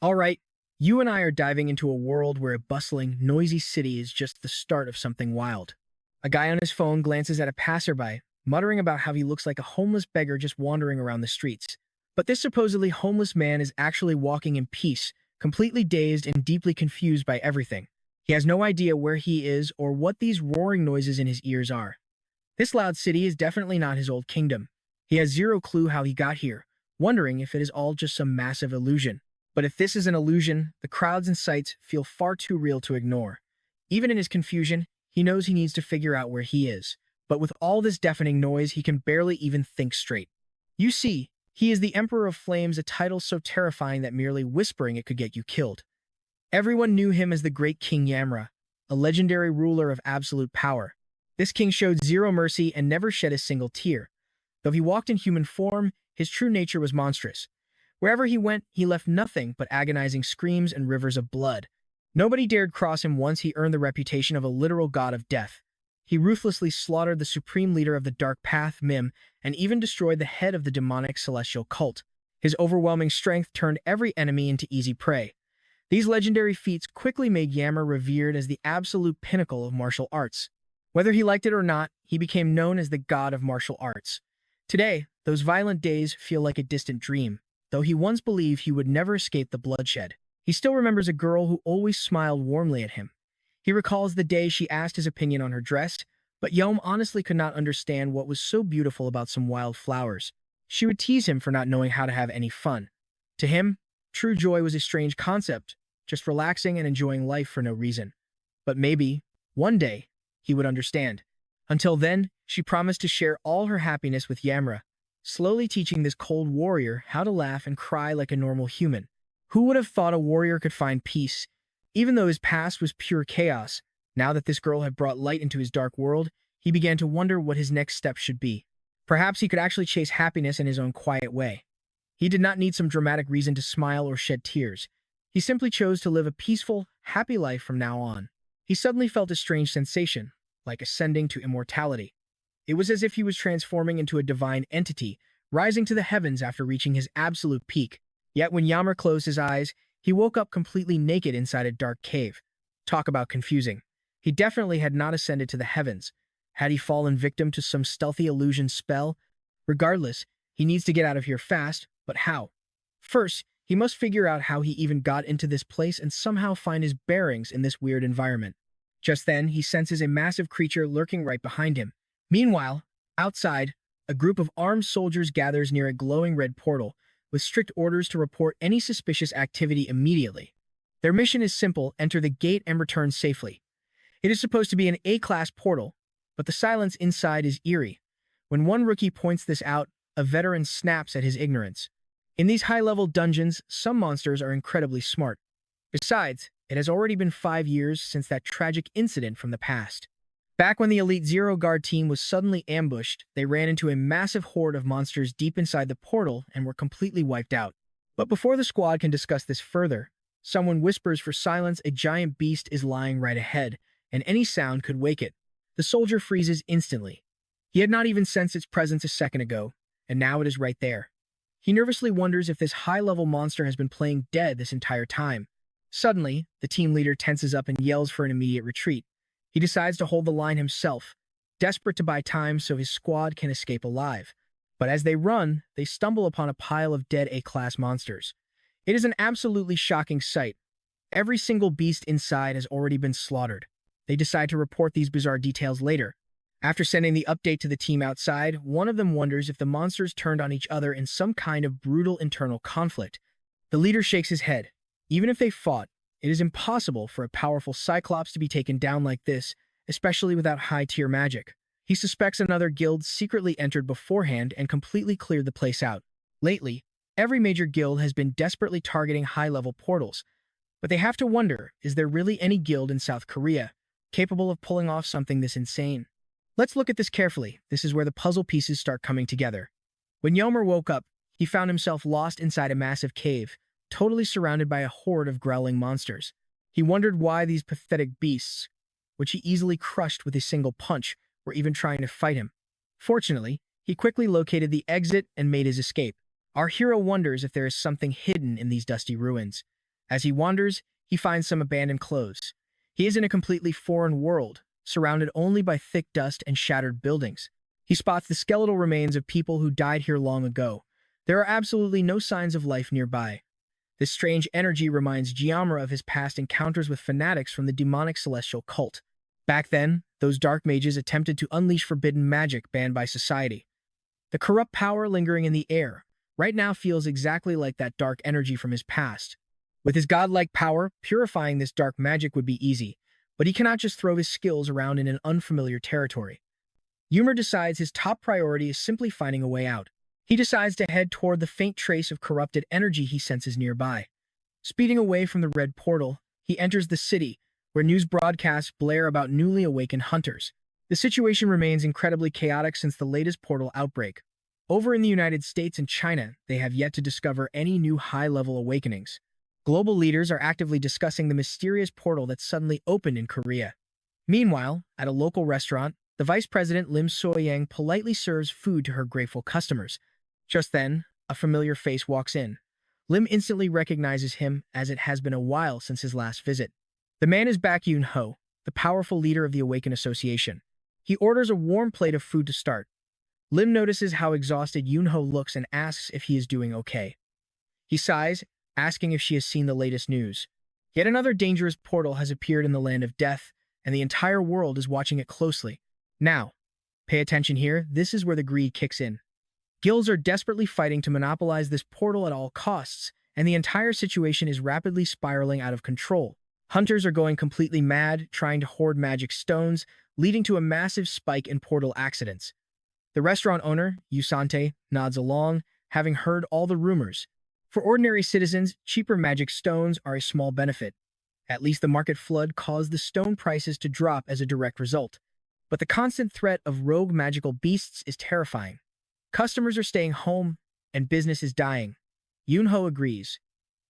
Alright, you and I are diving into a world where a bustling, noisy city is just the start of something wild. A guy on his phone glances at a passerby, muttering about how he looks like a homeless beggar just wandering around the streets. But this supposedly homeless man is actually walking in peace, completely dazed and deeply confused by everything. He has no idea where he is or what these roaring noises in his ears are. This loud city is definitely not his old kingdom. He has zero clue how he got here, wondering if it is all just some massive illusion. But if this is an illusion, the crowds and sights feel far too real to ignore. Even in his confusion, he knows he needs to figure out where he is. But with all this deafening noise, he can barely even think straight. You see, he is the Emperor of Flames, a title so terrifying that merely whispering it could get you killed. Everyone knew him as the great King Yamra, a legendary ruler of absolute power. This king showed zero mercy and never shed a single tear. Though he walked in human form, his true nature was monstrous. Wherever he went, he left nothing but agonizing screams and rivers of blood. Nobody dared cross him once he earned the reputation of a literal god of death. He ruthlessly slaughtered the supreme leader of the Dark Path, Mim, and even destroyed the head of the demonic celestial cult. His overwhelming strength turned every enemy into easy prey. These legendary feats quickly made Yammer revered as the absolute pinnacle of martial arts. Whether he liked it or not, he became known as the god of martial arts. Today, those violent days feel like a distant dream. Though he once believed he would never escape the bloodshed, he still remembers a girl who always smiled warmly at him. He recalls the day she asked his opinion on her dress, but Yom honestly could not understand what was so beautiful about some wild flowers. She would tease him for not knowing how to have any fun. To him, true joy was a strange concept, just relaxing and enjoying life for no reason. But maybe, one day, he would understand. Until then, she promised to share all her happiness with Yamra, slowly teaching this cold warrior how to laugh and cry like a normal human. Who would have thought a warrior could find peace? Even though his past was pure chaos, now that this girl had brought light into his dark world, he began to wonder what his next step should be. Perhaps he could actually chase happiness in his own quiet way. He did not need some dramatic reason to smile or shed tears. He simply chose to live a peaceful, happy life from now on. He suddenly felt a strange sensation, like ascending to immortality. It was as if he was transforming into a divine entity, rising to the heavens after reaching his absolute peak. Yet when Yammer closed his eyes, he woke up completely naked inside a dark cave. Talk about confusing. He definitely had not ascended to the heavens. Had he fallen victim to some stealthy illusion spell? Regardless, he needs to get out of here fast, but how? First, he must figure out how he even got into this place and somehow find his bearings in this weird environment. Just then, he senses a massive creature lurking right behind him. Meanwhile, outside, a group of armed soldiers gathers near a glowing red portal, with strict orders to report any suspicious activity immediately. Their mission is simple: enter the gate and return safely. It is supposed to be an A-class portal, but the silence inside is eerie. When one rookie points this out, a veteran snaps at his ignorance. In these high-level dungeons, some monsters are incredibly smart. Besides, it has already been 5 years since that tragic incident from the past. Back when the Elite Zero Guard team was suddenly ambushed, they ran into a massive horde of monsters deep inside the portal and were completely wiped out. But before the squad can discuss this further, someone whispers for silence. A giant beast is lying right ahead, and any sound could wake it. The soldier freezes instantly. He had not even sensed its presence a second ago, and now it is right there. He nervously wonders if this high-level monster has been playing dead this entire time. Suddenly, the team leader tenses up and yells for an immediate retreat. He decides to hold the line himself, desperate to buy time so his squad can escape alive. But as they run, they stumble upon a pile of dead A-class monsters. It is an absolutely shocking sight. Every single beast inside has already been slaughtered. They decide to report these bizarre details later. After sending the update to the team outside, one of them wonders if the monsters turned on each other in some kind of brutal internal conflict. The leader shakes his head. Even if they fought, it is impossible for a powerful Cyclops to be taken down like this, especially without high-tier magic. He suspects another guild secretly entered beforehand and completely cleared the place out. Lately, every major guild has been desperately targeting high-level portals, but they have to wonder, is there really any guild in South Korea capable of pulling off something this insane? Let's look at this carefully. This is where the puzzle pieces start coming together. When Yomer woke up, he found himself lost inside a massive cave, totally surrounded by a horde of growling monsters. He wondered why these pathetic beasts, which he easily crushed with a single punch, were even trying to fight him. Fortunately, he quickly located the exit and made his escape. Our hero wonders if there is something hidden in these dusty ruins. As he wanders, he finds some abandoned clothes. He is in a completely foreign world, surrounded only by thick dust and shattered buildings. He spots the skeletal remains of people who died here long ago. There are absolutely no signs of life nearby. This strange energy reminds Giamra of his past encounters with fanatics from the demonic celestial cult. Back then, those dark mages attempted to unleash forbidden magic banned by society. The corrupt power lingering in the air right now feels exactly like that dark energy from his past. With his godlike power, purifying this dark magic would be easy, but he cannot just throw his skills around in an unfamiliar territory. Yumar decides his top priority is simply finding a way out. He decides to head toward the faint trace of corrupted energy he senses nearby. Speeding away from the red portal, he enters the city, where news broadcasts blare about newly awakened hunters. The situation remains incredibly chaotic since the latest portal outbreak. Over in the United States and China, they have yet to discover any new high-level awakenings. Global leaders are actively discussing the mysterious portal that suddenly opened in Korea. Meanwhile, at a local restaurant, the vice president Lim So-yang politely serves food to her grateful customers. Just then, a familiar face walks in. Lim instantly recognizes him, as it has been a while since his last visit. The man is Baek Yoon-ho, the powerful leader of the Awaken Association. He orders a warm plate of food to start. Lim notices how exhausted Yoon-ho looks and asks if he is doing okay. He sighs, asking if she has seen the latest news. Yet another dangerous portal has appeared in the land of death, and the entire world is watching it closely. Now, pay attention here, this is where the greed kicks in. Guilds are desperately fighting to monopolize this portal at all costs, and the entire situation is rapidly spiraling out of control. Hunters are going completely mad, trying to hoard magic stones, leading to a massive spike in portal accidents. The restaurant owner, Yusante, nods along, having heard all the rumors. For ordinary citizens, cheaper magic stones are a small benefit. At least the market flood caused the stone prices to drop as a direct result. But the constant threat of rogue magical beasts is terrifying. Customers are staying home, and business is dying. Yoon-ho agrees,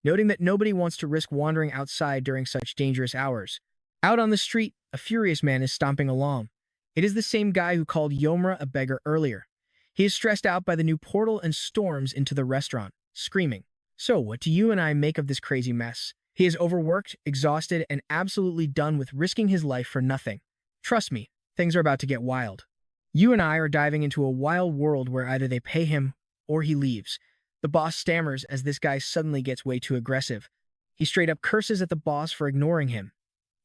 noting that nobody wants to risk wandering outside during such dangerous hours. Out on the street, a furious man is stomping along. It is the same guy who called Yomra a beggar earlier. He is stressed out by the new portal and storms into the restaurant, screaming, "So, what do you and I make of this crazy mess?" He is overworked, exhausted, and absolutely done with risking his life for nothing. Trust me, things are about to get wild. You and I are diving into a wild world where either they pay him or he leaves. The boss stammers as this guy suddenly gets way too aggressive. He straight up curses at the boss for ignoring him.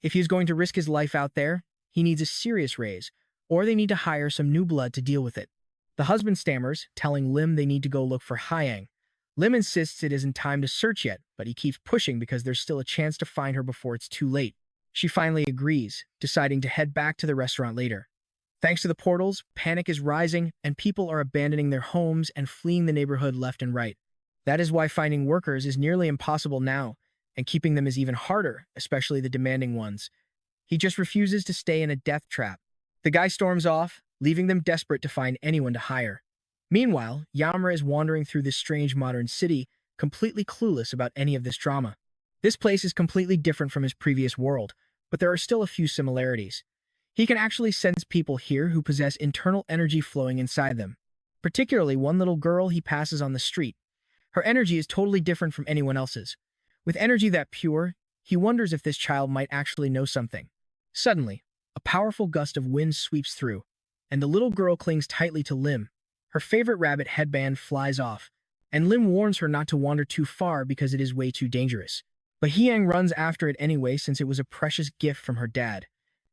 If he's going to risk his life out there, he needs a serious raise, or they need to hire some new blood to deal with it. The husband stammers, telling Lim they need to go look for Hyang. Lim insists it isn't time to search yet, but he keeps pushing because there's still a chance to find her before it's too late. She finally agrees, deciding to head back to the restaurant later. Thanks to the portals, panic is rising, and people are abandoning their homes and fleeing the neighborhood left and right. That is why finding workers is nearly impossible now, and keeping them is even harder, especially the demanding ones. He just refuses to stay in a death trap. The guy storms off, leaving them desperate to find anyone to hire. Meanwhile, Yamra is wandering through this strange modern city, completely clueless about any of this drama. This place is completely different from his previous world, but there are still a few similarities. He can actually sense people here who possess internal energy flowing inside them. Particularly one little girl he passes on the street. Her energy is totally different from anyone else's. With energy that pure, he wonders if this child might actually know something. Suddenly, a powerful gust of wind sweeps through, and the little girl clings tightly to Lim. Her favorite rabbit headband flies off, and Lim warns her not to wander too far because it is way too dangerous. But Hyang runs after it anyway since it was a precious gift from her dad.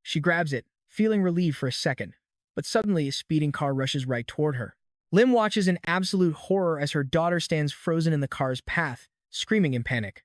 She grabs it, feeling relieved for a second, but suddenly a speeding car rushes right toward her. Lim watches in absolute horror as her daughter stands frozen in the car's path, screaming in panic.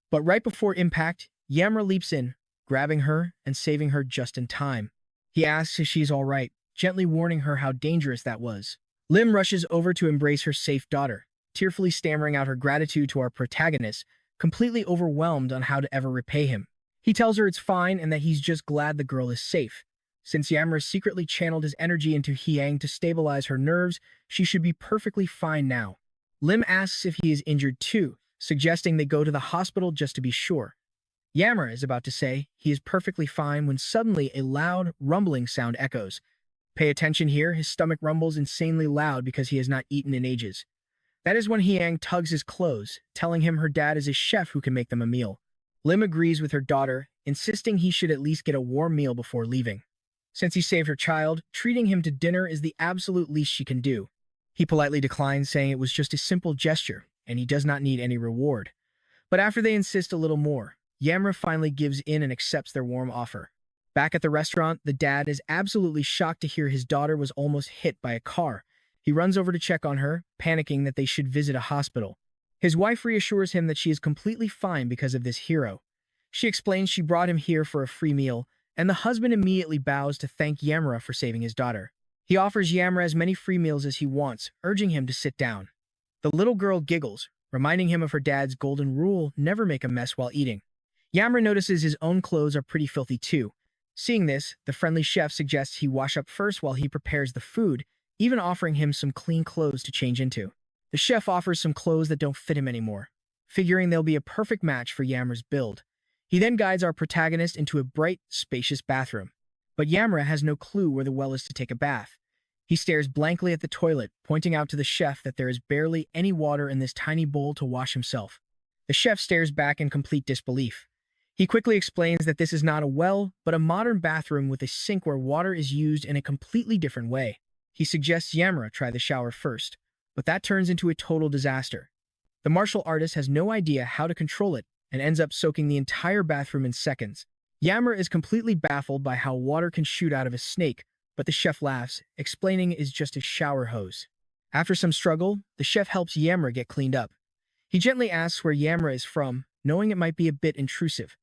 But right before impact, Yamra leaps in, grabbing her and saving her just in time. He asks if she's all right, gently warning her how dangerous that was. Lim rushes over to embrace her safe daughter, tearfully stammering out her gratitude to our protagonist, completely overwhelmed on how to ever repay him. He tells her it's fine and that he's just glad the girl is safe. Since Yamra secretly channeled his energy into Hyang to stabilize her nerves, she should be perfectly fine now. Lim asks if he is injured too, suggesting they go to the hospital just to be sure. Yamra is about to say he is perfectly fine when suddenly a loud, rumbling sound echoes. Pay attention here, his stomach rumbles insanely loud because he has not eaten in ages. That is when Hyang tugs his clothes, telling him her dad is a chef who can make them a meal. Lim agrees with her daughter, insisting he should at least get a warm meal before leaving. Since he saved her child, treating him to dinner is the absolute least she can do. He politely declines, saying it was just a simple gesture, and he does not need any reward. But after they insist a little more, Yamra finally gives in and accepts their warm offer. Back at the restaurant, the dad is absolutely shocked to hear his daughter was almost hit by a car. He runs over to check on her, panicking that they should visit a hospital. His wife reassures him that she is completely fine because of this hero. She explains she brought him here for a free meal, and the husband immediately bows to thank Yamra for saving his daughter. He offers Yamra as many free meals as he wants, urging him to sit down. The little girl giggles, reminding him of her dad's golden rule, never make a mess while eating. Yamra notices his own clothes are pretty filthy too. Seeing this, the friendly chef suggests he wash up first while he prepares the food, even offering him some clean clothes to change into. The chef offers some clothes that don't fit him anymore, figuring they'll be a perfect match for Yamra's build. He then guides our protagonist into a bright, spacious bathroom. But Yamra has no clue where the well is to take a bath. He stares blankly at the toilet, pointing out to the chef that there is barely any water in this tiny bowl to wash himself. The chef stares back in complete disbelief. He quickly explains that this is not a well, but a modern bathroom with a sink where water is used in a completely different way. He suggests Yamra try the shower first, but that turns into a total disaster. The martial artist has no idea how to control it and ends up soaking the entire bathroom in seconds. Yamra is completely baffled by how water can shoot out of a snake, but the chef laughs, explaining it is just a shower hose. After some struggle, the chef helps Yamra get cleaned up. He gently asks where Yamra is from, knowing it might be a bit intrusive.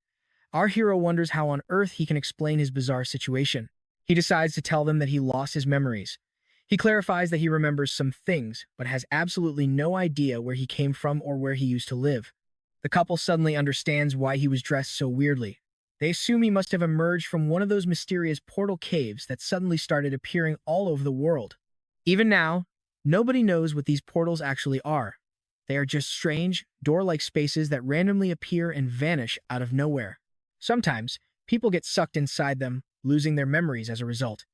Our hero wonders how on earth he can explain his bizarre situation. He decides to tell them that he lost his memories. He clarifies that he remembers some things, but has absolutely no idea where he came from or where he used to live. The couple suddenly understands why he was dressed so weirdly. They assume he must have emerged from one of those mysterious portal caves that suddenly started appearing all over the world. Even now, nobody knows what these portals actually are. They are just strange, door-like spaces that randomly appear and vanish out of nowhere. Sometimes, people get sucked inside them, losing their memories as a result.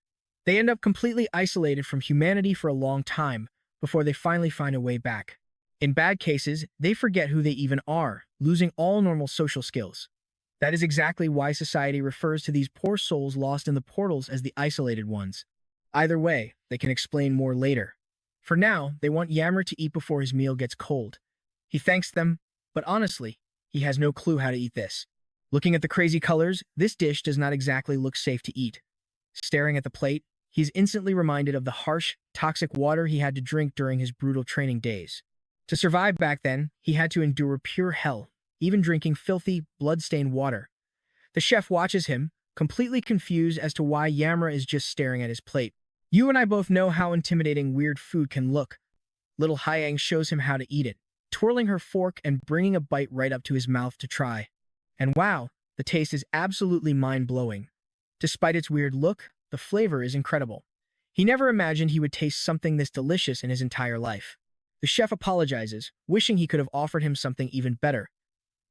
They end up completely isolated from humanity for a long time before they finally find a way back. In bad cases, they forget who they even are, losing all normal social skills. That is exactly why society refers to these poor souls lost in the portals as the isolated ones. Either way, they can explain more later. For now, they want Yamra to eat before his meal gets cold. He thanks them, but honestly, he has no clue how to eat this. Looking at the crazy colors, this dish does not exactly look safe to eat. Staring at the plate, he's instantly reminded of the harsh, toxic water he had to drink during his brutal training days. To survive back then, he had to endure pure hell, even drinking filthy, blood-stained water. The chef watches him, completely confused as to why Yamra is just staring at his plate. You and I both know how intimidating weird food can look. Little Hyang shows him how to eat it, twirling her fork and bringing a bite right up to his mouth to try. And wow, the taste is absolutely mind-blowing. Despite its weird look, the flavor is incredible. He never imagined he would taste something this delicious in his entire life. The chef apologizes, wishing he could have offered him something even better.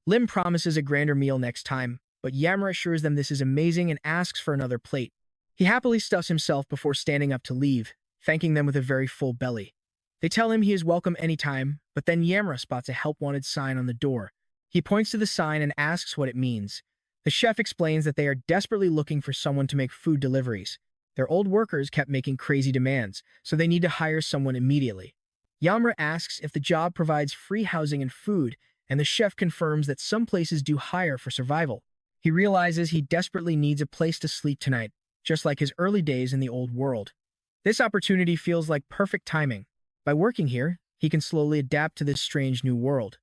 Lim promises a grander meal next time, but Yamra assures them this is amazing and asks for another plate. He happily stuffs himself before standing up to leave, thanking them with a very full belly. They tell him he is welcome anytime, but then Yamra spots a help wanted sign on the door. He points to the sign and asks what it means. The chef explains that they are desperately looking for someone to make food deliveries. Their old workers kept making crazy demands, so they need to hire someone immediately. Yamra asks if the job provides free housing and food, and the chef confirms that some places do hire for survival. He realizes he desperately needs a place to sleep tonight, just like his early days in the old world. This opportunity feels like perfect timing. By working here, he can slowly adapt to this strange new world.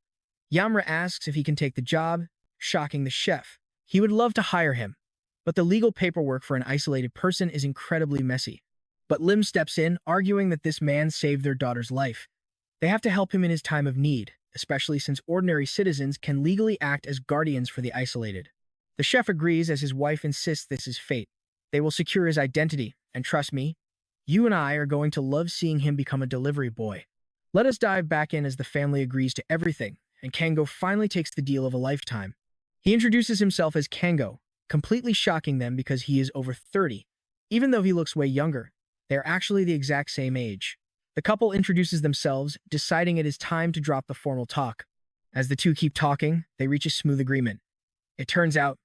Yamra asks if he can take the job, shocking the chef. He would love to hire him, but the legal paperwork for an isolated person is incredibly messy. But Lim steps in, arguing that this man saved their daughter's life. They have to help him in his time of need, especially since ordinary citizens can legally act as guardians for the isolated. The chef agrees as his wife insists this is fate. They will secure his identity, and trust me, you and I are going to love seeing him become a delivery boy. Let us dive back in as the family agrees to everything, and Kango finally takes the deal of a lifetime. He introduces himself as Kango, completely shocking them because he is over 30. Even though he looks way younger, they are actually the exact same age. The couple introduces themselves, deciding it is time to drop the formal talk. As the two keep talking, they reach a smooth agreement. It turns out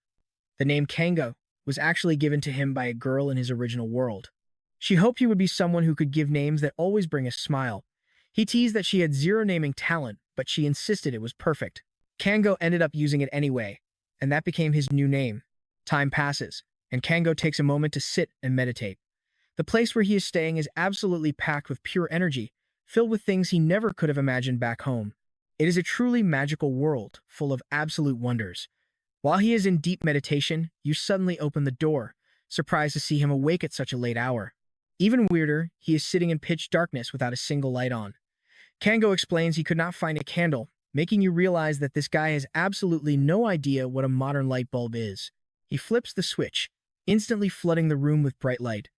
the name Kanga was actually given to him by a girl in his original world. She hoped he would be someone who could give names that always bring a smile. He teased that she had zero naming talent, but she insisted it was perfect. Kango ended up using it anyway, and that became his new name. Time passes, and Kango takes a moment to sit and meditate. The place where he is staying is absolutely packed with pure energy, filled with things he never could have imagined back home. It is a truly magical world, full of absolute wonders. While he is in deep meditation, you suddenly open the door, surprised to see him awake at such a late hour. Even weirder, he is sitting in pitch darkness without a single light on. Kango explains he could not find a candle, making you realize that this guy has absolutely no idea what a modern light bulb is. He flips the switch, instantly flooding the room with bright light.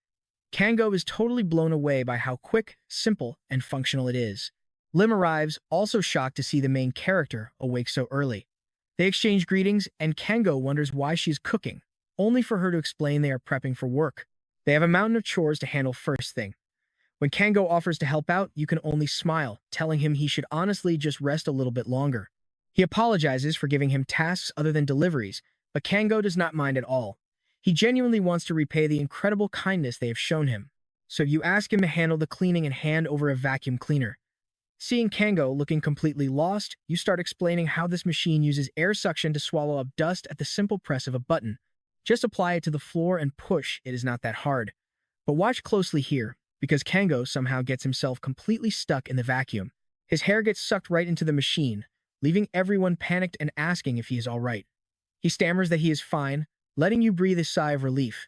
Kango is totally blown away by how quick, simple, and functional it is. Lim arrives, also shocked to see the main character awake so early. They exchange greetings, and Kango wonders why she's cooking, only for her to explain they are prepping for work. They have a mountain of chores to handle first thing. When Kango offers to help out, you can only smile, telling him he should honestly just rest a little bit longer. He apologizes for giving him tasks other than deliveries, but Kango does not mind at all. He genuinely wants to repay the incredible kindness they have shown him. So you ask him to handle the cleaning and hand over a vacuum cleaner. Seeing Kango looking completely lost, you start explaining how this machine uses air suction to swallow up dust at the simple press of a button. Just apply it to the floor and push, it is not that hard. But watch closely here, because Kango somehow gets himself completely stuck in the vacuum. His hair gets sucked right into the machine, leaving everyone panicked and asking if he is alright. He stammers that he is fine, letting you breathe a sigh of relief.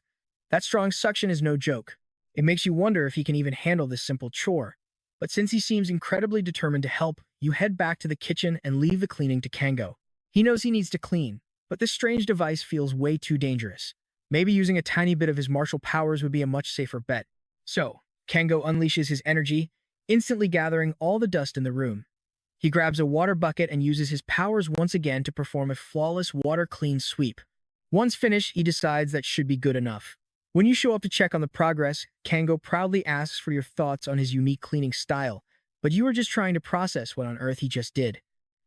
That strong suction is no joke. It makes you wonder if he can even handle this simple chore. But since he seems incredibly determined to help, you head back to the kitchen and leave the cleaning to Kango. He knows he needs to clean, but this strange device feels way too dangerous. Maybe using a tiny bit of his martial powers would be a much safer bet. So, Kango unleashes his energy, instantly gathering all the dust in the room. He grabs a water bucket and uses his powers once again to perform a flawless water clean sweep. Once finished, he decides that should be good enough. When you show up to check on the progress, Kango proudly asks for your thoughts on his unique cleaning style, but you are just trying to process what on earth he just did.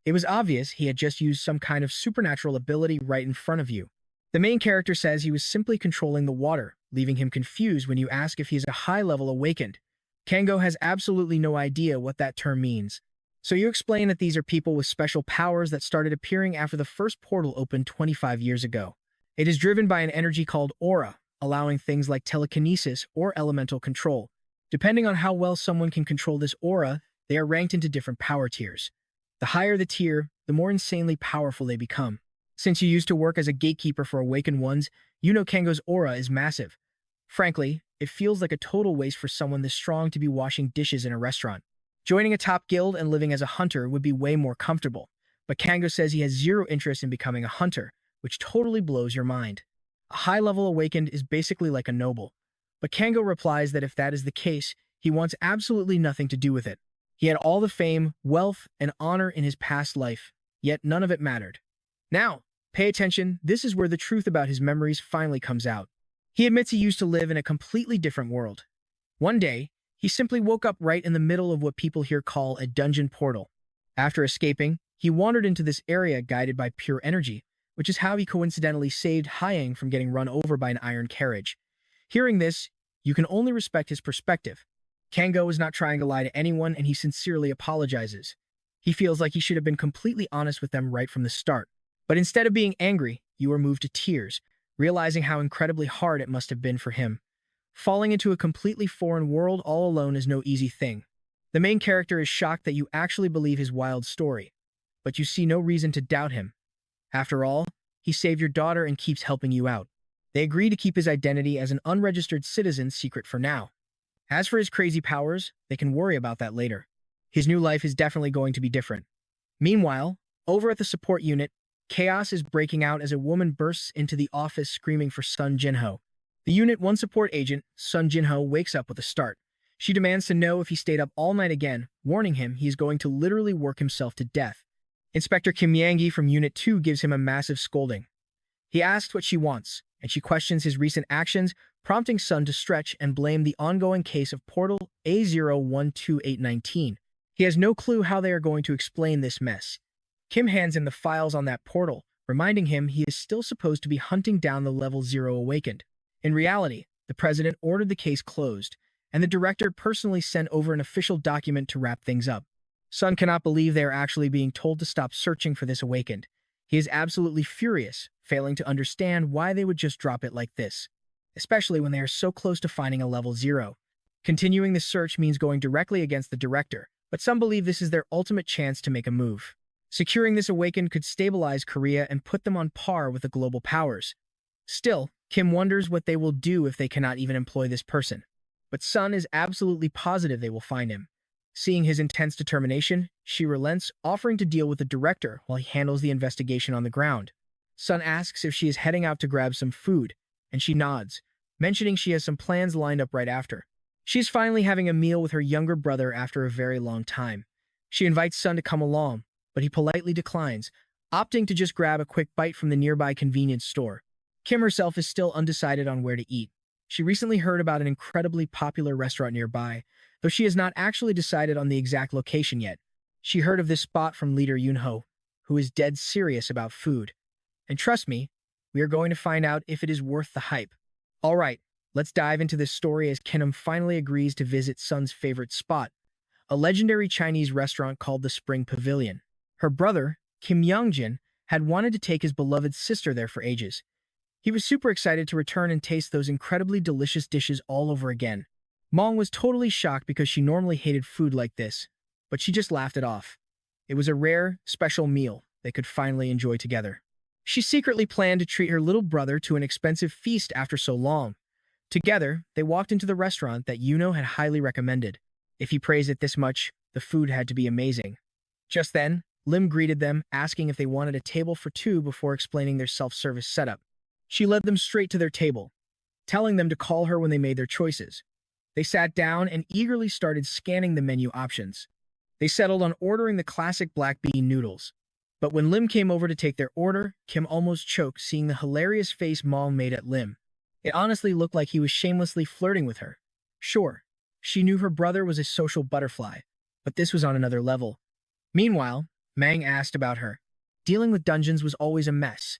It was obvious he had just used some kind of supernatural ability right in front of you. The main character says he was simply controlling the water, leaving him confused when you ask if he is a high-level awakened. Kango has absolutely no idea what that term means. So you explain that these are people with special powers that started appearing after the first portal opened 25 years ago. It is driven by an energy called aura, allowing things like telekinesis or elemental control. Depending on how well someone can control this aura, they are ranked into different power tiers. The higher the tier, the more insanely powerful they become. Since you used to work as a gatekeeper for awakened ones, you know Kango's aura is massive. Frankly, it feels like a total waste for someone this strong to be washing dishes in a restaurant. Joining a top guild and living as a hunter would be way more comfortable, but Kango says he has zero interest in becoming a hunter, which totally blows your mind. A high-level awakened is basically like a noble, but Kango replies that if that is the case, he wants absolutely nothing to do with it. He had all the fame, wealth, and honor in his past life, yet none of it mattered. Now, pay attention, this is where the truth about his memories finally comes out. He admits he used to live in a completely different world. One day, he simply woke up right in the middle of what people here call a dungeon portal. After escaping, he wandered into this area guided by pure energy, which is how he coincidentally saved Hyang from getting run over by an iron carriage. Hearing this, you can only respect his perspective. Kango is not trying to lie to anyone, and he sincerely apologizes. He feels like he should have been completely honest with them right from the start. But instead of being angry, you are moved to tears, realizing how incredibly hard it must have been for him. Falling into a completely foreign world all alone is no easy thing. The main character is shocked that you actually believe his wild story, but you see no reason to doubt him. After all, he saved your daughter and keeps helping you out. They agree to keep his identity as an unregistered citizen secret for now. As for his crazy powers, they can worry about that later. His new life is definitely going to be different. Meanwhile, over at the support unit, chaos is breaking out as a woman bursts into the office screaming for Sun Jinho. The Unit 1 support agent, Sun Jinho, wakes up with a start. She demands to know if he stayed up all night again, warning him he is going to literally work himself to death. Inspector Kim Yangi from Unit 2 gives him a massive scolding. He asks what she wants, and she questions his recent actions, prompting Sun to stretch and blame the ongoing case of Portal A012819. He has no clue how they are going to explain this mess. Kim hands him the files on that portal, reminding him he is still supposed to be hunting down the level 0 awakened. In reality, the president ordered the case closed, and the director personally sent over an official document to wrap things up. Sun cannot believe they are actually being told to stop searching for this awakened. He is absolutely furious, failing to understand why they would just drop it like this, especially when they are so close to finding a level 0. Continuing the search means going directly against the director, but some believe this is their ultimate chance to make a move. Securing this awakened could stabilize Korea and put them on par with the global powers. Still, Kim wonders what they will do if they cannot even employ this person. But Sun is absolutely positive they will find him. Seeing his intense determination, she relents, offering to deal with the director while he handles the investigation on the ground. Sun asks if she is heading out to grab some food, and she nods, mentioning she has some plans lined up right after. She's finally having a meal with her younger brother after a very long time. She invites Sun to come along, but he politely declines, opting to just grab a quick bite from the nearby convenience store. Kim herself is still undecided on where to eat. She recently heard about an incredibly popular restaurant nearby, though she has not actually decided on the exact location yet. She heard of this spot from leader Yunho, who is dead serious about food. And trust me, we are going to find out if it is worth the hype. Alright, let's dive into this story as Kinam finally agrees to visit Sun's favorite spot, a legendary Chinese restaurant called the Spring Pavilion. Her brother, Kim Youngjin, had wanted to take his beloved sister there for ages. He was super excited to return and taste those incredibly delicious dishes all over again. Mong was totally shocked because she normally hated food like this, but she just laughed it off. It was a rare, special meal they could finally enjoy together. She secretly planned to treat her little brother to an expensive feast after so long. Together, they walked into the restaurant that Yuno had highly recommended. If he praised it this much, the food had to be amazing. Just then, Lim greeted them, asking if they wanted a table for two before explaining their self-service setup. She led them straight to their table, telling them to call her when they made their choices. They sat down and eagerly started scanning the menu options. They settled on ordering the classic black bean noodles. But when Lim came over to take their order, Kim almost choked seeing the hilarious face Mong made at Lim. It honestly looked like he was shamelessly flirting with her. Sure, she knew her brother was a social butterfly, but this was on another level. Meanwhile, Mang asked about her. Dealing with dungeons was always a mess.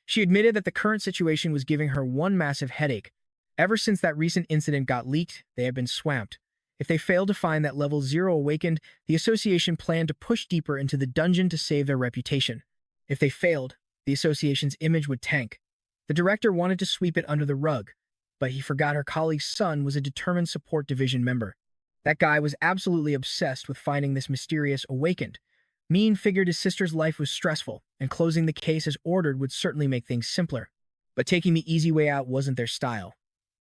She admitted that the current situation was giving her one massive headache. Ever since that recent incident got leaked, they had been swamped. If they failed to find that level 0 awakened, the association planned to push deeper into the dungeon to save their reputation. If they failed, the association's image would tank. The director wanted to sweep it under the rug, but he forgot her colleague's son was a determined support division member. That guy was absolutely obsessed with finding this mysterious awakened. Mean figured his sister's life was stressful, and closing the case as ordered would certainly make things simpler. But taking the easy way out wasn't their style.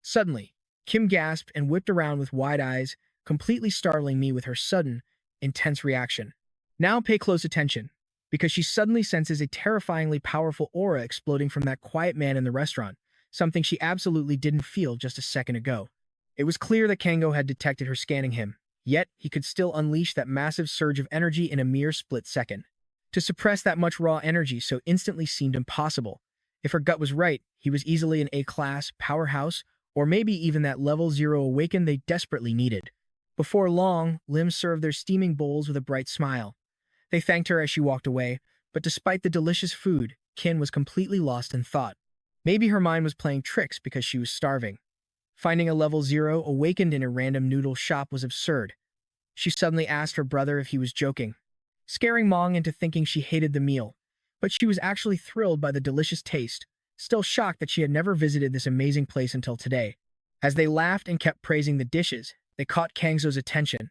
Suddenly, Kim gasped and whipped around with wide eyes, completely startling me with her sudden, intense reaction. Now pay close attention, because she suddenly senses a terrifyingly powerful aura exploding from that quiet man in the restaurant, something she absolutely didn't feel just a second ago. It was clear that Kango had detected her scanning him, yet he could still unleash that massive surge of energy in a mere split second. To suppress that much raw energy so instantly seemed impossible. If her gut was right, he was easily an A-class, powerhouse, or maybe even that level 0 awaken they desperately needed. Before long, Lim served their steaming bowls with a bright smile. They thanked her as she walked away, but despite the delicious food, Kin was completely lost in thought. Maybe her mind was playing tricks because she was starving. Finding a level 0 awakened in a random noodle shop was absurd. She suddenly asked her brother if he was joking, scaring Mong into thinking she hated the meal. But she was actually thrilled by the delicious taste, still shocked that she had never visited this amazing place until today. As they laughed and kept praising the dishes, they caught Kangzo's attention.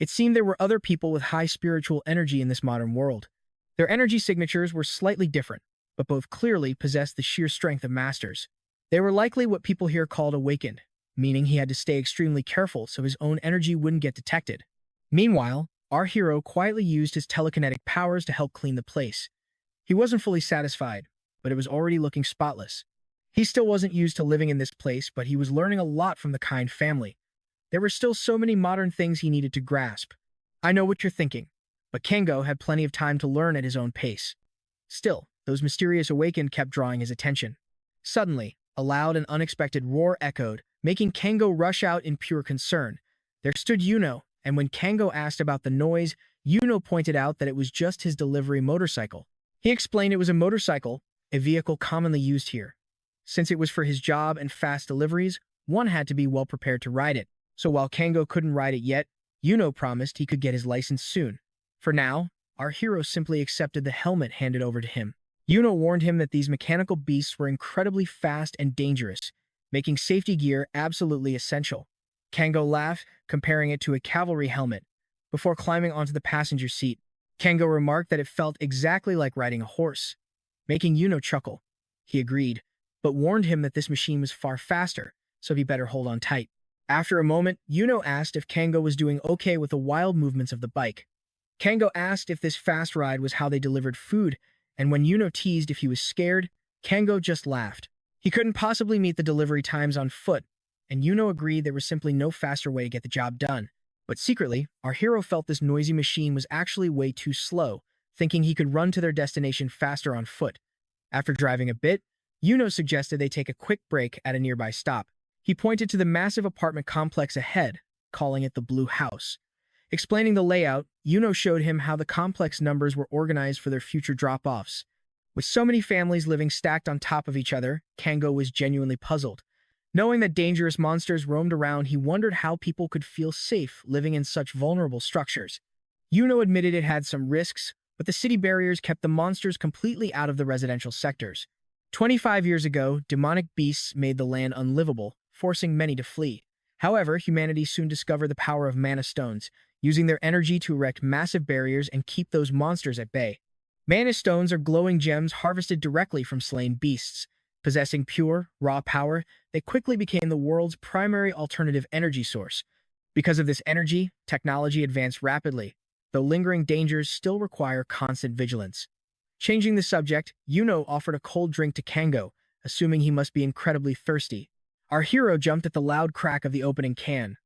It seemed there were other people with high spiritual energy in this modern world. Their energy signatures were slightly different, but both clearly possessed the sheer strength of masters. They were likely what people here called awakened, meaning he had to stay extremely careful so his own energy wouldn't get detected. Meanwhile, our hero quietly used his telekinetic powers to help clean the place. He wasn't fully satisfied, but it was already looking spotless. He still wasn't used to living in this place, but he was learning a lot from the kind family. There were still so many modern things he needed to grasp. I know what you're thinking, but Kengo had plenty of time to learn at his own pace. Still, those mysterious awakened kept drawing his attention. Suddenly, a loud and unexpected roar echoed, making Kengo rush out in pure concern. There stood Yuno, and when Kengo asked about the noise, Yuno pointed out that it was just his delivery motorcycle. He explained it was a motorcycle, a vehicle commonly used here. Since it was for his job and fast deliveries, one had to be well prepared to ride it. So while Kango couldn't ride it yet, Yuno promised he could get his license soon. For now, our hero simply accepted the helmet handed over to him. Yuno warned him that these mechanical beasts were incredibly fast and dangerous, making safety gear absolutely essential. Kango laughed, comparing it to a cavalry helmet. Before climbing onto the passenger seat, Kango remarked that it felt exactly like riding a horse, making Yuno chuckle. He agreed, but warned him that this machine was far faster, so he better hold on tight. After a moment, Yuno asked if Kango was doing okay with the wild movements of the bike. Kango asked if this fast ride was how they delivered food, and when Yuno teased if he was scared, Kango just laughed. He couldn't possibly meet the delivery times on foot, and Yuno agreed there was simply no faster way to get the job done. But secretly, our hero felt this noisy machine was actually way too slow, thinking he could run to their destination faster on foot. After driving a bit, Yuno suggested they take a quick break at a nearby stop. He pointed to the massive apartment complex ahead, calling it the Blue House. Explaining the layout, Yuno showed him how the complex numbers were organized for their future drop-offs. With so many families living stacked on top of each other, Kango was genuinely puzzled. Knowing that dangerous monsters roamed around, he wondered how people could feel safe living in such vulnerable structures. Yuno admitted it had some risks, but the city barriers kept the monsters completely out of the residential sectors. 25 years ago, demonic beasts made the land unlivable, forcing many to flee. However, humanity soon discovered the power of mana stones, using their energy to erect massive barriers and keep those monsters at bay. Mana stones are glowing gems harvested directly from slain beasts. Possessing pure, raw power, they quickly became the world's primary alternative energy source. Because of this energy, technology advanced rapidly, though lingering dangers still require constant vigilance. Changing the subject, Yuno offered a cold drink to Kango, assuming he must be incredibly thirsty. Our hero jumped at the loud crack of the opening can,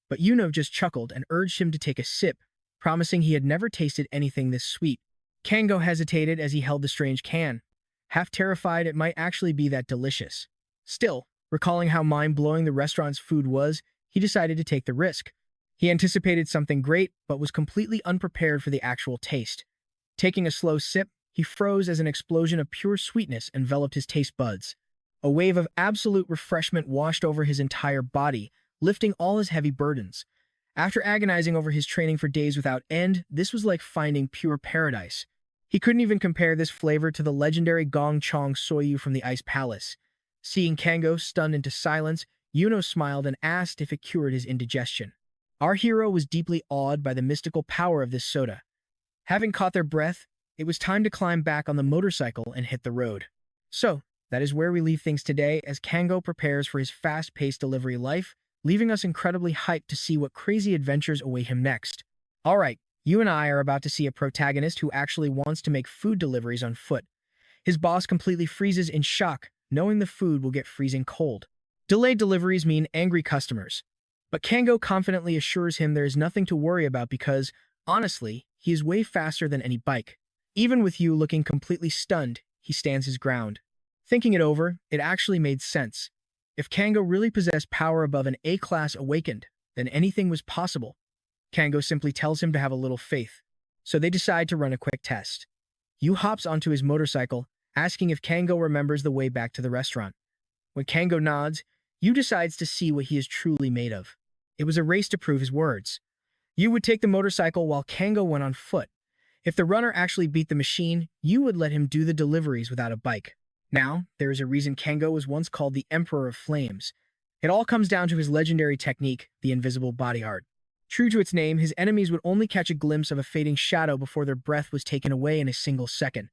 but Yuno just chuckled and urged him to take a sip, promising he had never tasted anything this sweet. Kango hesitated as he held the strange can, half terrified it might actually be that delicious. Still, recalling how mind-blowing the restaurant's food was, he decided to take the risk. He anticipated something great, but was completely unprepared for the actual taste. Taking a slow sip, he froze as an explosion of pure sweetness enveloped his taste buds. A wave of absolute refreshment washed over his entire body, lifting all his heavy burdens. After agonizing over his training for days without end, this was like finding pure paradise. He couldn't even compare this flavor to the legendary Gong Chong Soyu from the Ice Palace. Seeing Kango stunned into silence, Yuno smiled and asked if it cured his indigestion. Our hero was deeply awed by the mystical power of this soda. Having caught their breath, it was time to climb back on the motorcycle and hit the road. So, that is where we leave things today as Kango prepares for his fast-paced delivery life, leaving us incredibly hyped to see what crazy adventures await him next. Alright, you and I are about to see a protagonist who actually wants to make food deliveries on foot. His boss completely freezes in shock, knowing the food will get freezing cold. Delayed deliveries mean angry customers. But Kango confidently assures him there is nothing to worry about because, honestly, he is way faster than any bike. Even with you looking completely stunned, he stands his ground. Thinking it over, it actually made sense. If Kango really possessed power above an A-class awakened, then anything was possible. Kango simply tells him to have a little faith. So they decide to run a quick test. Yu hops onto his motorcycle, asking if Kango remembers the way back to the restaurant. When Kango nods, Yu decides to see what he is truly made of. It was a race to prove his words. Yu would take the motorcycle while Kango went on foot. If the runner actually beat the machine, Yu would let him do the deliveries without a bike. Now, there is a reason Kango was once called the Emperor of Flames. It all comes down to his legendary technique, the invisible body art. True to its name, his enemies would only catch a glimpse of a fading shadow before their breath was taken away in a single second.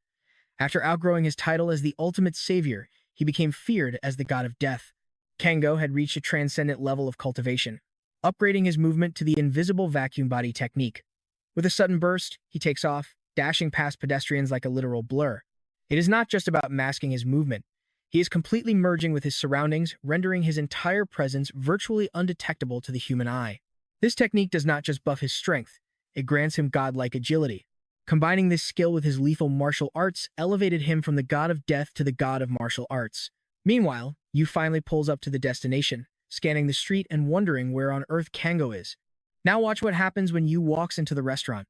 After outgrowing his title as the ultimate savior, he became feared as the god of death. Kango had reached a transcendent level of cultivation, upgrading his movement to the invisible vacuum body technique. With a sudden burst, he takes off, dashing past pedestrians like a literal blur. It is not just about masking his movement. He is completely merging with his surroundings, rendering his entire presence virtually undetectable to the human eye. This technique does not just buff his strength, it grants him godlike agility. Combining this skill with his lethal martial arts elevated him from the god of death to the god of martial arts. Meanwhile, Yu finally pulls up to the destination, scanning the street and wondering where on earth Kango is. Now watch what happens when Yu walks into the restaurant.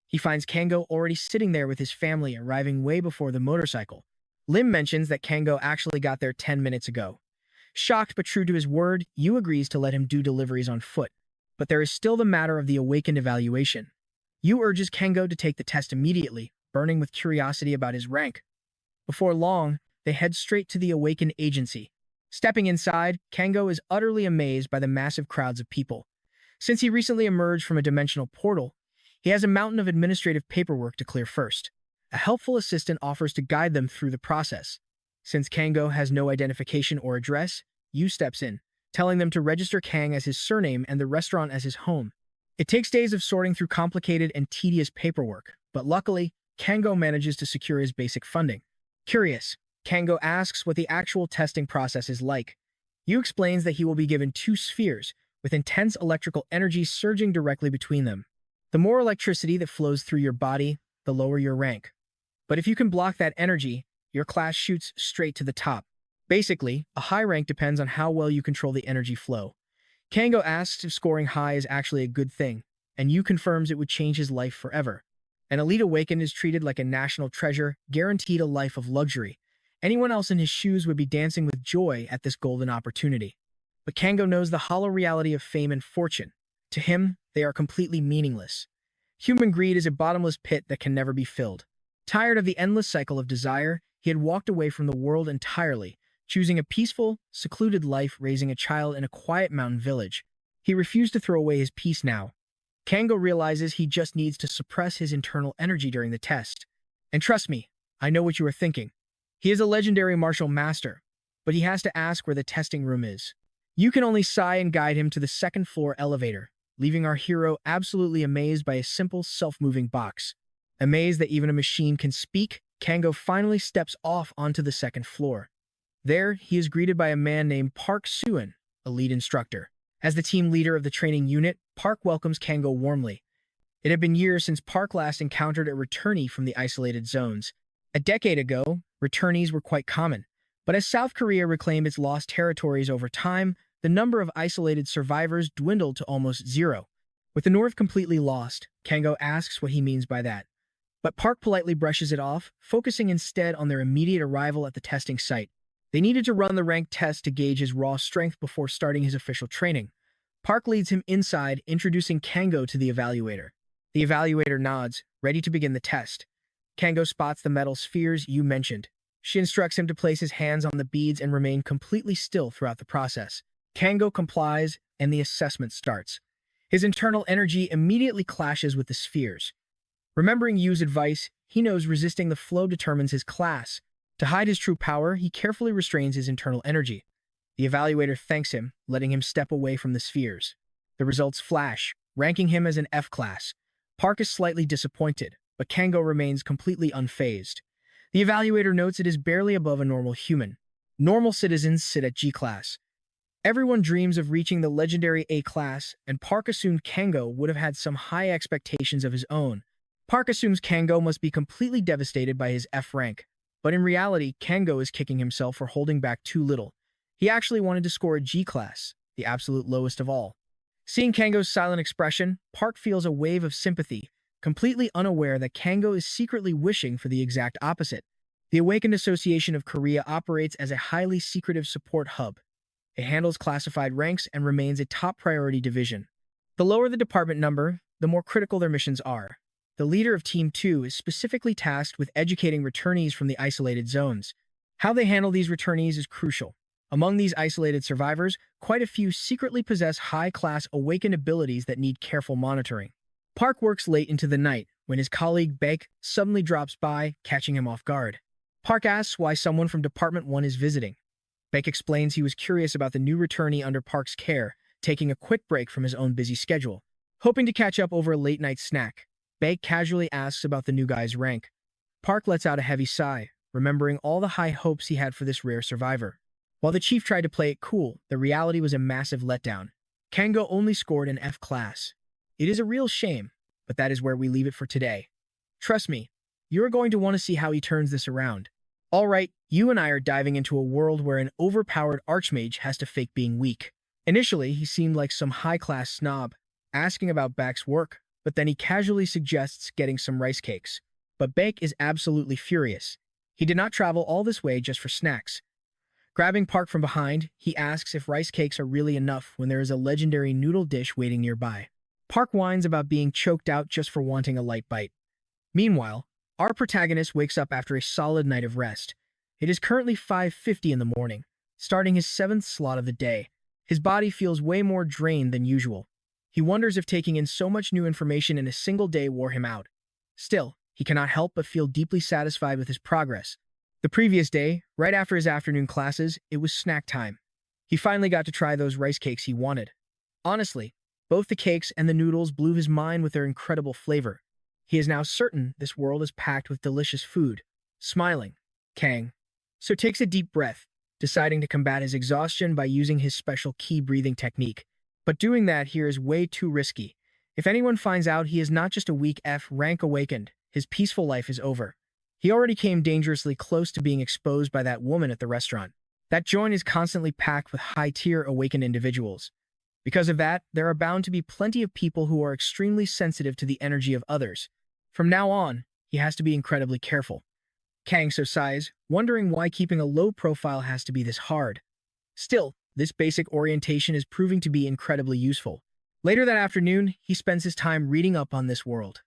He finds Kango already sitting there with his family, arriving way before the motorcycle. Lim mentions that Kango actually got there 10 minutes ago. Shocked but true to his word, Yu agrees to let him do deliveries on foot. But there is still the matter of the awakened evaluation. Yu urges Kango to take the test immediately, burning with curiosity about his rank. Before long, they head straight to the awakened agency. Stepping inside, Kango is utterly amazed by the massive crowds of people. Since he recently emerged from a dimensional portal, he has a mountain of administrative paperwork to clear first. A helpful assistant offers to guide them through the process. Since Kango has no identification or address, Yu steps in, telling them to register Kang as his surname and the restaurant as his home. It takes days of sorting through complicated and tedious paperwork, but luckily, Kango manages to secure his basic funding. Curious, Kango asks what the actual testing process is like. Yu explains that he will be given two spheres, with intense electrical energy surging directly between them. The more electricity that flows through your body, the lower your rank. But if you can block that energy, your class shoots straight to the top. Basically, a high rank depends on how well you control the energy flow. Kango asks if scoring high is actually a good thing, and Yu confirms it would change his life forever. An elite awakened is treated like a national treasure, guaranteed a life of luxury. Anyone else in his shoes would be dancing with joy at this golden opportunity. But Kango knows the hollow reality of fame and fortune. To him, they are completely meaningless. Human greed is a bottomless pit that can never be filled. Tired of the endless cycle of desire, he had walked away from the world entirely, choosing a peaceful, secluded life raising a child in a quiet mountain village. He refused to throw away his peace now. Kango realizes he just needs to suppress his internal energy during the test. And trust me, I know what you are thinking. He is a legendary martial master, but he has to ask where the testing room is. You can only sigh and guide him to the second floor elevator, leaving our hero absolutely amazed by a simple, self-moving box. Amazed that even a machine can speak, Kango finally steps off onto the second floor. There, he is greeted by a man named Park Suin, a lead instructor. As the team leader of the training unit, Park welcomes Kango warmly. It had been years since Park last encountered a returnee from the isolated zones. A decade ago, returnees were quite common, but as South Korea reclaimed its lost territories over time, the number of isolated survivors dwindled to almost zero. With the North completely lost, Kango asks what he means by that. But Park politely brushes it off, focusing instead on their immediate arrival at the testing site. They needed to run the rank test to gauge his raw strength before starting his official training. Park leads him inside, introducing Kango to the evaluator. The evaluator nods, ready to begin the test. Kango spots the metal spheres Yu mentioned. She instructs him to place his hands on the beads and remain completely still throughout the process. Kango complies, and the assessment starts. His internal energy immediately clashes with the spheres. Remembering Yu's advice, he knows resisting the flow determines his class. To hide his true power, he carefully restrains his internal energy. The evaluator thanks him, letting him step away from the spheres. The results flash, ranking him as an F class. Park is slightly disappointed, but Kango remains completely unfazed. The evaluator notes it is barely above a normal human. Normal citizens sit at G class. Everyone dreams of reaching the legendary A class, and Park assumed Kango would have had some high expectations of his own. Park assumes Kango must be completely devastated by his F rank, but in reality, Kango is kicking himself for holding back too little. He actually wanted to score a G class, the absolute lowest of all. Seeing Kango's silent expression, Park feels a wave of sympathy, completely unaware that Kango is secretly wishing for the exact opposite. The Awakened Association of Korea operates as a highly secretive support hub. It handles classified ranks and remains a top priority division. The lower the department number, the more critical their missions are. The leader of Team 2 is specifically tasked with educating returnees from the isolated zones. How they handle these returnees is crucial. Among these isolated survivors, quite a few secretly possess high-class awakened abilities that need careful monitoring. Park works late into the night when his colleague Baek suddenly drops by, catching him off guard. Park asks why someone from Department 1 is visiting. Baek explains he was curious about the new returnee under Park's care, taking a quick break from his own busy schedule. Hoping to catch up over a late-night snack, Baek casually asks about the new guy's rank. Park lets out a heavy sigh, remembering all the high hopes he had for this rare survivor. While the chief tried to play it cool, the reality was a massive letdown. Kango only scored an F class. It is a real shame, but that is where we leave it for today. Trust me, you're going to want to see how he turns this around. Alright, you and I are diving into a world where an overpowered archmage has to fake being weak. Initially, he seemed like some high-class snob, asking about Baek's work, but then he casually suggests getting some rice cakes. But Baek is absolutely furious. He did not travel all this way just for snacks. Grabbing Park from behind, he asks if rice cakes are really enough when there is a legendary noodle dish waiting nearby. Park whines about being choked out just for wanting a light bite. Meanwhile, our protagonist wakes up after a solid night of rest. It is currently 5:50 in the morning, starting his seventh slot of the day. His body feels way more drained than usual. He wonders if taking in so much new information in a single day wore him out. Still, he cannot help but feel deeply satisfied with his progress. The previous day, right after his afternoon classes, it was snack time. He finally got to try those rice cakes he wanted. Honestly, both the cakes and the noodles blew his mind with their incredible flavor. He is now certain this world is packed with delicious food. Smiling, Kang so takes a deep breath, deciding to combat his exhaustion by using his special key breathing technique. But doing that here is way too risky. If anyone finds out he is not just a weak F rank awakened, his peaceful life is over. He already came dangerously close to being exposed by that woman at the restaurant. That joint is constantly packed with high-tier awakened individuals. Because of that, there are bound to be plenty of people who are extremely sensitive to the energy of others. From now on, he has to be incredibly careful. Kang so sighs, wondering why keeping a low profile has to be this hard. Still, this basic orientation is proving to be incredibly useful. Later that afternoon, he spends his time reading up on this world.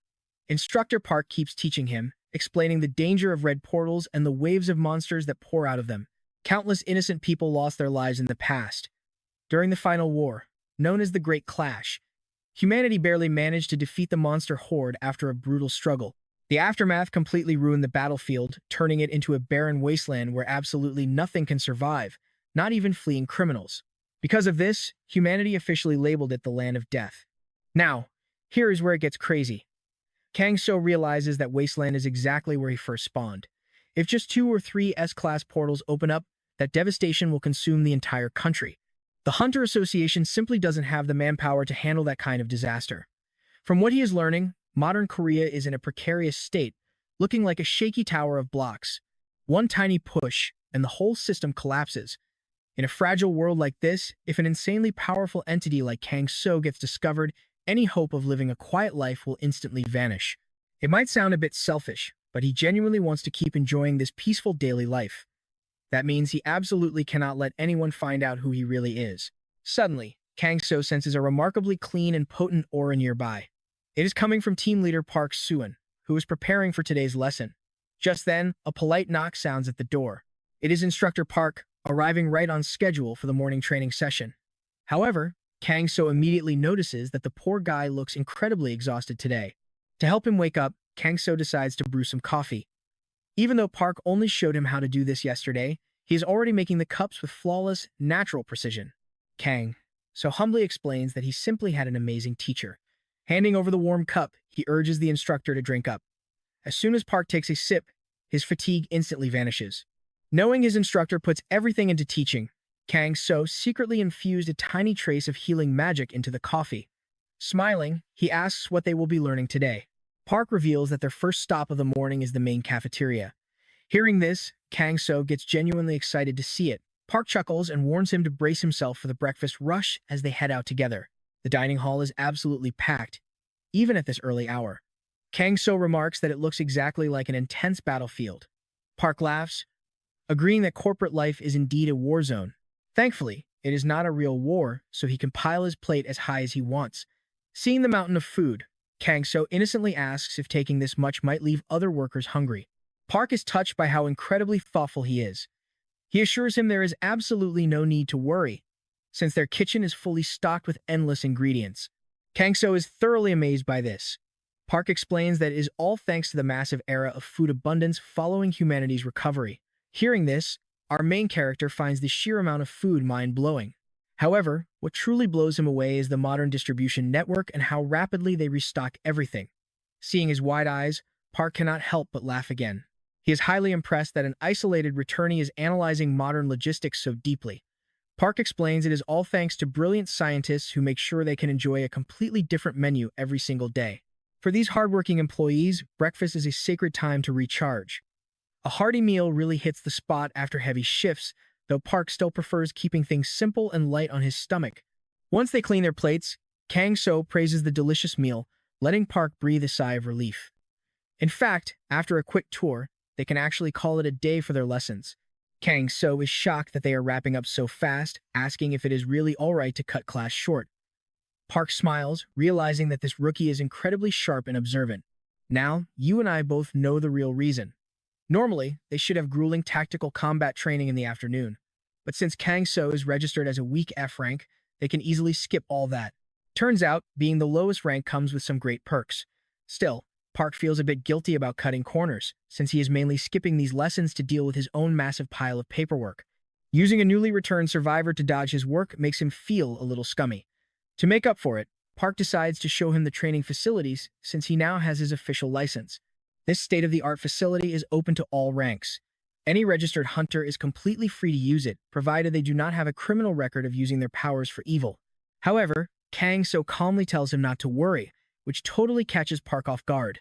Instructor Park keeps teaching him, explaining the danger of red portals and the waves of monsters that pour out of them. Countless innocent people lost their lives in the past. During the final war, known as the Great Clash, humanity barely managed to defeat the monster horde after a brutal struggle. The aftermath completely ruined the battlefield, turning it into a barren wasteland where absolutely nothing can survive, not even fleeing criminals. Because of this, humanity officially labeled it the Land of Death. Now, here is where it gets crazy. Kang So realizes that Wasteland is exactly where he first spawned. If just 2 or 3 S-class portals open up, that devastation will consume the entire country. The Hunter Association simply doesn't have the manpower to handle that kind of disaster. From what he is learning, modern Korea is in a precarious state, looking like a shaky tower of blocks. One tiny push, and the whole system collapses. In a fragile world like this, if an insanely powerful entity like Kang So gets discovered, any hope of living a quiet life will instantly vanish. It might sound a bit selfish, but he genuinely wants to keep enjoying this peaceful daily life. That means he absolutely cannot let anyone find out who he really is. Suddenly, Kang So senses a remarkably clean and potent aura nearby. It is coming from team leader Park Suan, who is preparing for today's lesson. Just then, a polite knock sounds at the door. It is Instructor Park, arriving right on schedule for the morning training session. However, Kang So immediately notices that the poor guy looks incredibly exhausted today. To help him wake up, Kang So decides to brew some coffee. Even though Park only showed him how to do this yesterday, he is already making the cups with flawless, natural precision. Kang So humbly explains that he simply had an amazing teacher. Handing over the warm cup, he urges the instructor to drink up. As soon as Park takes a sip, his fatigue instantly vanishes. Knowing his instructor puts everything into teaching, Kang So secretly infused a tiny trace of healing magic into the coffee. Smiling, he asks what they will be learning today. Park reveals that their first stop of the morning is the main cafeteria. Hearing this, Kang So gets genuinely excited to see it. Park chuckles and warns him to brace himself for the breakfast rush as they head out together. The dining hall is absolutely packed, even at this early hour. Kang So remarks that it looks exactly like an intense battlefield. Park laughs, agreeing that corporate life is indeed a war zone. Thankfully, it is not a real war, so he can pile his plate as high as he wants. Seeing the mountain of food, Kang So innocently asks if taking this much might leave other workers hungry. Park is touched by how incredibly thoughtful he is. He assures him there is absolutely no need to worry, since their kitchen is fully stocked with endless ingredients. Kang So is thoroughly amazed by this. Park explains that it is all thanks to the massive era of food abundance following humanity's recovery. Hearing this, our main character finds the sheer amount of food mind-blowing. However, what truly blows him away is the modern distribution network and how rapidly they restock everything. Seeing his wide eyes, Park cannot help but laugh again. He is highly impressed that an isolated returnee is analyzing modern logistics so deeply. Park explains it is all thanks to brilliant scientists who make sure they can enjoy a completely different menu every single day. For these hardworking employees, breakfast is a sacred time to recharge. A hearty meal really hits the spot after heavy shifts, though Park still prefers keeping things simple and light on his stomach. Once they clean their plates, Kang So praises the delicious meal, letting Park breathe a sigh of relief. In fact, after a quick tour, they can actually call it a day for their lessons. Kang So is shocked that they are wrapping up so fast, asking if it is really alright to cut class short. Park smiles, realizing that this rookie is incredibly sharp and observant. Now, you and I both know the real reason. Normally, they should have grueling tactical combat training in the afternoon. But since Kang So is registered as a weak F rank, they can easily skip all that. Turns out, being the lowest rank comes with some great perks. Still, Park feels a bit guilty about cutting corners, since he is mainly skipping these lessons to deal with his own massive pile of paperwork. Using a newly returned survivor to dodge his work makes him feel a little scummy. To make up for it, Park decides to show him the training facilities since he now has his official license. This state-of-the-art facility is open to all ranks. Any registered hunter is completely free to use it, provided they do not have a criminal record of using their powers for evil. However, Kang So calmly tells him not to worry, which totally catches Park off guard.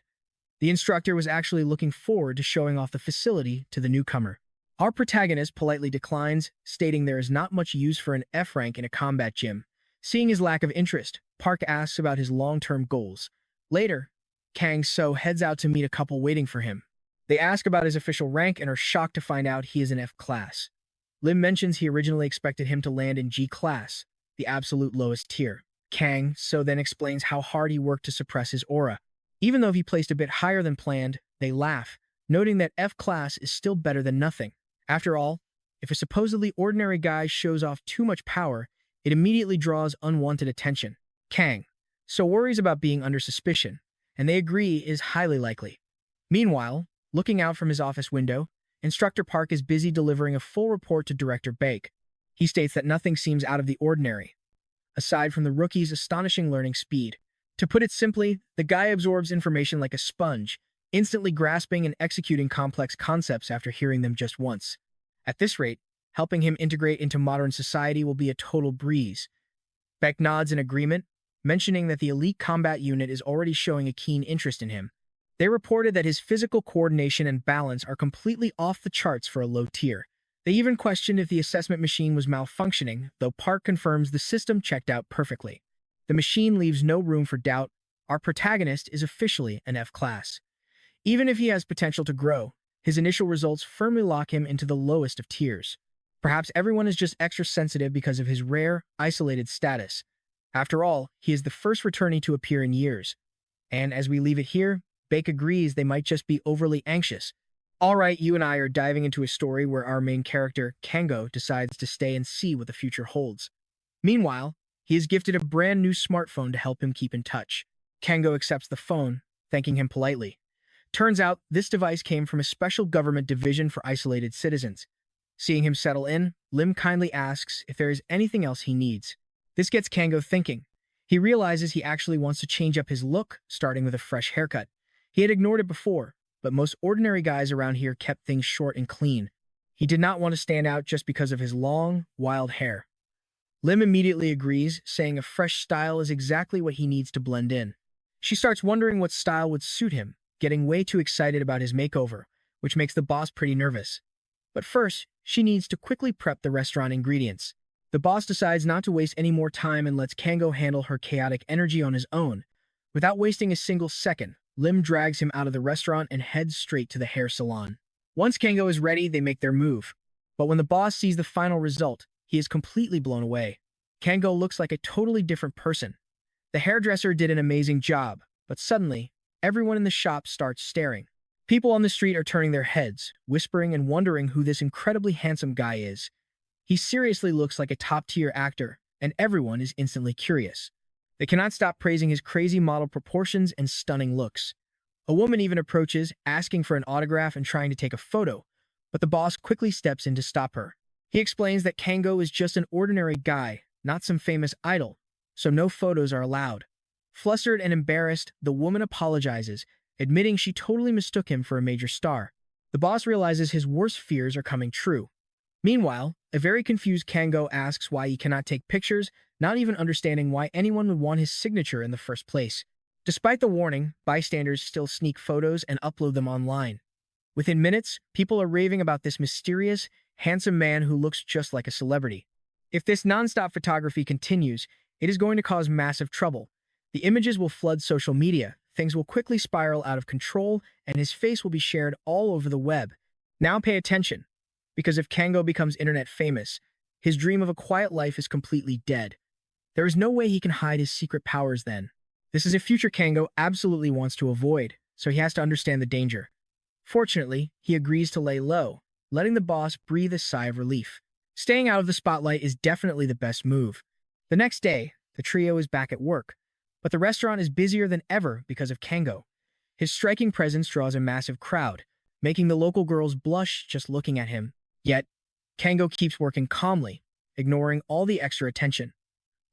The instructor was actually looking forward to showing off the facility to the newcomer. Our protagonist politely declines, stating there is not much use for an F rank in a combat gym. Seeing his lack of interest, Park asks about his long-term goals. Later, Kang So heads out to meet a couple waiting for him. They ask about his official rank and are shocked to find out he is an F class. Lim mentions he originally expected him to land in G class, the absolute lowest tier. Kang So then explains how hard he worked to suppress his aura. Even though he placed a bit higher than planned, they laugh, noting that F class is still better than nothing. After all, if a supposedly ordinary guy shows off too much power, it immediately draws unwanted attention. Kang So worries about being under suspicion, and they agree is highly likely. Meanwhile, looking out from his office window, Instructor Park is busy delivering a full report to Director Bake. He states that nothing seems out of the ordinary, aside from the rookie's astonishing learning speed. To put it simply, the guy absorbs information like a sponge, instantly grasping and executing complex concepts after hearing them just once. At this rate, helping him integrate into modern society will be a total breeze. Beck nods in agreement, mentioning that the elite combat unit is already showing a keen interest in him. They reported that his physical coordination and balance are completely off the charts for a low tier. They even questioned if the assessment machine was malfunctioning, though Park confirms the system checked out perfectly. The machine leaves no room for doubt. Our protagonist is officially an F class. Even if he has potential to grow, his initial results firmly lock him into the lowest of tiers. Perhaps everyone is just extra sensitive because of his rare, isolated status. After all, he is the first returnee to appear in years. And as we leave it here, Bake agrees they might just be overly anxious. Alright, you and I are diving into a story where our main character, Kango, decides to stay and see what the future holds. Meanwhile, he is gifted a brand new smartphone to help him keep in touch. Kango accepts the phone, thanking him politely. Turns out, this device came from a special government division for isolated citizens. Seeing him settle in, Lim kindly asks if there is anything else he needs. This gets Kango thinking. He realizes he actually wants to change up his look, starting with a fresh haircut. He had ignored it before, but most ordinary guys around here kept things short and clean. He did not want to stand out just because of his long, wild hair. Lim immediately agrees, saying a fresh style is exactly what he needs to blend in. She starts wondering what style would suit him, getting way too excited about his makeover, which makes the boss pretty nervous. But first, she needs to quickly prep the restaurant ingredients. The boss decides not to waste any more time and lets Kango handle her chaotic energy on his own. Without wasting a single second, Lim drags him out of the restaurant and heads straight to the hair salon. Once Kango is ready, they make their move. But when the boss sees the final result, he is completely blown away. Kango looks like a totally different person. The hairdresser did an amazing job, but suddenly, everyone in the shop starts staring. People on the street are turning their heads, whispering and wondering who this incredibly handsome guy is. He seriously looks like a top-tier actor, and everyone is instantly curious. They cannot stop praising his crazy model proportions and stunning looks. A woman even approaches, asking for an autograph and trying to take a photo, but the boss quickly steps in to stop her. He explains that Kango is just an ordinary guy, not some famous idol, so no photos are allowed. Flustered and embarrassed, the woman apologizes, admitting she totally mistook him for a major star. The boss realizes his worst fears are coming true. Meanwhile, a very confused Kango asks why he cannot take pictures, not even understanding why anyone would want his signature in the first place. Despite the warning, bystanders still sneak photos and upload them online. Within minutes, people are raving about this mysterious, handsome man who looks just like a celebrity. If this non-stop photography continues, it is going to cause massive trouble. The images will flood social media, things will quickly spiral out of control and his face will be shared all over the web. Now pay attention, because if Kango becomes internet famous, his dream of a quiet life is completely dead. There is no way he can hide his secret powers then. This is a future Kango absolutely wants to avoid, so he has to understand the danger. Fortunately, he agrees to lay low, letting the boss breathe a sigh of relief. Staying out of the spotlight is definitely the best move. The next day, the trio is back at work, but the restaurant is busier than ever because of Kango. His striking presence draws a massive crowd, making the local girls blush just looking at him. Yet, Kango keeps working calmly, ignoring all the extra attention.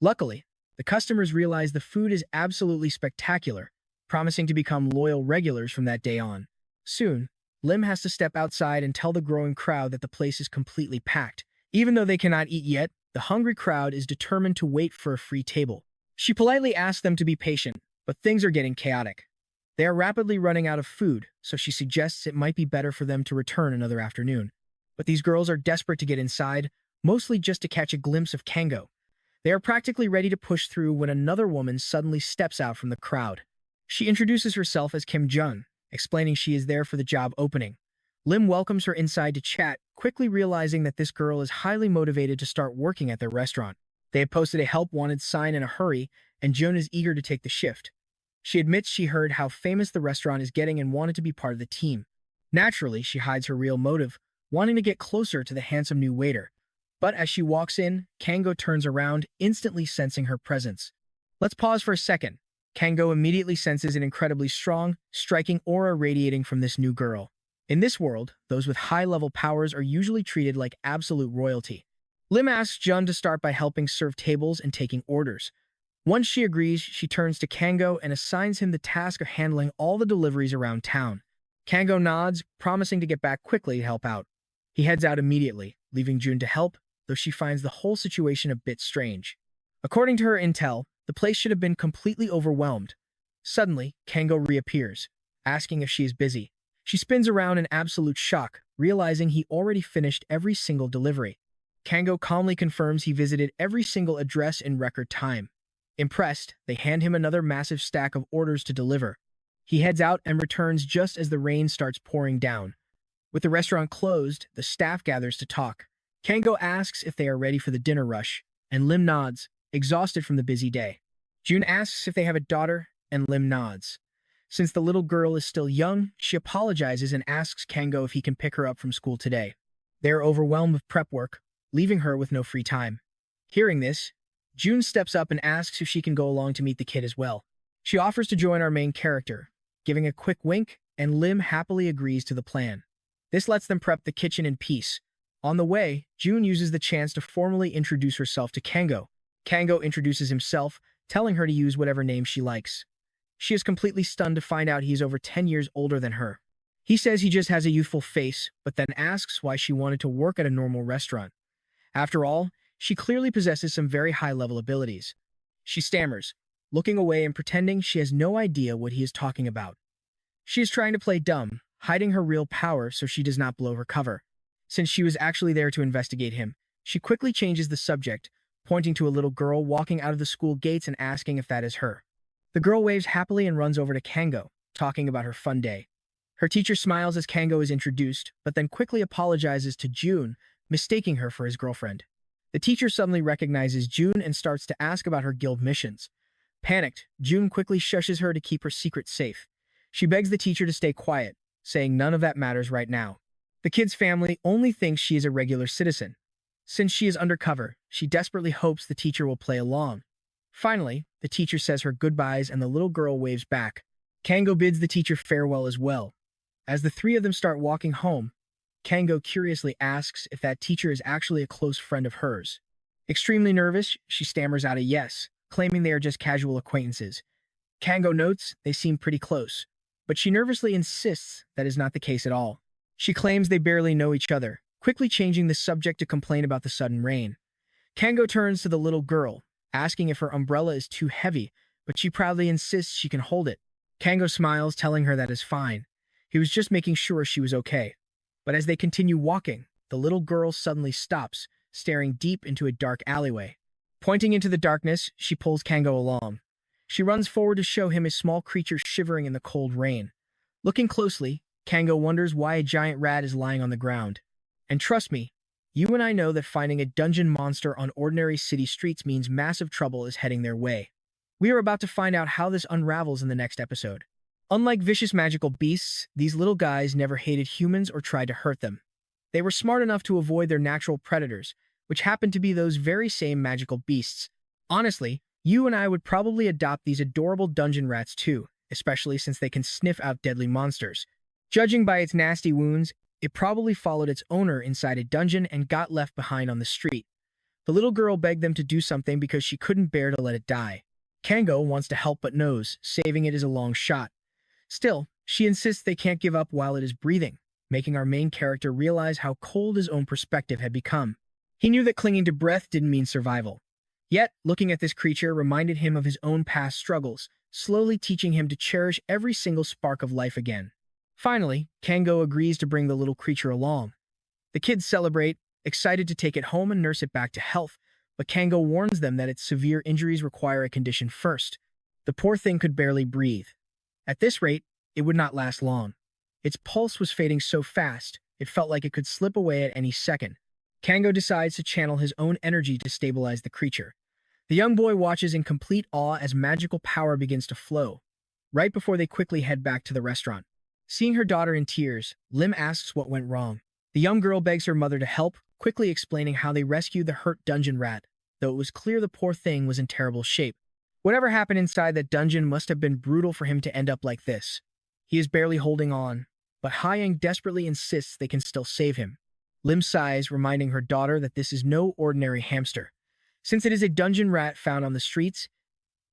Luckily, the customers realize the food is absolutely spectacular, promising to become loyal regulars from that day on. Soon, Lim has to step outside and tell the growing crowd that the place is completely packed. Even though they cannot eat yet, the hungry crowd is determined to wait for a free table. She politely asks them to be patient, but things are getting chaotic. They are rapidly running out of food, so she suggests it might be better for them to return another afternoon. But these girls are desperate to get inside, mostly just to catch a glimpse of Kango. They are practically ready to push through when another woman suddenly steps out from the crowd. She introduces herself as Kim Jun, explaining she is there for the job opening. Lim welcomes her inside to chat, quickly realizing that this girl is highly motivated to start working at their restaurant. They had posted a help wanted sign in a hurry, and Jun is eager to take the shift. She admits she heard how famous the restaurant is getting and wanted to be part of the team. Naturally, she hides her real motive, wanting to get closer to the handsome new waiter. But as she walks in, Kango turns around, instantly sensing her presence. Let's pause for a second. Kango immediately senses an incredibly strong, striking aura radiating from this new girl. In this world, those with high-level powers are usually treated like absolute royalty. Lim asks Jun to start by helping serve tables and taking orders. Once she agrees, she turns to Kango and assigns him the task of handling all the deliveries around town. Kango nods, promising to get back quickly to help out. He heads out immediately, leaving Jun to help, though she finds the whole situation a bit strange. According to her intel, the place should have been completely overwhelmed. Suddenly, Kango reappears, asking if she is busy. She spins around in absolute shock, realizing he already finished every single delivery. Kango calmly confirms he visited every single address in record time. Impressed, they hand him another massive stack of orders to deliver. He heads out and returns just as the rain starts pouring down. With the restaurant closed, the staff gathers to talk. Kango asks if they are ready for the dinner rush, and Lim nods, exhausted from the busy day. Jun asks if they have a daughter, and Lim nods. Since the little girl is still young, she apologizes and asks Kango if he can pick her up from school today. They are overwhelmed with prep work, leaving her with no free time. Hearing this, Jun steps up and asks if she can go along to meet the kid as well. She offers to join our main character, giving a quick wink, and Lim happily agrees to the plan. This lets them prep the kitchen in peace. On the way, Jun uses the chance to formally introduce herself to Kango. Kango introduces himself, telling her to use whatever name she likes. She is completely stunned to find out he is over 10 years older than her. He says he just has a youthful face, but then asks why she wanted to work at a normal restaurant. After all, she clearly possesses some very high-level abilities. She stammers, looking away and pretending she has no idea what he is talking about. She is trying to play dumb, hiding her real power so she does not blow her cover. Since she was actually there to investigate him, she quickly changes the subject, pointing to a little girl walking out of the school gates and asking if that is her. The girl waves happily and runs over to Kango, talking about her fun day. Her teacher smiles as Kango is introduced, but then quickly apologizes to Jun, mistaking her for his girlfriend. The teacher suddenly recognizes Jun and starts to ask about her guild missions. Panicked, Jun quickly shushes her to keep her secret safe. She begs the teacher to stay quiet, saying none of that matters right now. The kid's family only thinks she is a regular citizen. Since she is undercover, she desperately hopes the teacher will play along. Finally, the teacher says her goodbyes and the little girl waves back. Kango bids the teacher farewell as well. As the three of them start walking home, Kango curiously asks if that teacher is actually a close friend of hers. Extremely nervous, she stammers out a yes, claiming they are just casual acquaintances. Kango notes they seem pretty close, but she nervously insists that is not the case at all. She claims they barely know each other, quickly changing the subject to complain about the sudden rain. Kango turns to the little girl, asking if her umbrella is too heavy, but she proudly insists she can hold it. Kango smiles, telling her that is fine. He was just making sure she was okay. But as they continue walking, the little girl suddenly stops, staring deep into a dark alleyway. Pointing into the darkness, she pulls Kango along. She runs forward to show him a small creature shivering in the cold rain. Looking closely, Kango wonders why a giant rat is lying on the ground. And trust me, you and I know that finding a dungeon monster on ordinary city streets means massive trouble is heading their way. We are about to find out how this unravels in the next episode. Unlike vicious magical beasts, these little guys never hated humans or tried to hurt them. They were smart enough to avoid their natural predators, which happened to be those very same magical beasts. Honestly, you and I would probably adopt these adorable dungeon rats too, especially since they can sniff out deadly monsters. Judging by its nasty wounds, it probably followed its owner inside a dungeon and got left behind on the street. The little girl begged them to do something because she couldn't bear to let it die. Kango wants to help but knows saving it is a long shot. Still, she insists they can't give up while it is breathing, making our main character realize how cold his own perspective had become. He knew that clinging to breath didn't mean survival. Yet, looking at this creature reminded him of his own past struggles, slowly teaching him to cherish every single spark of life again. Finally, Kango agrees to bring the little creature along. The kids celebrate, excited to take it home and nurse it back to health, but Kango warns them that its severe injuries require a condition first. The poor thing could barely breathe. At this rate, it would not last long. Its pulse was fading so fast, it felt like it could slip away at any second. Kango decides to channel his own energy to stabilize the creature. The young boy watches in complete awe as magical power begins to flow. Right before they quickly head back to the restaurant. Seeing her daughter in tears, Lim asks what went wrong. The young girl begs her mother to help, quickly explaining how they rescued the hurt dungeon rat, though it was clear the poor thing was in terrible shape. Whatever happened inside that dungeon must have been brutal for him to end up like this. He is barely holding on, but Haiyang desperately insists they can still save him. Lim sighs, reminding her daughter that this is no ordinary hamster. Since it is a dungeon rat found on the streets,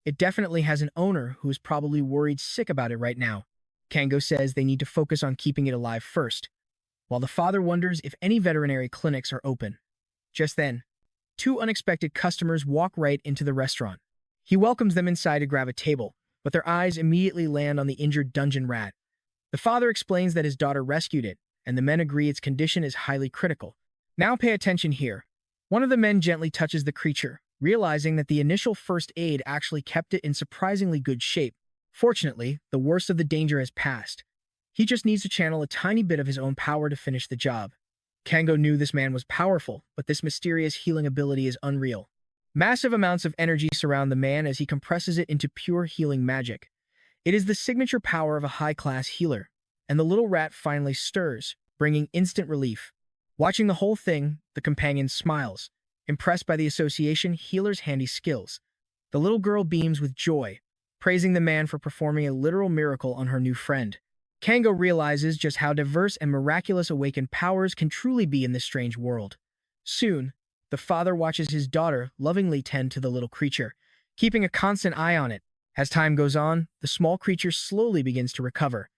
it definitely has an owner who is probably worried sick about it right now. Kango says they need to focus on keeping it alive first, while the father wonders if any veterinary clinics are open. Just then, two unexpected customers walk right into the restaurant. He welcomes them inside to grab a table, but their eyes immediately land on the injured dungeon rat. The father explains that his daughter rescued it, and the men agree its condition is highly critical. Now pay attention here. One of the men gently touches the creature, realizing that the initial first aid actually kept it in surprisingly good shape. Fortunately, the worst of the danger has passed. He just needs to channel a tiny bit of his own power to finish the job. Kango knew this man was powerful, but this mysterious healing ability is unreal. Massive amounts of energy surround the man as he compresses it into pure healing magic. It is the signature power of a high-class healer, and the little rat finally stirs, bringing instant relief. Watching the whole thing, the companion smiles, impressed by the association healer's handy skills. The little girl beams with joy, praising the man for performing a literal miracle on her new friend. Kango realizes just how diverse and miraculous awakened powers can truly be in this strange world. Soon, the father watches his daughter lovingly tend to the little creature, keeping a constant eye on it. As time goes on, the small creature slowly begins to recover.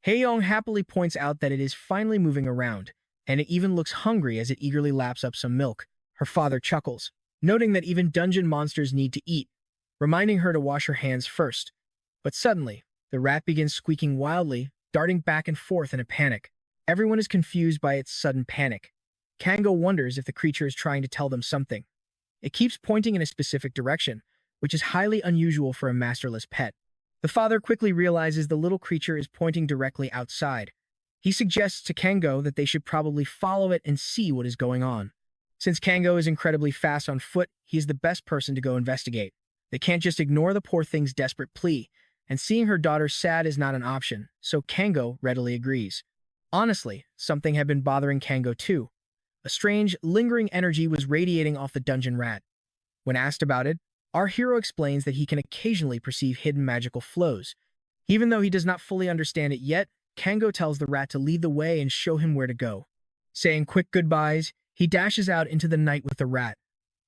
Haeyong happily points out that it is finally moving around, and it even looks hungry as it eagerly laps up some milk. Her father chuckles, noting that even dungeon monsters need to eat, reminding her to wash her hands first. But suddenly, the rat begins squeaking wildly, darting back and forth in a panic. Everyone is confused by its sudden panic. Kango wonders if the creature is trying to tell them something. It keeps pointing in a specific direction, which is highly unusual for a masterless pet. The father quickly realizes the little creature is pointing directly outside. He suggests to Kango that they should probably follow it and see what is going on. Since Kango is incredibly fast on foot, he is the best person to go investigate. They can't just ignore the poor thing's desperate plea, and seeing her daughter sad is not an option, so Kango readily agrees. Honestly, something had been bothering Kango too. A strange, lingering energy was radiating off the dungeon rat. When asked about it, our hero explains that he can occasionally perceive hidden magical flows. Even though he does not fully understand it yet, Kango tells the rat to lead the way and show him where to go. Saying quick goodbyes, he dashes out into the night with the rat.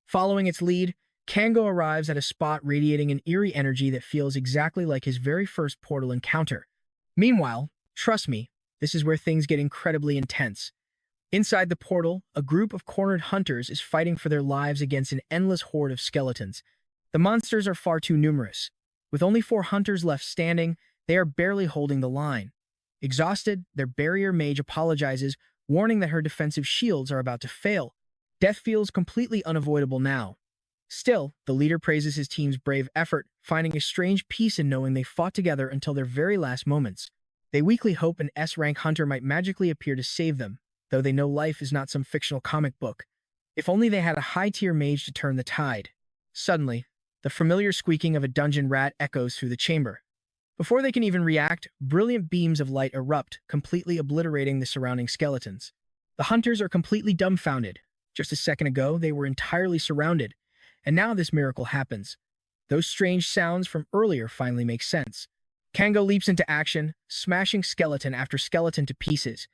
Following its lead, Kango arrives at a spot radiating an eerie energy that feels exactly like his very first portal encounter. Meanwhile, trust me, this is where things get incredibly intense. Inside the portal, a group of cornered hunters is fighting for their lives against an endless horde of skeletons. The monsters are far too numerous. With only 4 hunters left standing, they are barely holding the line. Exhausted, their barrier mage apologizes, warning that her defensive shields are about to fail. Death feels completely unavoidable now. Still, the leader praises his team's brave effort, finding a strange peace in knowing they fought together until their very last moments. They weakly hope an S-rank hunter might magically appear to save them, though they know life is not some fictional comic book. If only they had a high-tier mage to turn the tide. Suddenly, the familiar squeaking of a dungeon rat echoes through the chamber. Before they can even react, brilliant beams of light erupt, completely obliterating the surrounding skeletons. The hunters are completely dumbfounded. Just a second ago, they were entirely surrounded, and now this miracle happens. Those strange sounds from earlier finally make sense. Kango leaps into action, smashing skeleton after skeleton to pieces.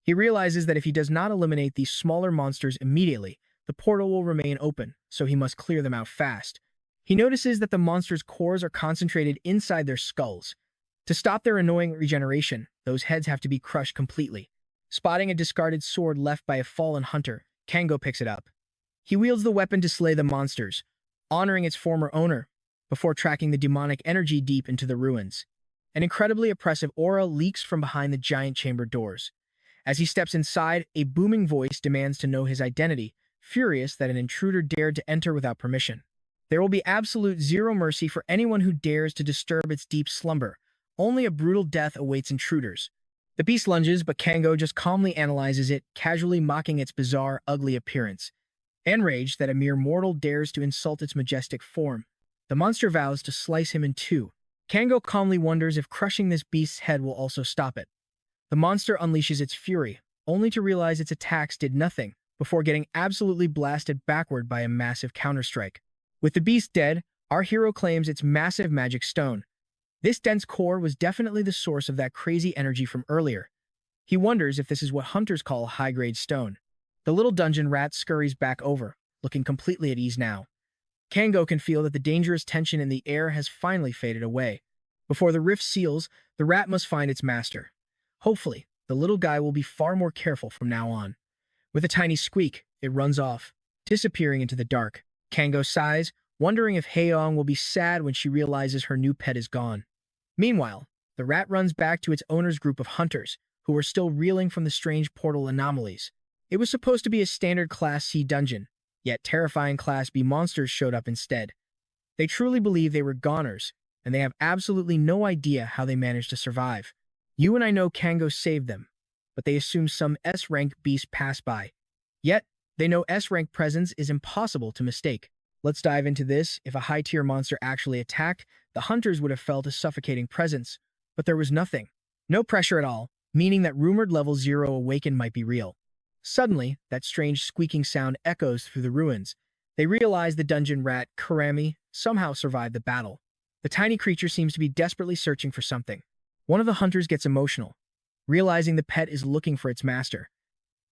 He realizes that if he does not eliminate these smaller monsters immediately, the portal will remain open, so he must clear them out fast. He notices that the monsters' cores are concentrated inside their skulls. To stop their annoying regeneration, those heads have to be crushed completely. Spotting a discarded sword left by a fallen hunter, Kango picks it up. He wields the weapon to slay the monsters, honoring its former owner, before tracking the demonic energy deep into the ruins. An incredibly oppressive aura leaks from behind the giant chamber doors. As he steps inside, a booming voice demands to know his identity, furious that an intruder dared to enter without permission. There will be absolute zero mercy for anyone who dares to disturb its deep slumber. Only a brutal death awaits intruders. The beast lunges, but Kango just calmly analyzes it, casually mocking its bizarre, ugly appearance. Enraged that a mere mortal dares to insult its majestic form, the monster vows to slice him in two. Kango calmly wonders if crushing this beast's head will also stop it. The monster unleashes its fury, only to realize its attacks did nothing, before getting absolutely blasted backward by a massive counterstrike. With the beast dead, our hero claims its massive magic stone. This dense core was definitely the source of that crazy energy from earlier. He wonders if this is what hunters call a high-grade stone. The little dungeon rat scurries back over, looking completely at ease now. Kango can feel that the dangerous tension in the air has finally faded away. Before the rift seals, the rat must find its master. Hopefully, the little guy will be far more careful from now on. With a tiny squeak, it runs off, disappearing into the dark. Kango sighs, wondering if Haeyoung will be sad when she realizes her new pet is gone. Meanwhile, the rat runs back to its owner's group of hunters, who are still reeling from the strange portal anomalies. It was supposed to be a standard Class C dungeon, yet terrifying Class B monsters showed up instead. They truly believe they were goners, and they have absolutely no idea how they managed to survive. You and I know Kango saved them, but they assume some S-rank beast passed by. Yet, they know S-rank presence is impossible to mistake. Let's dive into this. If a high-tier monster actually attacked, the hunters would have felt a suffocating presence, but there was nothing. No pressure at all, meaning that rumored level 0 awakened might be real. Suddenly, that strange squeaking sound echoes through the ruins. They realize the dungeon rat, Karami, somehow survived the battle. The tiny creature seems to be desperately searching for something. One of the hunters gets emotional, realizing the pet is looking for its master.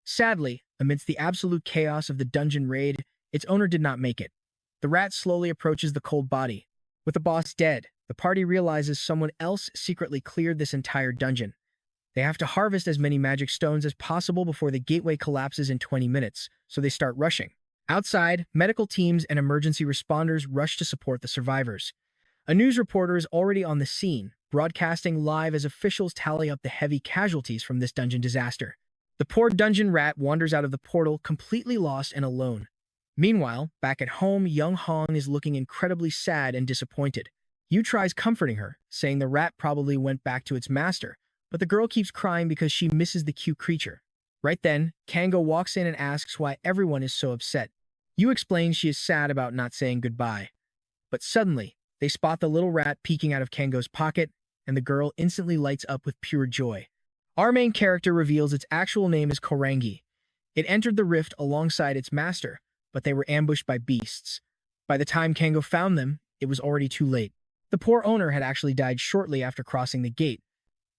Sadly, amidst the absolute chaos of the dungeon raid, its owner did not make it. The rat slowly approaches the cold body. With the boss dead, the party realizes someone else secretly cleared this entire dungeon. They have to harvest as many magic stones as possible before the gateway collapses in 20 minutes, so they start rushing. Outside, medical teams and emergency responders rush to support the survivors. A news reporter is already on the scene, broadcasting live as officials tally up the heavy casualties from this dungeon disaster. The poor dungeon rat wanders out of the portal, completely lost and alone. Meanwhile, back at home, young Hong is looking incredibly sad and disappointed. Yu tries comforting her, saying the rat probably went back to its master, but the girl keeps crying because she misses the cute creature. Right then, Kango walks in and asks why everyone is so upset. Yu explains she is sad about not saying goodbye. But suddenly, they spot the little rat peeking out of Kango's pocket, and the girl instantly lights up with pure joy. Our main character reveals its actual name is Korangi. It entered the rift alongside its master, but they were ambushed by beasts. By the time Kango found them, it was already too late. The poor owner had actually died shortly after crossing the gate.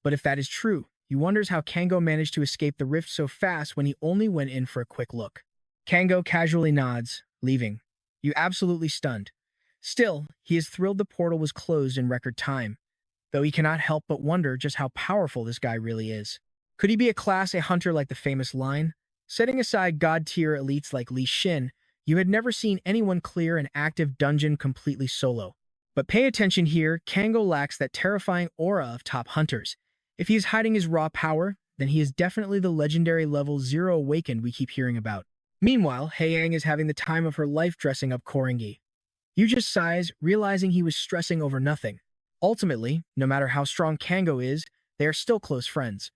But if that is true, Yu wonders how Kango managed to escape the rift so fast when he only went in for a quick look. Kango casually nods, leaving. Yu absolutely stunned. Still, he is thrilled the portal was closed in record time, though he cannot help but wonder just how powerful this guy really is. Could he be a Class A hunter like the famous line? Setting aside god-tier elites like Li Xin, Yu had never seen anyone clear an active dungeon completely solo. But pay attention here, Kango lacks that terrifying aura of top hunters. If he is hiding his raw power, then he is definitely the legendary level 0 awakened we keep hearing about. Meanwhile, Haeyoung is having the time of her life dressing up Korangi. Yu just sighs, realizing he was stressing over nothing. Ultimately, no matter how strong Kango is, they are still close friends.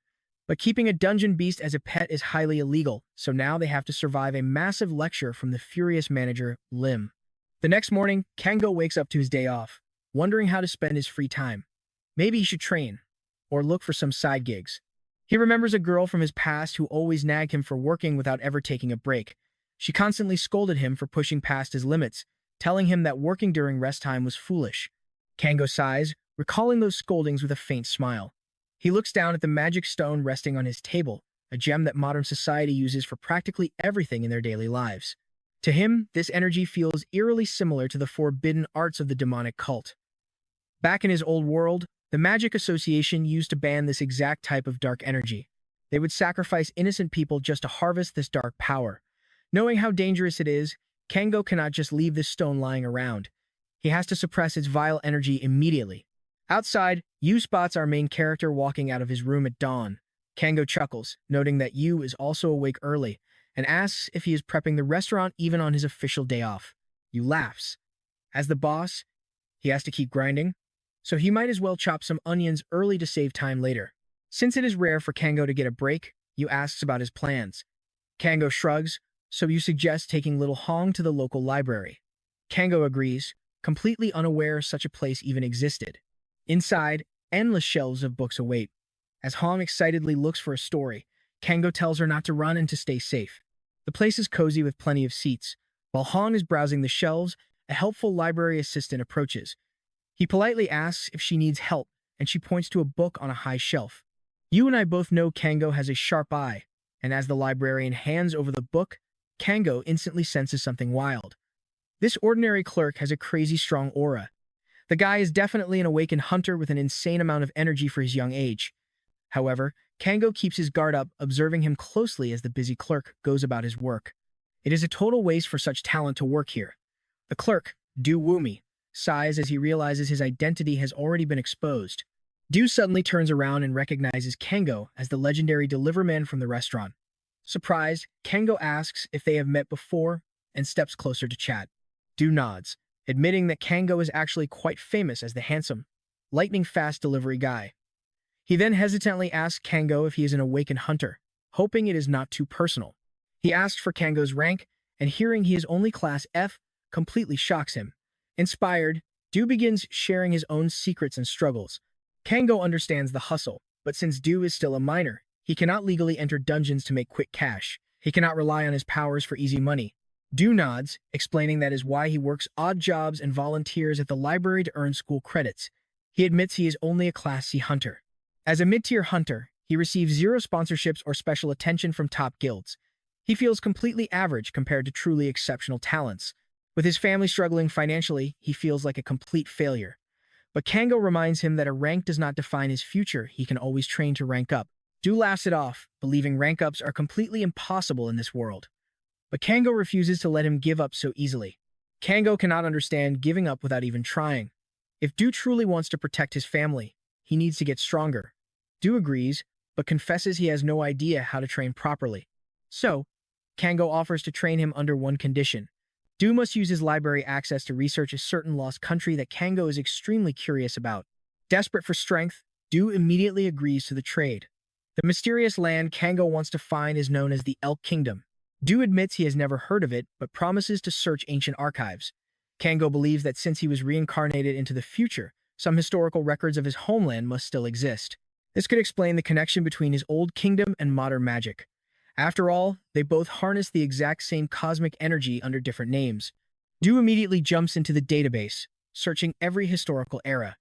But keeping a dungeon beast as a pet is highly illegal, so now they have to survive a massive lecture from the furious manager, Lim. The next morning, Kango wakes up to his day off, wondering how to spend his free time. Maybe he should train, or look for some side gigs. He remembers a girl from his past who always nagged him for working without ever taking a break. She constantly scolded him for pushing past his limits, telling him that working during rest time was foolish. Kango sighs, recalling those scoldings with a faint smile. He looks down at the magic stone resting on his table, a gem that modern society uses for practically everything in their daily lives. To him, this energy feels eerily similar to the forbidden arts of the demonic cult. Back in his old world, the Magic Association used to ban this exact type of dark energy. They would sacrifice innocent people just to harvest this dark power. Knowing how dangerous it is, Kango cannot just leave this stone lying around. He has to suppress its vile energy immediately. Outside, Yu spots our main character walking out of his room at dawn. Kango chuckles, noting that Yu is also awake early, and asks if he is prepping the restaurant even on his official day off. Yu laughs. As the boss, he has to keep grinding, so he might as well chop some onions early to save time later. Since it is rare for Kango to get a break, Yu asks about his plans. Kango shrugs, so Yu suggests taking little Hong to the local library. Kango agrees, completely unaware such a place even existed. Inside, endless shelves of books await. As Hong excitedly looks for a story, Kango tells her not to run and to stay safe. The place is cozy with plenty of seats. While Hong is browsing the shelves, a helpful library assistant approaches. He politely asks if she needs help, and she points to a book on a high shelf. You and I both know Kango has a sharp eye, and as the librarian hands over the book, Kango instantly senses something wild. This ordinary clerk has a crazy strong aura. The guy is definitely an awakened hunter with an insane amount of energy for his young age. However, Kango keeps his guard up, observing him closely as the busy clerk goes about his work. It is a total waste for such talent to work here. The clerk, Du Wumi, sighs as he realizes his identity has already been exposed. Du suddenly turns around and recognizes Kango as the legendary deliverman from the restaurant. Surprised, Kango asks if they have met before and steps closer to chat. Du nods, admitting that Kango is actually quite famous as the handsome, lightning-fast delivery guy. He then hesitantly asks Kango if he is an awakened hunter, hoping it is not too personal. He asks for Kango's rank, and hearing he is only class F completely shocks him. Inspired, Du begins sharing his own secrets and struggles. Kango understands the hustle, but since Du is still a minor, he cannot legally enter dungeons to make quick cash. He cannot rely on his powers for easy money. Du nods, explaining that is why he works odd jobs and volunteers at the library to earn school credits. He admits he is only a Class C hunter. As a mid-tier hunter, he receives zero sponsorships or special attention from top guilds. He feels completely average compared to truly exceptional talents. With his family struggling financially, he feels like a complete failure. But Kango reminds him that a rank does not define his future. He can always train to rank up. Du laughs it off, believing rank ups are completely impossible in this world. But Kango refuses to let him give up so easily. Kango cannot understand giving up without even trying. If Du truly wants to protect his family, he needs to get stronger. Du agrees, but confesses he has no idea how to train properly. So, Kango offers to train him under one condition. Du must use his library access to research a certain lost country that Kango is extremely curious about. Desperate for strength, Du immediately agrees to the trade. The mysterious land Kango wants to find is known as the Elk Kingdom. Du admits he has never heard of it, but promises to search ancient archives. Kango believes that since he was reincarnated into the future, some historical records of his homeland must still exist. This could explain the connection between his old kingdom and modern magic. After all, they both harness the exact same cosmic energy under different names. Du immediately jumps into the database, searching every historical era.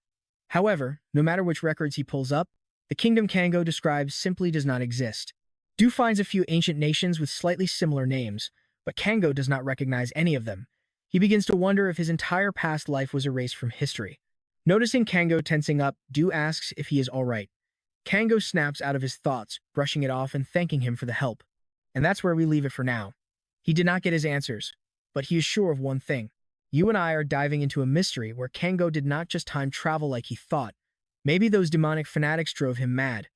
However, no matter which records he pulls up, the kingdom Kango describes simply does not exist. Du finds a few ancient nations with slightly similar names, but Kango does not recognize any of them. He begins to wonder if his entire past life was erased from history. Noticing Kango tensing up, Du asks if he is alright. Kango snaps out of his thoughts, brushing it off and thanking him for the help. And that's where we leave it for now. He did not get his answers, but he is sure of one thing. You and I are diving into a mystery where Kango did not just time travel like he thought. Maybe those demonic fanatics drove him mad.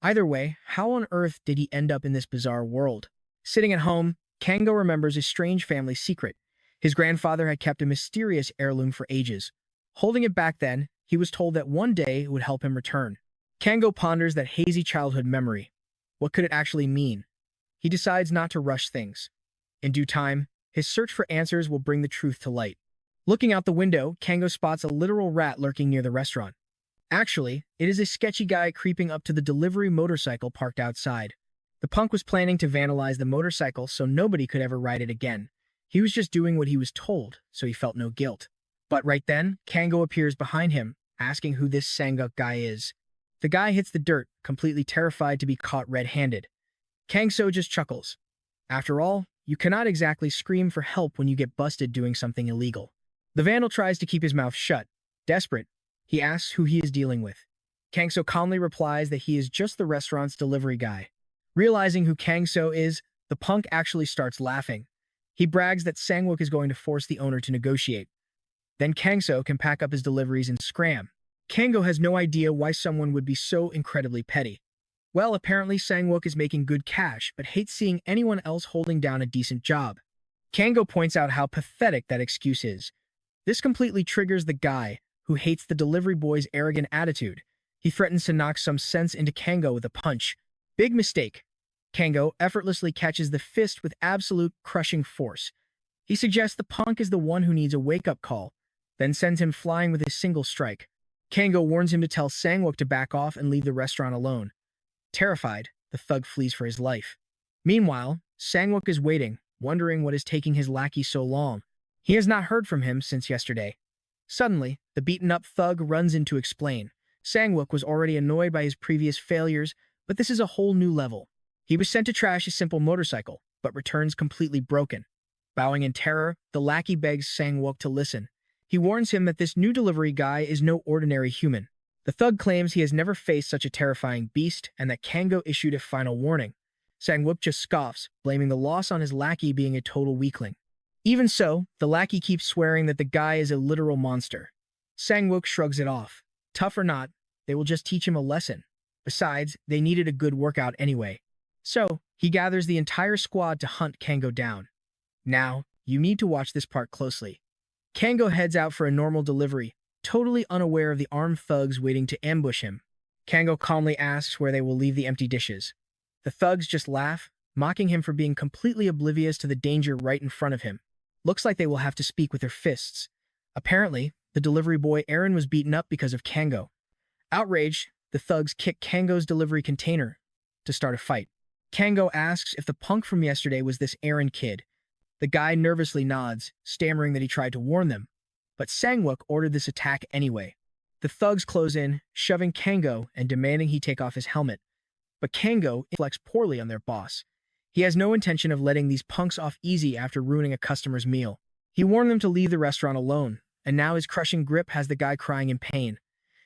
Either way, how on earth did he end up in this bizarre world? Sitting at home, Kango remembers a strange family secret. His grandfather had kept a mysterious heirloom for ages. Holding it back then, he was told that one day it would help him return. Kango ponders that hazy childhood memory. What could it actually mean? He decides not to rush things. In due time, his search for answers will bring the truth to light. Looking out the window, Kango spots a literal rat lurking near the restaurant. Actually, it is a sketchy guy creeping up to the delivery motorcycle parked outside. The punk was planning to vandalize the motorcycle so nobody could ever ride it again. He was just doing what he was told, so he felt no guilt. But right then, Kango appears behind him, asking who this Sanguk guy is. The guy hits the dirt, completely terrified to be caught red-handed. Kangso just chuckles. After all, you cannot exactly scream for help when you get busted doing something illegal. The vandal tries to keep his mouth shut. Desperate, he asks who he is dealing with. Kangso calmly replies that he is just the restaurant's delivery guy. Realizing who Kangso is, the punk actually starts laughing. He brags that Sangwook is going to force the owner to negotiate. Then Kangso can pack up his deliveries and scram. Kango has no idea why someone would be so incredibly petty. Well, apparently Sangwook is making good cash, but hates seeing anyone else holding down a decent job. Kango points out how pathetic that excuse is. This completely triggers the guy, who hates the delivery boy's arrogant attitude. He threatens to knock some sense into Kango with a punch. Big mistake. Kango effortlessly catches the fist with absolute crushing force. He suggests the punk is the one who needs a wake-up call, then sends him flying with his single strike. Kango warns him to tell Sangwook to back off and leave the restaurant alone. Terrified, the thug flees for his life. Meanwhile, Sangwook is waiting, wondering what is taking his lackey so long. He has not heard from him since yesterday. Suddenly, the beaten-up thug runs in to explain. Sangwook was already annoyed by his previous failures, but this is a whole new level. He was sent to trash a simple motorcycle, but returns completely broken. Bowing in terror, the lackey begs Sangwook to listen. He warns him that this new delivery guy is no ordinary human. The thug claims he has never faced such a terrifying beast and that Kango issued a final warning. Sangwook just scoffs, blaming the loss on his lackey being a total weakling. Even so, the lackey keeps swearing that the guy is a literal monster. Sangwook shrugs it off. Tough or not, they will just teach him a lesson. Besides, they needed a good workout anyway. So, he gathers the entire squad to hunt Kango down. Now, you need to watch this part closely. Kango heads out for a normal delivery, totally unaware of the armed thugs waiting to ambush him. Kango calmly asks where they will leave the empty dishes. The thugs just laugh, mocking him for being completely oblivious to the danger right in front of him. Looks like they will have to speak with their fists. Apparently, the delivery boy Aaron was beaten up because of Kango. Outraged, the thugs kick Kango's delivery container to start a fight. Kango asks if the punk from yesterday was this Aaron kid. The guy nervously nods, stammering that he tried to warn them. But Sangwook ordered this attack anyway. The thugs close in, shoving Kango and demanding he take off his helmet. But Kango reflects poorly on their boss. He has no intention of letting these punks off easy after ruining a customer's meal. He warned them to leave the restaurant alone, and now his crushing grip has the guy crying in pain.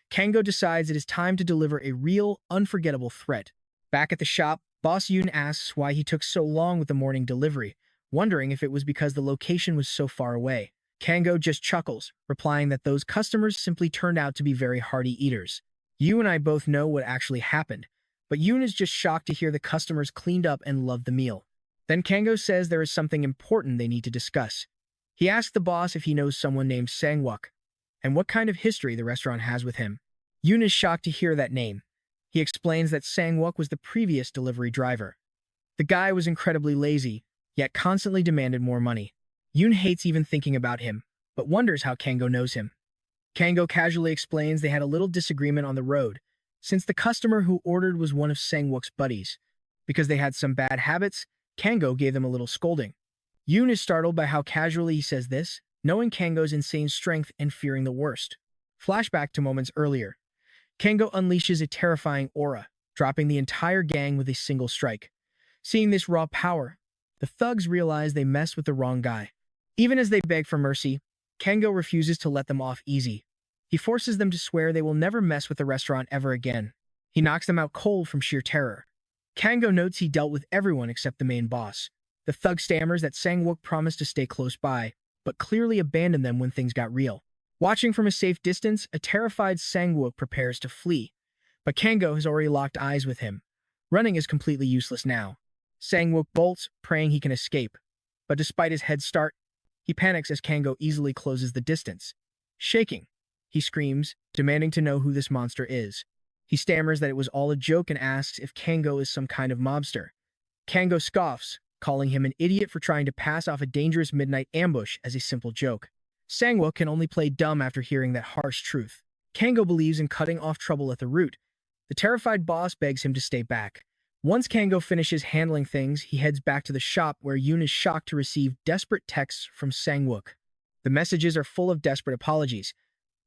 Kango decides it is time to deliver a real, unforgettable threat. Back at the shop, Boss Yoon asks why he took so long with the morning delivery, wondering if it was because the location was so far away. Kango just chuckles, replying that those customers simply turned out to be very hearty eaters. You and I both know what actually happened, but Yoon is just shocked to hear the customers cleaned up and loved the meal. Then Kango says there is something important they need to discuss. He asks the boss if he knows someone named Sangwook, and what kind of history the restaurant has with him. Yoon is shocked to hear that name. He explains that Sangwook was the previous delivery driver. The guy was incredibly lazy, yet constantly demanded more money. Yoon hates even thinking about him, but wonders how Kango knows him. Kango casually explains they had a little disagreement on the road, since the customer who ordered was one of Sangwook's buddies. Because they had some bad habits, Kango gave them a little scolding. Yoon is startled by how casually he says this, knowing Kango's insane strength and fearing the worst. Flashback to moments earlier. Kango unleashes a terrifying aura, dropping the entire gang with a single strike. Seeing this raw power, the thugs realize they messed with the wrong guy. Even as they beg for mercy, Kango refuses to let them off easy. He forces them to swear they will never mess with the restaurant ever again. He knocks them out cold from sheer terror. Kango notes he dealt with everyone except the main boss. The thug stammers that Sangwook promised to stay close by, but clearly abandoned them when things got real. Watching from a safe distance, a terrified Sangwook prepares to flee, but Kango has already locked eyes with him. Running is completely useless now. Sangwook bolts, praying he can escape, but despite his head start, He panics as Kango easily closes the distance. Shaking, he screams, demanding to know who this monster is. He stammers that it was all a joke and asks if Kango is some kind of mobster. Kango scoffs, calling him an idiot for trying to pass off a dangerous midnight ambush as a simple joke. Sangwoo can only play dumb after hearing that harsh truth. Kango believes in cutting off trouble at the root. The terrified boss begs him to stay back. Once Kango finishes handling things, he heads back to the shop where Yoon is shocked to receive desperate texts from Sangwook. The messages are full of desperate apologies.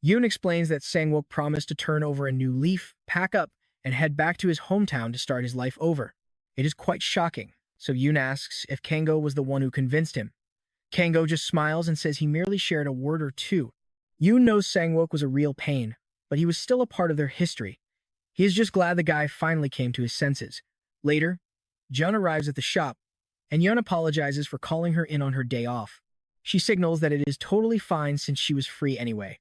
Yoon explains that Sangwook promised to turn over a new leaf, pack up, and head back to his hometown to start his life over. It is quite shocking, so Yoon asks if Kango was the one who convinced him. Kango just smiles and says he merely shared a word or two. Yoon knows Sangwook was a real pain, but he was still a part of their history. He is just glad the guy finally came to his senses. Later, Jun arrives at the shop, and Yoon apologizes for calling her in on her day off. She signals that it is totally fine since she was free anyway.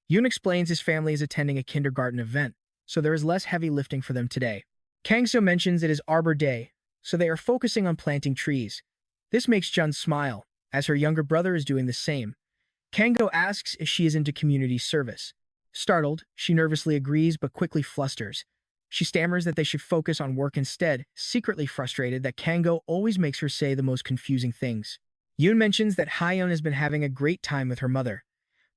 Yoon explains his family is attending a kindergarten event, so there is less heavy lifting for them today. Kang-soo mentions it is Arbor Day, so they are focusing on planting trees. This makes Jun smile, as her younger brother is doing the same. Kango asks if she is into community service. Startled, she nervously agrees but quickly flusters. She stammers that they should focus on work instead, secretly frustrated that Kango always makes her say the most confusing things. Yoon mentions that Haeun has been having a great time with her mother.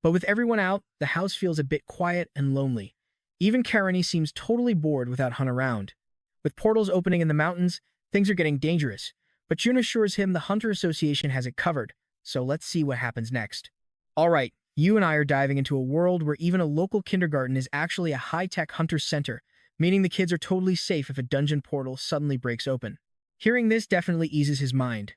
But with everyone out, the house feels a bit quiet and lonely. Even Karani seems totally bored without Hun around. With portals opening in the mountains, things are getting dangerous, but Jun assures him the Hunter Association has it covered, so let's see what happens next. Alright, you and I are diving into a world where even a local kindergarten is actually a high-tech hunter center, meaning the kids are totally safe if a dungeon portal suddenly breaks open. Hearing this definitely eases his mind.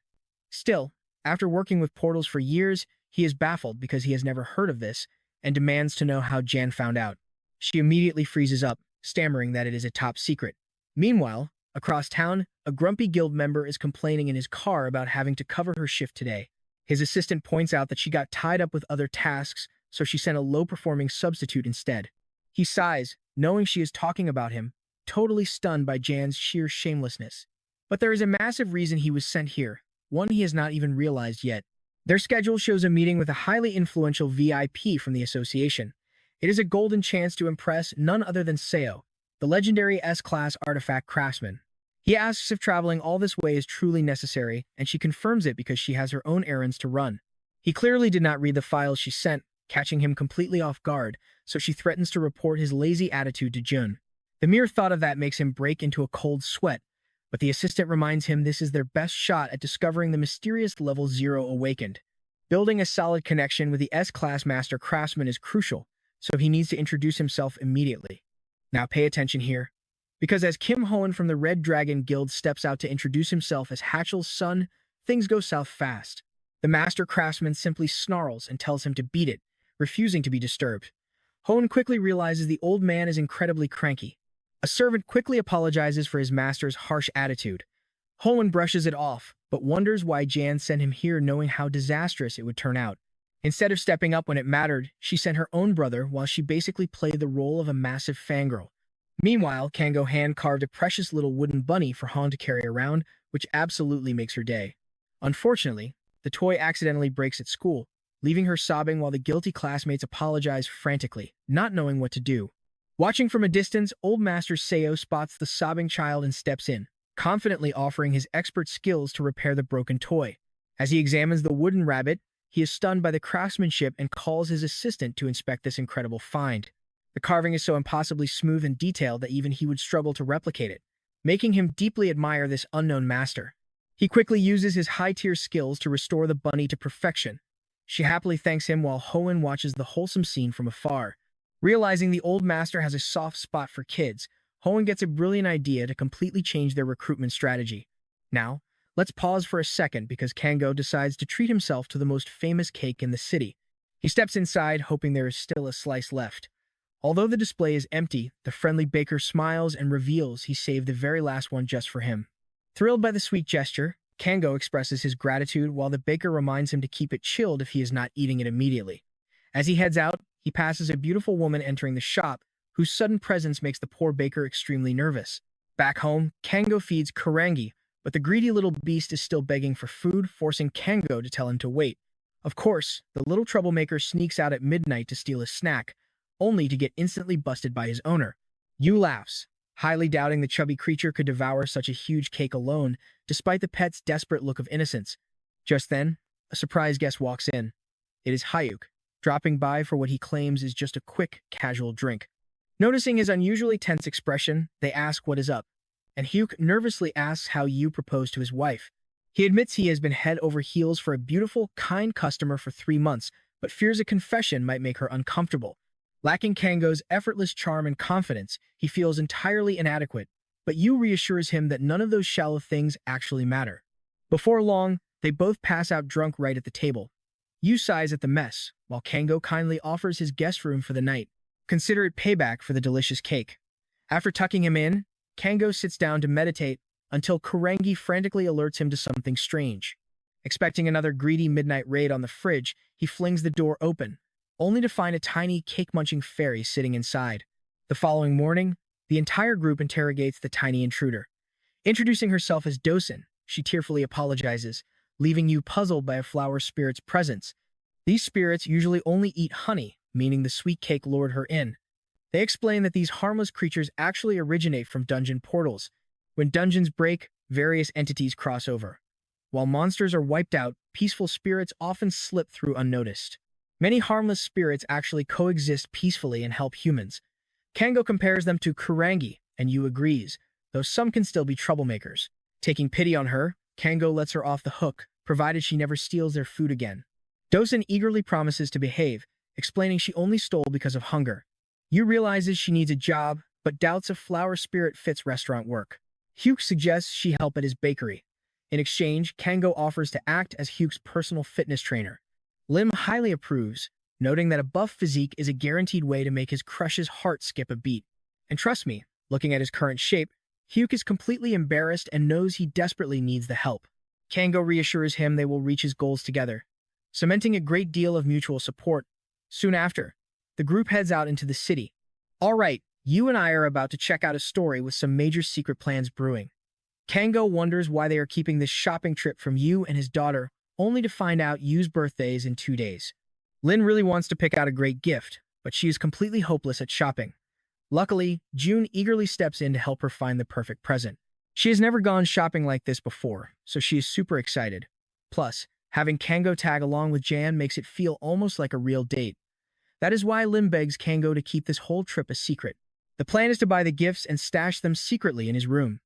Still, after working with portals for years, he is baffled because he has never heard of this and demands to know how Jan found out. She immediately freezes up, stammering that it is a top secret. Meanwhile, across town, a grumpy guild member is complaining in his car about having to cover her shift today. His assistant points out that she got tied up with other tasks, so she sent a low-performing substitute instead. He sighs, knowing she is talking about him, totally stunned by Jan's sheer shamelessness. But there is a massive reason he was sent here, one he has not even realized yet. Their schedule shows a meeting with a highly influential VIP from the association. It is a golden chance to impress none other than Seo, the legendary S-class artifact craftsman. He asks if traveling all this way is truly necessary, and she confirms it because she has her own errands to run. He clearly did not read the files she sent, catching him completely off guard, so she threatens to report his lazy attitude to Jun. The mere thought of that makes him break into a cold sweat, but the assistant reminds him this is their best shot at discovering the mysterious Level 0 awakened. Building a solid connection with the S-class master craftsman is crucial, so he needs to introduce himself immediately. Now pay attention here, because as Kim Hoen from the Red Dragon Guild steps out to introduce himself as Hatchel's son, things go south fast. The master craftsman simply snarls and tells him to beat it, refusing to be disturbed. Hoen quickly realizes the old man is incredibly cranky. A servant quickly apologizes for his master's harsh attitude. Hoen brushes it off, but wonders why Jan sent him here knowing how disastrous it would turn out. Instead of stepping up when it mattered, she sent her own brother while she basically played the role of a massive fangirl. Meanwhile, Kango hand-carved a precious little wooden bunny for Han to carry around, which absolutely makes her day. Unfortunately, the toy accidentally breaks at school, leaving her sobbing while the guilty classmates apologize frantically, not knowing what to do. Watching from a distance, Old Master Seo spots the sobbing child and steps in, confidently offering his expert skills to repair the broken toy. As he examines the wooden rabbit, he is stunned by the craftsmanship and calls his assistant to inspect this incredible find. The carving is so impossibly smooth and detailed that even he would struggle to replicate it, making him deeply admire this unknown master. He quickly uses his high-tier skills to restore the bunny to perfection. She happily thanks him while Hoen watches the wholesome scene from afar. Realizing the old master has a soft spot for kids, Hoen gets a brilliant idea to completely change their recruitment strategy. Now, let's pause for a second because Kango decides to treat himself to the most famous cake in the city. He steps inside, hoping there is still a slice left. Although the display is empty, the friendly baker smiles and reveals he saved the very last one just for him. Thrilled by the sweet gesture, Kango expresses his gratitude while the baker reminds him to keep it chilled if he is not eating it immediately. As he heads out, he passes a beautiful woman entering the shop, whose sudden presence makes the poor baker extremely nervous. Back home, Kango feeds Karangi, but the greedy little beast is still begging for food, forcing Kango to tell him to wait. Of course, the little troublemaker sneaks out at midnight to steal a snack, only to get instantly busted by his owner. Yu laughs, highly doubting the chubby creature could devour such a huge cake alone, despite the pet's desperate look of innocence. Just then, a surprise guest walks in. It is Hyuk, dropping by for what he claims is just a quick, casual drink. Noticing his unusually tense expression, they ask what is up, and Hyuk nervously asks how Yu proposed to his wife. He admits he has been head over heels for a beautiful, kind customer for 3 months, but fears a confession might make her uncomfortable. Lacking Kango's effortless charm and confidence, he feels entirely inadequate, but Yu reassures him that none of those shallow things actually matter. Before long, they both pass out drunk right at the table. Yu sighs at the mess, while Kango kindly offers his guest room for the night. Consider it payback for the delicious cake. After tucking him in, Kango sits down to meditate until Kurangi frantically alerts him to something strange. Expecting another greedy midnight raid on the fridge, he flings the door open, only to find a tiny cake-munching fairy sitting inside. The following morning, the entire group interrogates the tiny intruder. Introducing herself as Dosen, she tearfully apologizes, leaving you puzzled by a flower spirit's presence. These spirits usually only eat honey, meaning the sweet cake lured her in. They explain that these harmless creatures actually originate from dungeon portals. When dungeons break, various entities cross over. While monsters are wiped out, peaceful spirits often slip through unnoticed. Many harmless spirits actually coexist peacefully and help humans. Kango compares them to Kurangi, and Yu agrees, though some can still be troublemakers. Taking pity on her, Kango lets her off the hook, provided she never steals their food again. Dosen eagerly promises to behave, explaining she only stole because of hunger. Yu realizes she needs a job, but doubts if flower spirit fits restaurant work. Hyuk suggests she help at his bakery. In exchange, Kango offers to act as Hyuk's personal fitness trainer. Lim highly approves, noting that a buff physique is a guaranteed way to make his crush's heart skip a beat. And trust me, looking at his current shape, Hyuk is completely embarrassed and knows he desperately needs the help. Kango reassures him they will reach his goals together, cementing a great deal of mutual support. Soon after, the group heads out into the city. All right, you and I are about to check out a story with some major secret plans brewing. Kango wonders why they are keeping this shopping trip from Yu and his daughter, only to find out Yu's birthday is in 2 days. Lin really wants to pick out a great gift, but she is completely hopeless at shopping. Luckily, June eagerly steps in to help her find the perfect present. She has never gone shopping like this before, so she is super excited. Plus, having Kango tag along with Jan makes it feel almost like a real date. That is why Lim begs Kango to keep this whole trip a secret. The plan is to buy the gifts and stash them secretly in his room.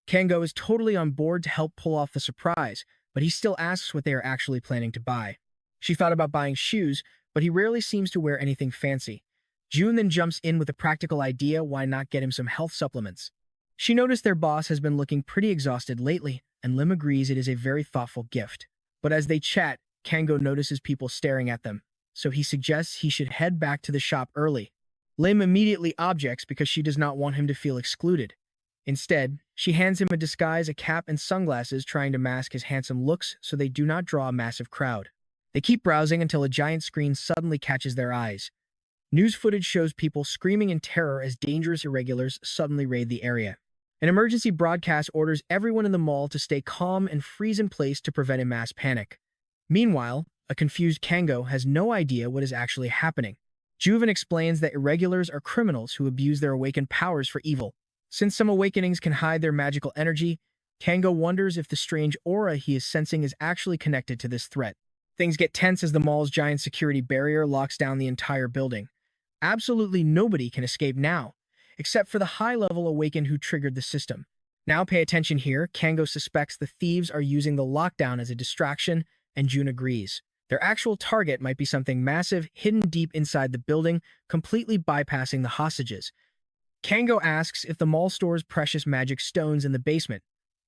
Kango is totally on board to help pull off the surprise, but he still asks what they are actually planning to buy. She thought about buying shoes, but he rarely seems to wear anything fancy. June then jumps in with a practical idea: why not get him some health supplements? She noticed their boss has been looking pretty exhausted lately, and Lim agrees it is a very thoughtful gift. But as they chat, Kango notices people staring at them, so he suggests he should head back to the shop early. Lim immediately objects because she does not want him to feel excluded. Instead, she hands him a disguise, a cap, and sunglasses, trying to mask his handsome looks so they do not draw a massive crowd. They keep browsing until a giant screen suddenly catches their eyes. News footage shows people screaming in terror as dangerous irregulars suddenly raid the area. An emergency broadcast orders everyone in the mall to stay calm and freeze in place to prevent a mass panic. Meanwhile, a confused Kango has no idea what is actually happening. Juven explains that irregulars are criminals who abuse their awakened powers for evil. Since some awakenings can hide their magical energy, Kango wonders if the strange aura he is sensing is actually connected to this threat. Things get tense as the mall's giant security barrier locks down the entire building. Absolutely nobody can escape now, except for the high-level awakened who triggered the system. Now pay attention here, Kango suspects the thieves are using the lockdown as a distraction, and June agrees. Their actual target might be something massive hidden deep inside the building, completely bypassing the hostages. Kango asks if the mall stores precious magic stones in the basement.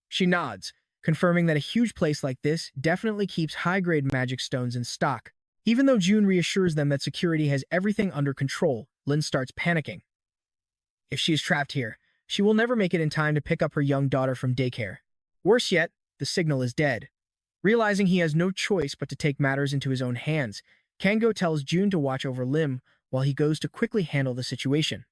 She nods, confirming that a huge place like this definitely keeps high-grade magic stones in stock. Even though June reassures them that security has everything under control, Lin starts panicking. If she is trapped here, she will never make it in time to pick up her young daughter from daycare. Worse yet, the signal is dead. Realizing he has no choice but to take matters into his own hands, Kango tells June to watch over Lim while he goes to quickly handle the situation.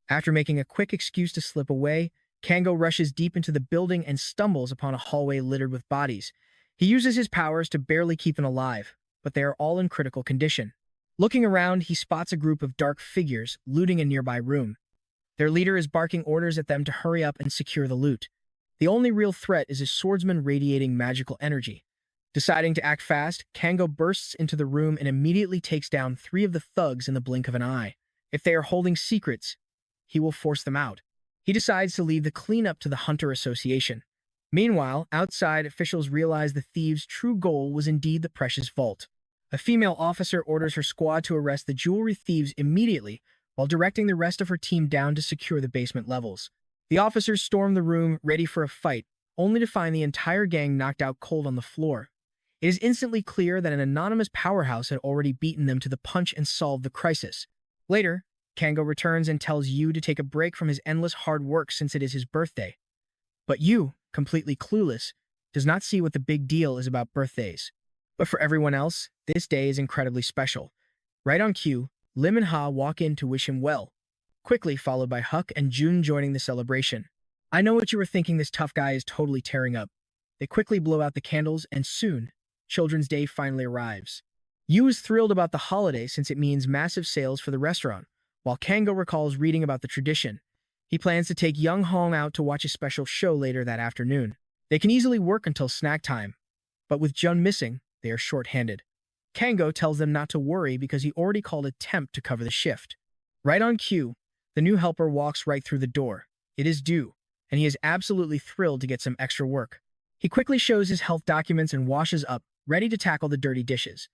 After making a quick excuse to slip away, Kango rushes deep into the building and stumbles upon a hallway littered with bodies. He uses his powers to barely keep them alive, but they are all in critical condition. Looking around, he spots a group of dark figures looting a nearby room. Their leader is barking orders at them to hurry up and secure the loot. The only real threat is a swordsman radiating magical energy. Deciding to act fast, Kango bursts into the room and immediately takes down 3 of the thugs in the blink of an eye. If they are holding secrets, he will force them out. He decides to leave the cleanup to the Hunter Association. Meanwhile, outside, officials realize the thieves' true goal was indeed the precious vault. A female officer orders her squad to arrest the jewelry thieves immediately, while directing the rest of her team down to secure the basement levels. The officers storm the room, ready for a fight, only to find the entire gang knocked out cold on the floor. It is instantly clear that an anonymous powerhouse had already beaten them to the punch and solved the crisis. Later, Kango returns and tells Yu to take a break from his endless hard work since it is his birthday. But Yu, completely clueless, does not see what the big deal is about birthdays. But for everyone else, this day is incredibly special. Right on cue, Lim and Ha walk in to wish him well, quickly followed by Huck and Jun joining the celebration. I know what you were thinking, this tough guy is totally tearing up. They quickly blow out the candles, and soon, Children's Day finally arrives. Yu is thrilled about the holiday since it means massive sales for the restaurant, while Kango recalls reading about the tradition. He plans to take Young Hong out to watch a special show later that afternoon. They can easily work until snack time, but with Jun missing, they are short-handed. Kango tells them not to worry because he already called a temp to cover the shift. Right on cue, the new helper walks right through the door. It is Du, and he is absolutely thrilled to get some extra work. He quickly shows his health documents and washes up, ready to tackle the dirty dishes.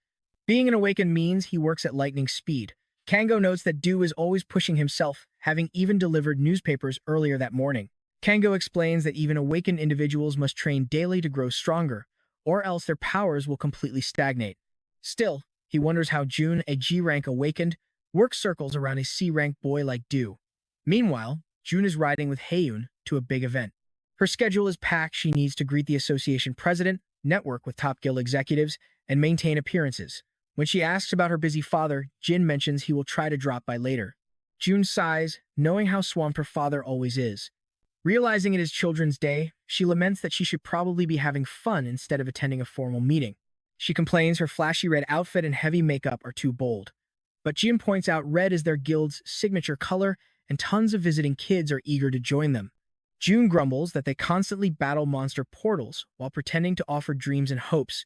Being an awakened means he works at lightning speed. Kango notes that Du is always pushing himself, having even delivered newspapers earlier that morning. Kango explains that even awakened individuals must train daily to grow stronger, or else their powers will completely stagnate. Still, he wonders how Jun, a G-rank awakened, works circles around a C-rank boy like Du. Meanwhile, Jun is riding with Haeun to a big event. Her schedule is packed. She needs to greet the association president, network with top guild executives, and maintain appearances. When she asks about her busy father, Jin mentions he will try to drop by later. Jun sighs, knowing how swamped her father always is. Realizing it is Children's Day, she laments that she should probably be having fun instead of attending a formal meeting. She complains her flashy red outfit and heavy makeup are too bold. But Jin points out red is their guild's signature color, and tons of visiting kids are eager to join them. Jun grumbles that they constantly battle monster portals while pretending to offer dreams and hopes.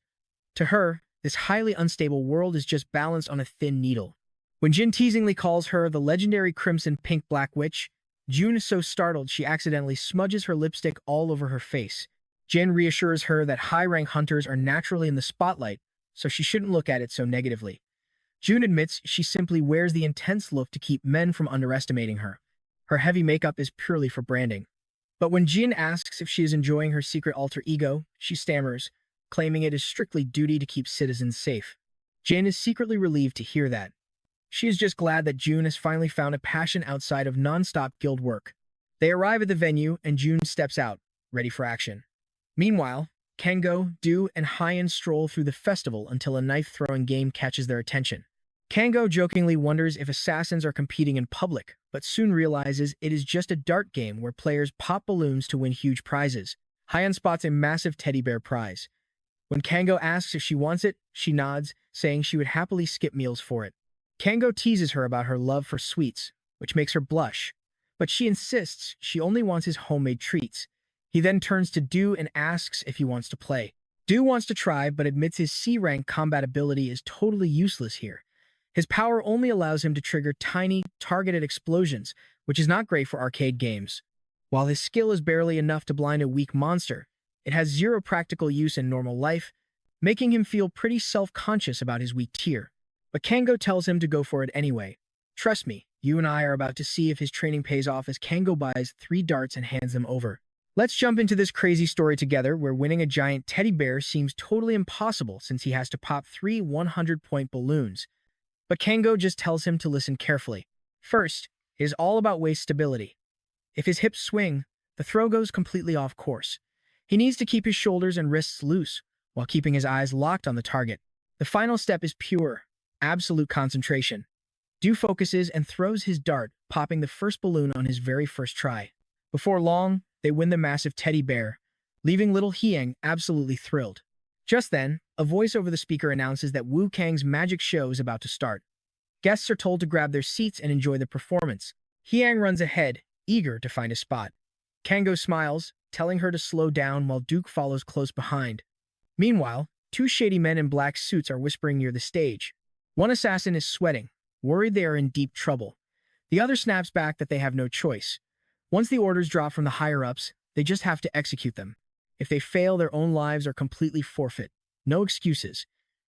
To her, this highly unstable world is just balanced on a thin needle. When Jin teasingly calls her the legendary Crimson Pink Black Witch, Jun is so startled she accidentally smudges her lipstick all over her face. Jin reassures her that high-rank hunters are naturally in the spotlight, so she shouldn't look at it so negatively. Jun admits she simply wears the intense look to keep men from underestimating her. Her heavy makeup is purely for branding. But when Jin asks if she is enjoying her secret alter ego, she stammers, claiming it is strictly duty to keep citizens safe. Jin is secretly relieved to hear that. She is just glad that Jun has finally found a passion outside of non-stop guild work. They arrive at the venue, and Jun steps out, ready for action. Meanwhile, Kango, Du, and Hyen stroll through the festival until a knife-throwing game catches their attention. Kango jokingly wonders if assassins are competing in public, but soon realizes it is just a dart game where players pop balloons to win huge prizes. Hyen spots a massive teddy bear prize. When Kango asks if she wants it, she nods, saying she would happily skip meals for it. Kango teases her about her love for sweets, which makes her blush, but she insists she only wants his homemade treats. He then turns to Du and asks if he wants to play. Du wants to try, but admits his C-rank combat ability is totally useless here. His power only allows him to trigger tiny, targeted explosions, which is not great for arcade games. While his skill is barely enough to blind a weak monster, it has zero practical use in normal life, making him feel pretty self-conscious about his weak tier. But Kango tells him to go for it anyway. Trust me, you and I are about to see if his training pays off as Kango buys 3 darts and hands them over. Let's jump into this crazy story together where winning a giant teddy bear seems totally impossible since he has to pop 3 100-point balloons. But Kango just tells him to listen carefully. First, it is all about waist stability. If his hips swing, the throw goes completely off course. He needs to keep his shoulders and wrists loose while keeping his eyes locked on the target. The final step is pure, absolute concentration. Du focuses and throws his dart, popping the first balloon on his very first try. Before long, they win the massive teddy bear, leaving little Hyang absolutely thrilled. Just then, a voice over the speaker announces that Wu Kang's magic show is about to start. Guests are told to grab their seats and enjoy the performance. Hyang runs ahead, eager to find a spot. Kango smiles, telling her to slow down while Duke follows close behind. Meanwhile, two shady men in black suits are whispering near the stage. One assassin is sweating, worried they are in deep trouble. The other snaps back that they have no choice. Once the orders drop from the higher-ups, they just have to execute them. If they fail, their own lives are completely forfeit. No excuses.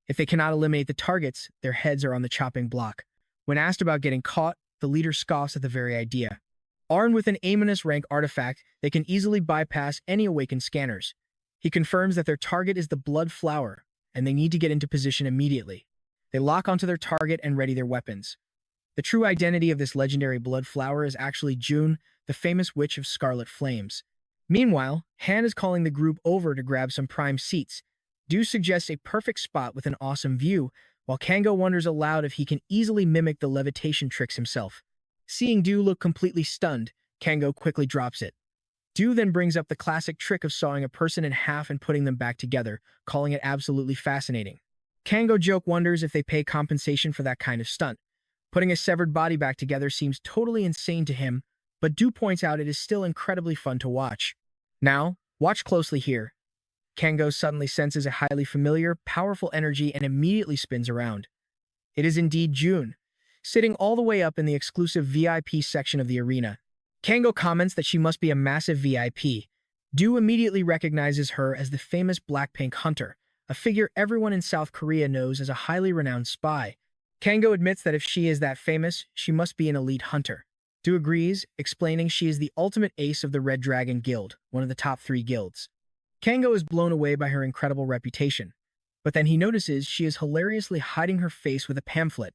If they cannot eliminate the targets, their heads are on the chopping block. When asked about getting caught, the leader scoffs at the very idea. Armed with an Aemonus rank artifact, they can easily bypass any awakened scanners. He confirms that their target is the blood flower, and they need to get into position immediately. They lock onto their target and ready their weapons. The true identity of this legendary blood flower is actually June, the famous witch of scarlet flames. Meanwhile, Han is calling the group over to grab some prime seats. Du suggests a perfect spot with an awesome view, while Kango wonders aloud if he can easily mimic the levitation tricks himself. Seeing Du look completely stunned, Kango quickly drops it. Du then brings up the classic trick of sawing a person in half and putting them back together, calling it absolutely fascinating. Kango joke wonders if they pay compensation for that kind of stunt. Putting a severed body back together seems totally insane to him, but Du points out it is still incredibly fun to watch. Now, watch closely here. Kango suddenly senses a highly familiar, powerful energy and immediately spins around. It is indeed June, sitting all the way up in the exclusive VIP section of the arena. Kango comments that she must be a massive VIP. Du immediately recognizes her as the famous Blackpink hunter, a figure everyone in South Korea knows as a highly renowned spy. Kango admits that if she is that famous, she must be an elite hunter. Du agrees, explaining she is the ultimate ace of the Red Dragon Guild, one of the top 3 guilds. Kango is blown away by her incredible reputation, but then he notices she is hilariously hiding her face with a pamphlet.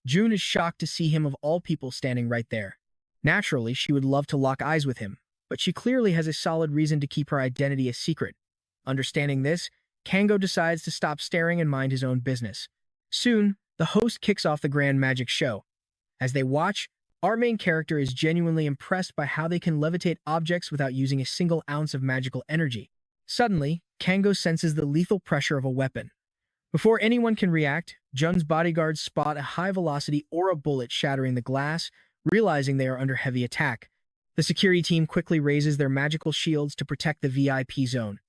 June is shocked to see him of all people standing right there. Naturally, she would love to lock eyes with him, but she clearly has a solid reason to keep her identity a secret. Understanding this, Kango decides to stop staring and mind his own business. Soon, the host kicks off the grand magic show. As they watch, our main character is genuinely impressed by how they can levitate objects without using a single ounce of magical energy. Suddenly, Kango senses the lethal pressure of a weapon. Before anyone can react, Jun's bodyguards spot a high-velocity aura bullet shattering the glass, realizing they are under heavy attack. The security team quickly raises their magical shields to protect the VIP zone.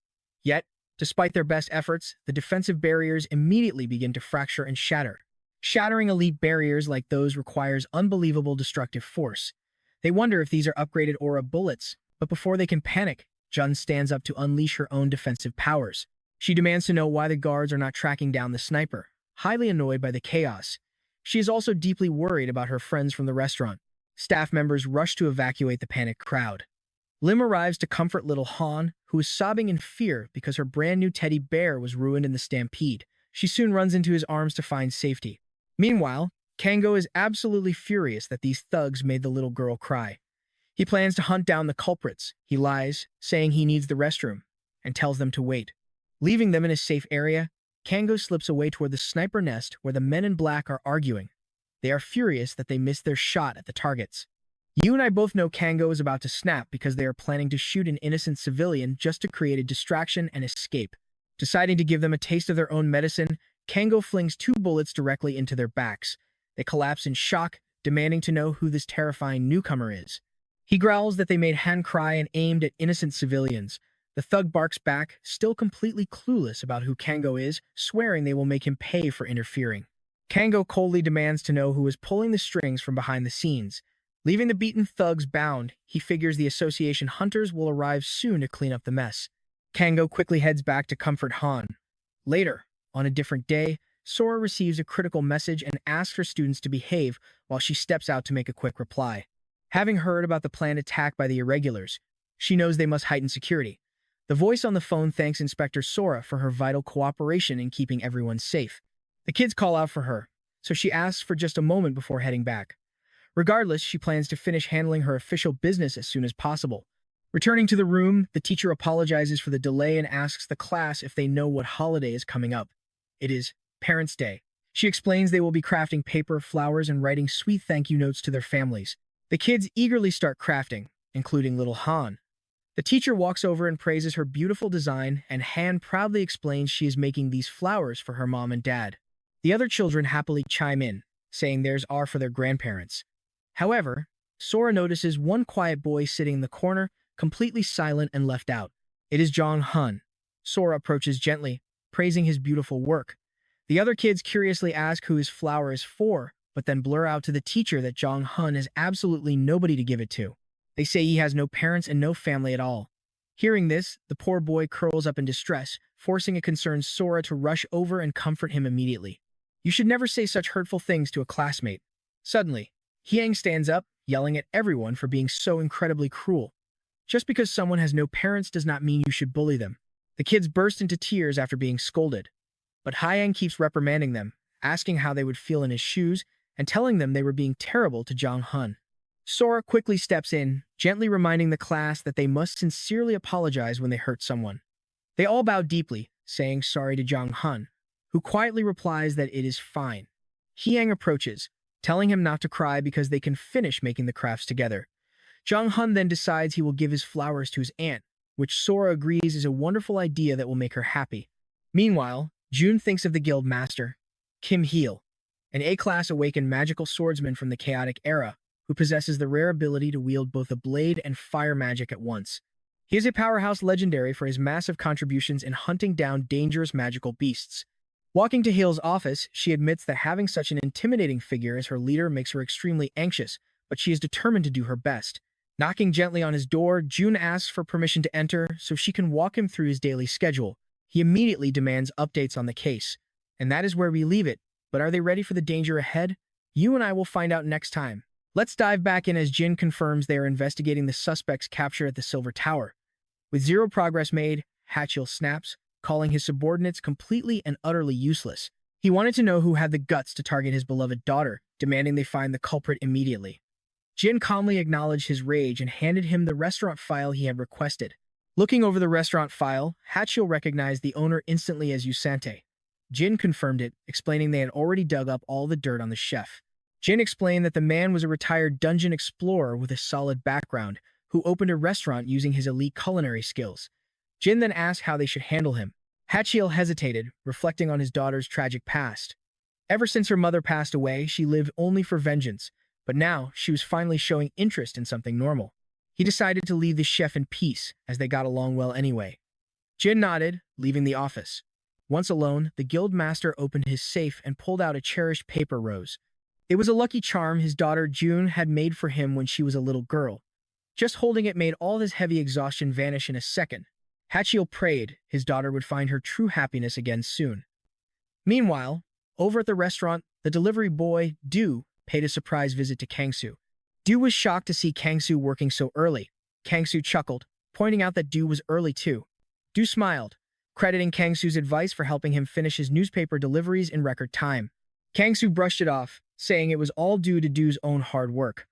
Yet, despite their best efforts, the defensive barriers immediately begin to fracture and shatter. Shattering elite barriers like those requires unbelievable destructive force. They wonder if these are upgraded aura bullets, but before they can panic, Jun stands up to unleash her own defensive powers. She demands to know why the guards are not tracking down the sniper, highly annoyed by the chaos. She is also deeply worried about her friends from the restaurant. Staff members rush to evacuate the panicked crowd. Lim arrives to comfort little Han, who is sobbing in fear because her brand new teddy bear was ruined in the stampede. She soon runs into his arms to find safety. Meanwhile, Kango is absolutely furious that these thugs made the little girl cry. He plans to hunt down the culprits. He lies, saying he needs the restroom, and tells them to wait. Leaving them in a safe area, Kango slips away toward the sniper nest where the men in black are arguing. They are furious that they missed their shot at the targets. You and I both know Kango is about to snap because they are planning to shoot an innocent civilian just to create a distraction and escape. Deciding to give them a taste of their own medicine, Kango flings 2 bullets directly into their backs. They collapse in shock, demanding to know who this terrifying newcomer is. He growls that they made Han cry and aimed at innocent civilians. The thug barks back, still completely clueless about who Kango is, swearing they will make him pay for interfering. Kango coldly demands to know who is pulling the strings from behind the scenes. Leaving the beaten thugs bound, he figures the association hunters will arrive soon to clean up the mess. Kango quickly heads back to comfort Han. Later, on a different day, Sora receives a critical message and asks her students to behave while she steps out to make a quick reply. Having heard about the planned attack by the irregulars, she knows they must heighten security. The voice on the phone thanks Inspector Sora for her vital cooperation in keeping everyone safe. The kids call out for her, so she asks for just a moment before heading back. Regardless, she plans to finish handling her official business as soon as possible. Returning to the room, the teacher apologizes for the delay and asks the class if they know what holiday is coming up. It is Parents' Day. She explains they will be crafting paper, flowers, and writing sweet thank you notes to their families. The kids eagerly start crafting, including little Han. The teacher walks over and praises her beautiful design, and Han proudly explains she is making these flowers for her mom and dad. The other children happily chime in, saying theirs are for their grandparents. However, Sora notices one quiet boy sitting in the corner, completely silent and left out. It is Jong Hun. Sora approaches gently, praising his beautiful work. The other kids curiously ask who his flower is for, but then blur out to the teacher that Jong Hun has absolutely nobody to give it to. They say he has no parents and no family at all. Hearing this, the poor boy curls up in distress, forcing a concerned Sora to rush over and comfort him immediately. You should never say such hurtful things to a classmate. Suddenly, Hyang stands up, yelling at everyone for being so incredibly cruel. Just because someone has no parents does not mean you should bully them. The kids burst into tears after being scolded. But Hyang keeps reprimanding them, asking how they would feel in his shoes, and telling them they were being terrible to Jong Hun. Sora quickly steps in, gently reminding the class that they must sincerely apologize when they hurt someone. They all bow deeply, saying sorry to Jong Hun, who quietly replies that it is fine. Hyang approaches, telling him not to cry because they can finish making the crafts together. Jong Hun then decides he will give his flowers to his aunt, which Sora agrees is a wonderful idea that will make her happy. Meanwhile, June thinks of the guild master, Kim Heel, an A-class awakened magical swordsman from the chaotic era, who possesses the rare ability to wield both a blade and fire magic at once. He is a powerhouse legendary for his massive contributions in hunting down dangerous magical beasts. Walking to Hale's office, she admits that having such an intimidating figure as her leader makes her extremely anxious, but she is determined to do her best. Knocking gently on his door, June asks for permission to enter so she can walk him through his daily schedule. He immediately demands updates on the case. And that is where we leave it. But are they ready for the danger ahead? You and I will find out next time. Let's dive back in as Jin confirms they are investigating the suspect's capture at the Silver Tower. With zero progress made, Hatchil snaps, calling his subordinates completely and utterly useless. He wanted to know who had the guts to target his beloved daughter, demanding they find the culprit immediately. Jin calmly acknowledged his rage and handed him the restaurant file he had requested. Looking over the restaurant file, Hatchil recognized the owner instantly as Yusante. Jin confirmed it, explaining they had already dug up all the dirt on the chef. Jin explained that the man was a retired dungeon explorer with a solid background, who opened a restaurant using his elite culinary skills. Jin then asked how they should handle him. Hatchil hesitated, reflecting on his daughter's tragic past. Ever since her mother passed away, she lived only for vengeance, but now she was finally showing interest in something normal. He decided to leave the chef in peace, as they got along well anyway. Jin nodded, leaving the office. Once alone, the guild master opened his safe and pulled out a cherished paper rose. It was a lucky charm his daughter June had made for him when she was a little girl. Just holding it made all his heavy exhaustion vanish in a second. Hatchil prayed his daughter would find her true happiness again soon. Meanwhile, over at the restaurant, the delivery boy, Du, paid a surprise visit to Kangsu. Du was shocked to see Kangsu working so early. Kangsu chuckled, pointing out that Du was early too. Du smiled, crediting Kangsu's advice for helping him finish his newspaper deliveries in record time. Kangsu brushed it off, saying it was all due to Du's own hard work.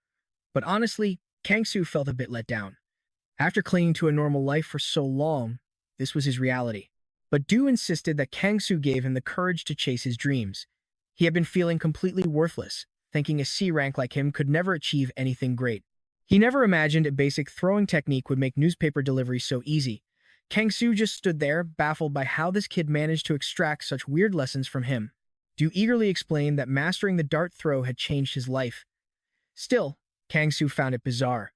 But honestly, Kangsu felt a bit let down. After clinging to a normal life for so long, this was his reality. But Du insisted that Kangsu gave him the courage to chase his dreams. He had been feeling completely worthless, thinking a C rank like him could never achieve anything great. He never imagined a basic throwing technique would make newspaper delivery so easy. Kangsu just stood there, baffled by how this kid managed to extract such weird lessons from him. Du eagerly explained that mastering the dart throw had changed his life. Still, Kangsu found it bizarre.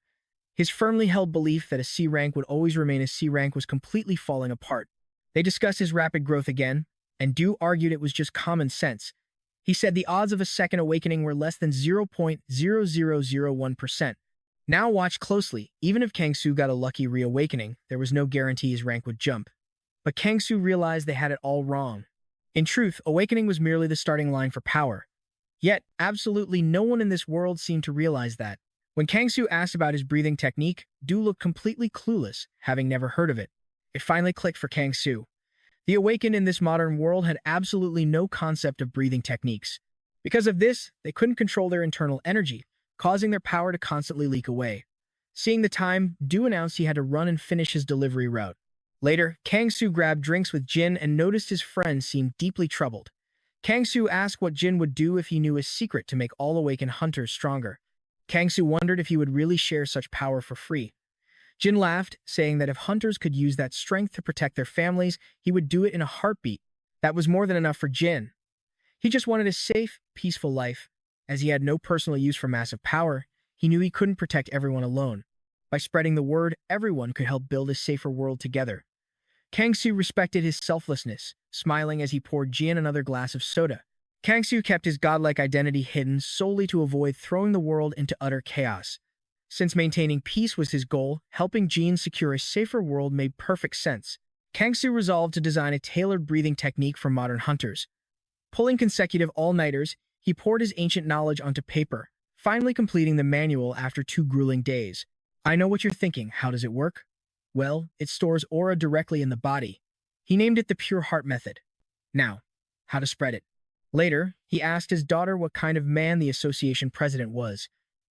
His firmly held belief that a C rank would always remain a C rank was completely falling apart. They discussed his rapid growth again, and Du argued it was just common sense. He said the odds of a second awakening were less than 0.0001%. Now watch closely. Even if Kangsu got a lucky reawakening, there was no guarantee his rank would jump. But Kangsu realized they had it all wrong. In truth, awakening was merely the starting line for power. Yet, absolutely no one in this world seemed to realize that. When Kangsu asked about his breathing technique, Du looked completely clueless, having never heard of it. It finally clicked for Kangsu. The awakened in this modern world had absolutely no concept of breathing techniques. Because of this, they couldn't control their internal energy, causing their power to constantly leak away. Seeing the time, Du announced he had to run and finish his delivery route. Later, Kangsu grabbed drinks with Jin and noticed his friend seemed deeply troubled. Kangsu asked what Jin would do if he knew his secret to make all awakened hunters stronger. Kangsu wondered if he would really share such power for free. Jin laughed, saying that if hunters could use that strength to protect their families, he would do it in a heartbeat. That was more than enough for Jin. He just wanted a safe, peaceful life. As he had no personal use for massive power, he knew he couldn't protect everyone alone. By spreading the word, everyone could help build a safer world together. Kangsu respected his selflessness, smiling as he poured Jin another glass of soda. Kangsu kept his godlike identity hidden solely to avoid throwing the world into utter chaos. Since maintaining peace was his goal, helping Jin secure a safer world made perfect sense. Kangsu resolved to design a tailored breathing technique for modern hunters. Pulling consecutive all-nighters, he poured his ancient knowledge onto paper, finally completing the manual after 2 grueling days. I know what you're thinking, how does it work? Well, it stores aura directly in the body. He named it the Pure Heart Method. Now, how to spread it. Later, he asked his daughter what kind of man the association president was.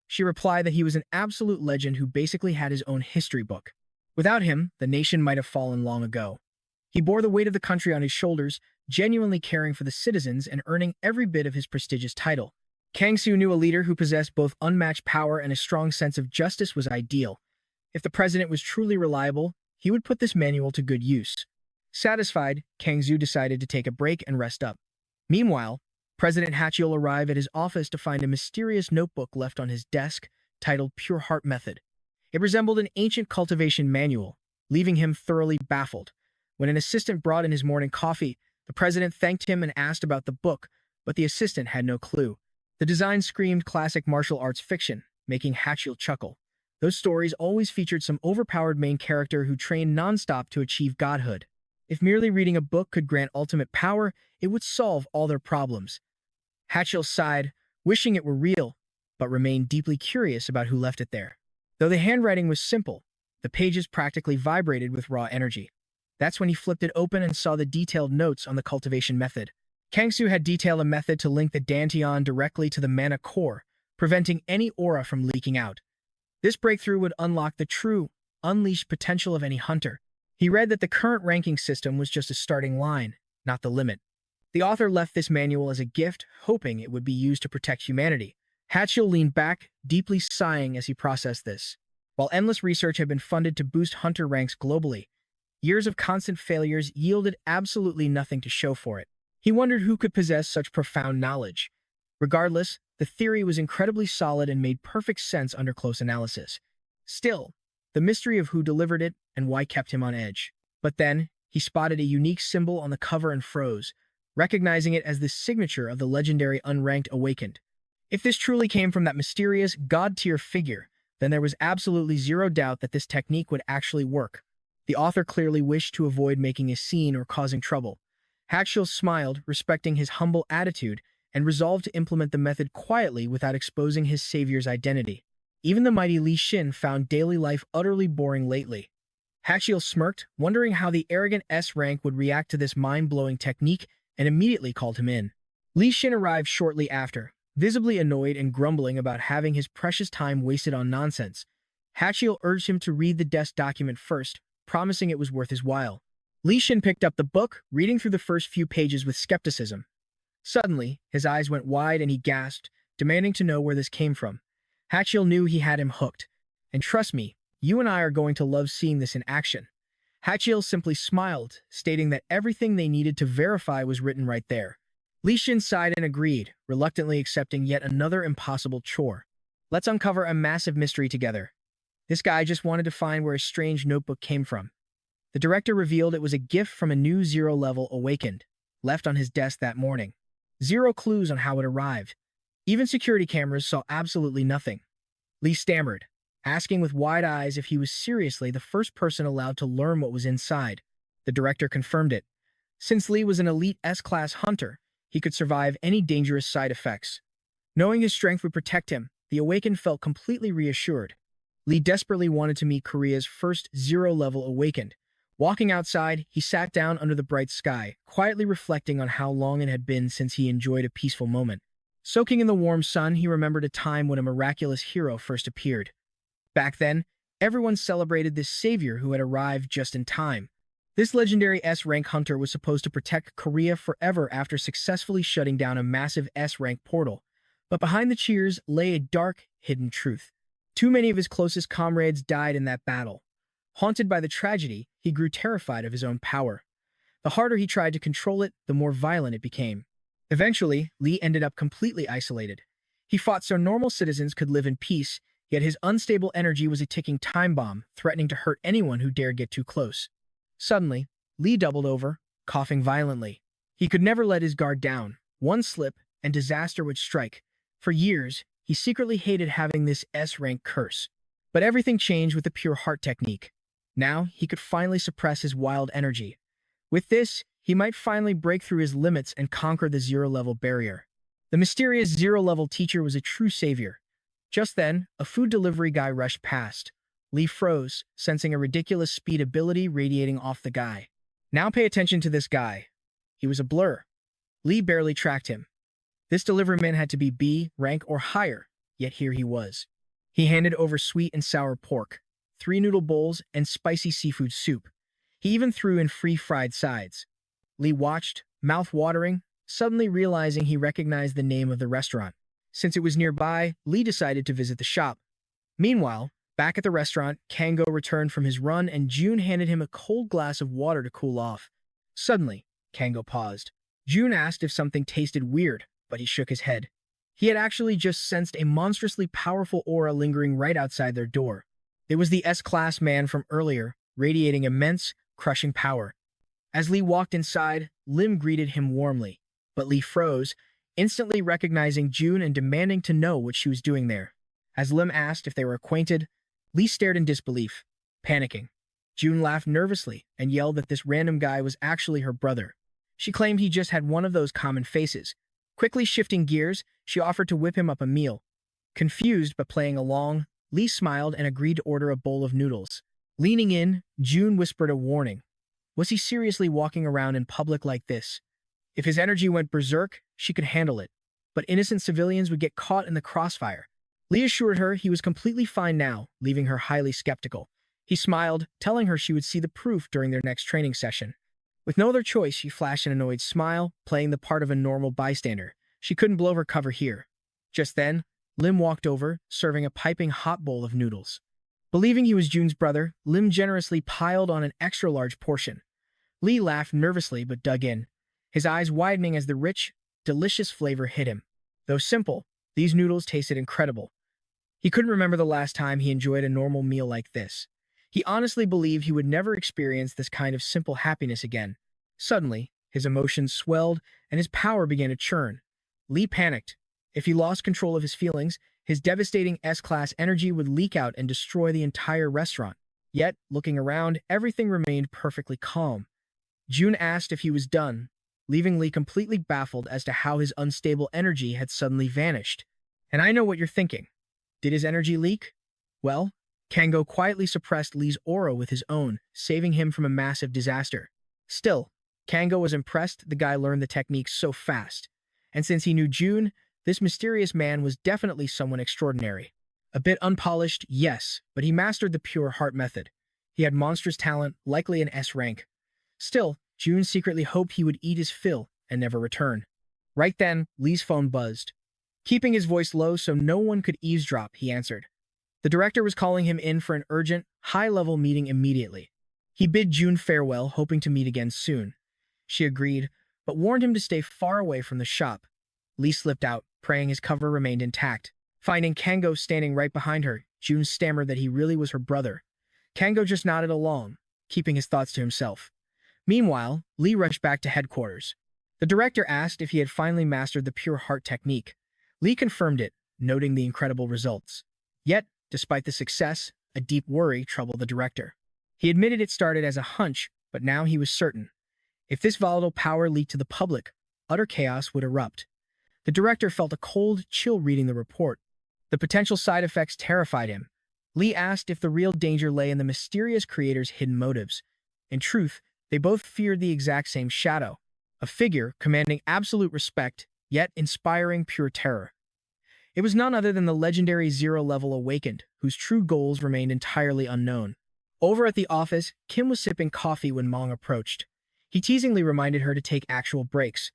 She replied that he was an absolute legend who basically had his own history book. Without him, the nation might have fallen long ago. He bore the weight of the country on his shoulders, genuinely caring for the citizens and earning every bit of his prestigious title. Kangsu knew a leader who possessed both unmatched power and a strong sense of justice was ideal. If the president was truly reliable, he would put this manual to good use. Satisfied, Kangsu decided to take a break and rest up. Meanwhile, President Hachiel arrived at his office to find a mysterious notebook left on his desk, titled Pure Heart Method. It resembled an ancient cultivation manual, leaving him thoroughly baffled. When an assistant brought in his morning coffee, the president thanked him and asked about the book, but the assistant had no clue. The design screamed classic martial arts fiction, making Hachiel chuckle. Those stories always featured some overpowered main character who trained nonstop to achieve godhood. If merely reading a book could grant ultimate power, it would solve all their problems. Hachiel sighed, wishing it were real, but remained deeply curious about who left it there. Though the handwriting was simple, the pages practically vibrated with raw energy. That's when he flipped it open and saw the detailed notes on the cultivation method. Kangsu had detailed a method to link the dantian directly to the mana core, preventing any aura from leaking out. This breakthrough would unlock the true, unleashed potential of any hunter. He read that the current ranking system was just a starting line, not the limit. The author left this manual as a gift, hoping it would be used to protect humanity. Hachiel leaned back, deeply sighing as he processed this. While endless research had been funded to boost hunter ranks globally, years of constant failures yielded absolutely nothing to show for it. He wondered who could possess such profound knowledge. Regardless, the theory was incredibly solid and made perfect sense under close analysis. Still, the mystery of who delivered it and why kept him on edge. But then, he spotted a unique symbol on the cover and froze, recognizing it as the signature of the legendary Unranked Awakened. If this truly came from that mysterious, god-tier figure, then there was absolutely zero doubt that this technique would actually work. The author clearly wished to avoid making a scene or causing trouble. Hachiel smiled, respecting his humble attitude, and resolved to implement the method quietly without exposing his savior's identity. Even the mighty Li Xin found daily life utterly boring lately. Hachiel smirked, wondering how the arrogant S-rank would react to this mind-blowing technique, and immediately called him in. Li Xin arrived shortly after, visibly annoyed and grumbling about having his precious time wasted on nonsense. Hachiel urged him to read the desk document first, promising it was worth his while. Li Xin picked up the book, reading through the first few pages with skepticism. Suddenly, his eyes went wide and he gasped, demanding to know where this came from. Hachiel knew he had him hooked. And trust me, you and I are going to love seeing this in action. Hachiel simply smiled, stating that everything they needed to verify was written right there. Li Xin sighed and agreed, reluctantly accepting yet another impossible chore. Let's uncover a massive mystery together. This guy just wanted to find where a strange notebook came from. The director revealed it was a gift from a new zero-level Awakened, left on his desk that morning. Zero clues on how it arrived. Even security cameras saw absolutely nothing. Li stammered, asking with wide eyes if he was seriously the first person allowed to learn what was inside. The director confirmed it. Since Li was an elite S-class hunter, he could survive any dangerous side effects. Knowing his strength would protect him, the Awakened felt completely reassured. Li desperately wanted to meet Korea's first zero-level Awakened. Walking outside, he sat down under the bright sky, quietly reflecting on how long it had been since he enjoyed a peaceful moment. Soaking in the warm sun, he remembered a time when a miraculous hero first appeared. Back then, everyone celebrated this savior who had arrived just in time. This legendary S-rank hunter was supposed to protect Korea forever after successfully shutting down a massive S-rank portal. But behind the cheers lay a dark, hidden truth. Too many of his closest comrades died in that battle. Haunted by the tragedy, he grew terrified of his own power. The harder he tried to control it, the more violent it became. Eventually, Lee ended up completely isolated. He fought so normal citizens could live in peace, yet his unstable energy was a ticking time bomb, threatening to hurt anyone who dared get too close. Suddenly, Lee doubled over, coughing violently. He could never let his guard down. One slip, and disaster would strike. For years, he secretly hated having this S-rank curse. But everything changed with the pure heart technique. Now, he could finally suppress his wild energy. With this, he might finally break through his limits and conquer the zero-level barrier. The mysterious zero-level teacher was a true savior. Just then, a food delivery guy rushed past. Lee froze, sensing a ridiculous speed ability radiating off the guy. Now pay attention to this guy. He was a blur. Lee barely tracked him. This delivery man had to be B rank or higher, yet here he was. He handed over sweet and sour pork, 3 noodle bowls, and spicy seafood soup. He even threw in free fried sides. Lee watched, mouth-watering, suddenly realizing he recognized the name of the restaurant. Since it was nearby, Lee decided to visit the shop. Meanwhile, back at the restaurant, Kango returned from his run and June handed him a cold glass of water to cool off. Suddenly, Kango paused. June asked if something tasted weird, but he shook his head. He had actually just sensed a monstrously powerful aura lingering right outside their door. It was the S-class man from earlier, radiating immense, crushing power. As Lee walked inside, Lim greeted him warmly, but Lee froze, instantly recognizing June and demanding to know what she was doing there. As Lim asked if they were acquainted, Lee stared in disbelief, panicking. June laughed nervously and yelled that this random guy was actually her brother. She claimed he just had one of those common faces. Quickly shifting gears, she offered to whip him up a meal. Confused but playing along, Lee smiled and agreed to order a bowl of noodles. Leaning in, June whispered a warning. Was he seriously walking around in public like this? If his energy went berserk, she could handle it, but innocent civilians would get caught in the crossfire. Lee assured her he was completely fine now, leaving her highly skeptical. He smiled, telling her she would see the proof during their next training session. With no other choice, she flashed an annoyed smile, playing the part of a normal bystander. She couldn't blow her cover here. Just then, Lim walked over, serving a piping hot bowl of noodles. Believing he was June's brother, Lim generously piled on an extra-large portion. Lee laughed nervously but dug in, his eyes widening as the rich, delicious flavor hit him. Though simple, these noodles tasted incredible. He couldn't remember the last time he enjoyed a normal meal like this. He honestly believed he would never experience this kind of simple happiness again. Suddenly, his emotions swelled and his power began to churn. Lee panicked. If he lost control of his feelings, his devastating S-class energy would leak out and destroy the entire restaurant. Yet, looking around, everything remained perfectly calm. June asked if he was done, leaving Lee completely baffled as to how his unstable energy had suddenly vanished. And I know what you're thinking. Did his energy leak? Well, Kango quietly suppressed Lee's aura with his own, saving him from a massive disaster. Still, Kango was impressed the guy learned the technique so fast. And since he knew June, this mysterious man was definitely someone extraordinary. A bit unpolished, yes, but he mastered the pure heart method. He had monstrous talent, likely an S rank. Still, June secretly hoped he would eat his fill and never return. Right then, Lee's phone buzzed. Keeping his voice low so no one could eavesdrop, he answered. The director was calling him in for an urgent, high-level meeting immediately. He bid June farewell, hoping to meet again soon. She agreed, but warned him to stay far away from the shop. Lee slipped out, praying his cover remained intact. Finding Kango standing right behind her, June stammered that he really was her brother. Kango just nodded along, keeping his thoughts to himself. Meanwhile, Lee rushed back to headquarters. The director asked if he had finally mastered the pure heart technique. Lee confirmed it, noting the incredible results. Yet, despite the success, a deep worry troubled the director. He admitted it started as a hunch, but now he was certain. If this volatile power leaked to the public, utter chaos would erupt. The director felt a cold chill reading the report. The potential side effects terrified him. Lee asked if the real danger lay in the mysterious creator's hidden motives. In truth, they both feared the exact same shadow, a figure commanding absolute respect, yet inspiring pure terror. It was none other than the legendary Zero-Level Awakened, whose true goals remained entirely unknown. Over at the office, Kim was sipping coffee when Manga approached. He teasingly reminded her to take actual breaks.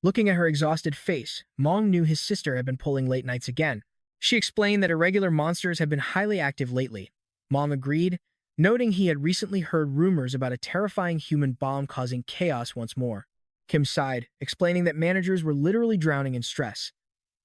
Looking at her exhausted face, Mong knew his sister had been pulling late nights again. She explained that irregular monsters had been highly active lately. Mong agreed, noting he had recently heard rumors about a terrifying human bomb causing chaos once more. Kim sighed, explaining that managers were literally drowning in stress.